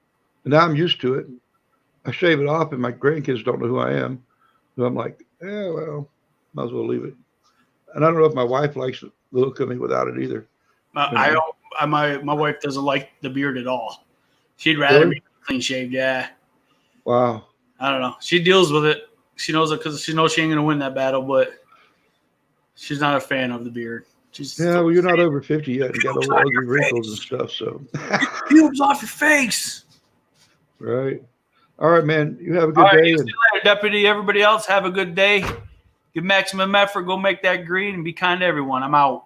And now I'm used to it. I shave it off, and my grandkids don't know who I am. So I'm like, yeah, well, might as well leave it. And I don't know if my wife likes the look of me without it either. I don't. My wife doesn't like the beard at all. She'd rather Really? be clean shaved. Yeah. Wow. I don't know. She deals with it. She knows it because she knows she ain't gonna win that battle, but she's not a fan of the beard. She's Yeah, well, you're not over 50 yet and got all ugly wrinkles and stuff. So, pubes off your face. right. All right, man. You have a good All right, day. you see And you later, Deputy. Everybody else, have a good day. Give maximum effort. Go make that green and be kind to everyone. I'm out.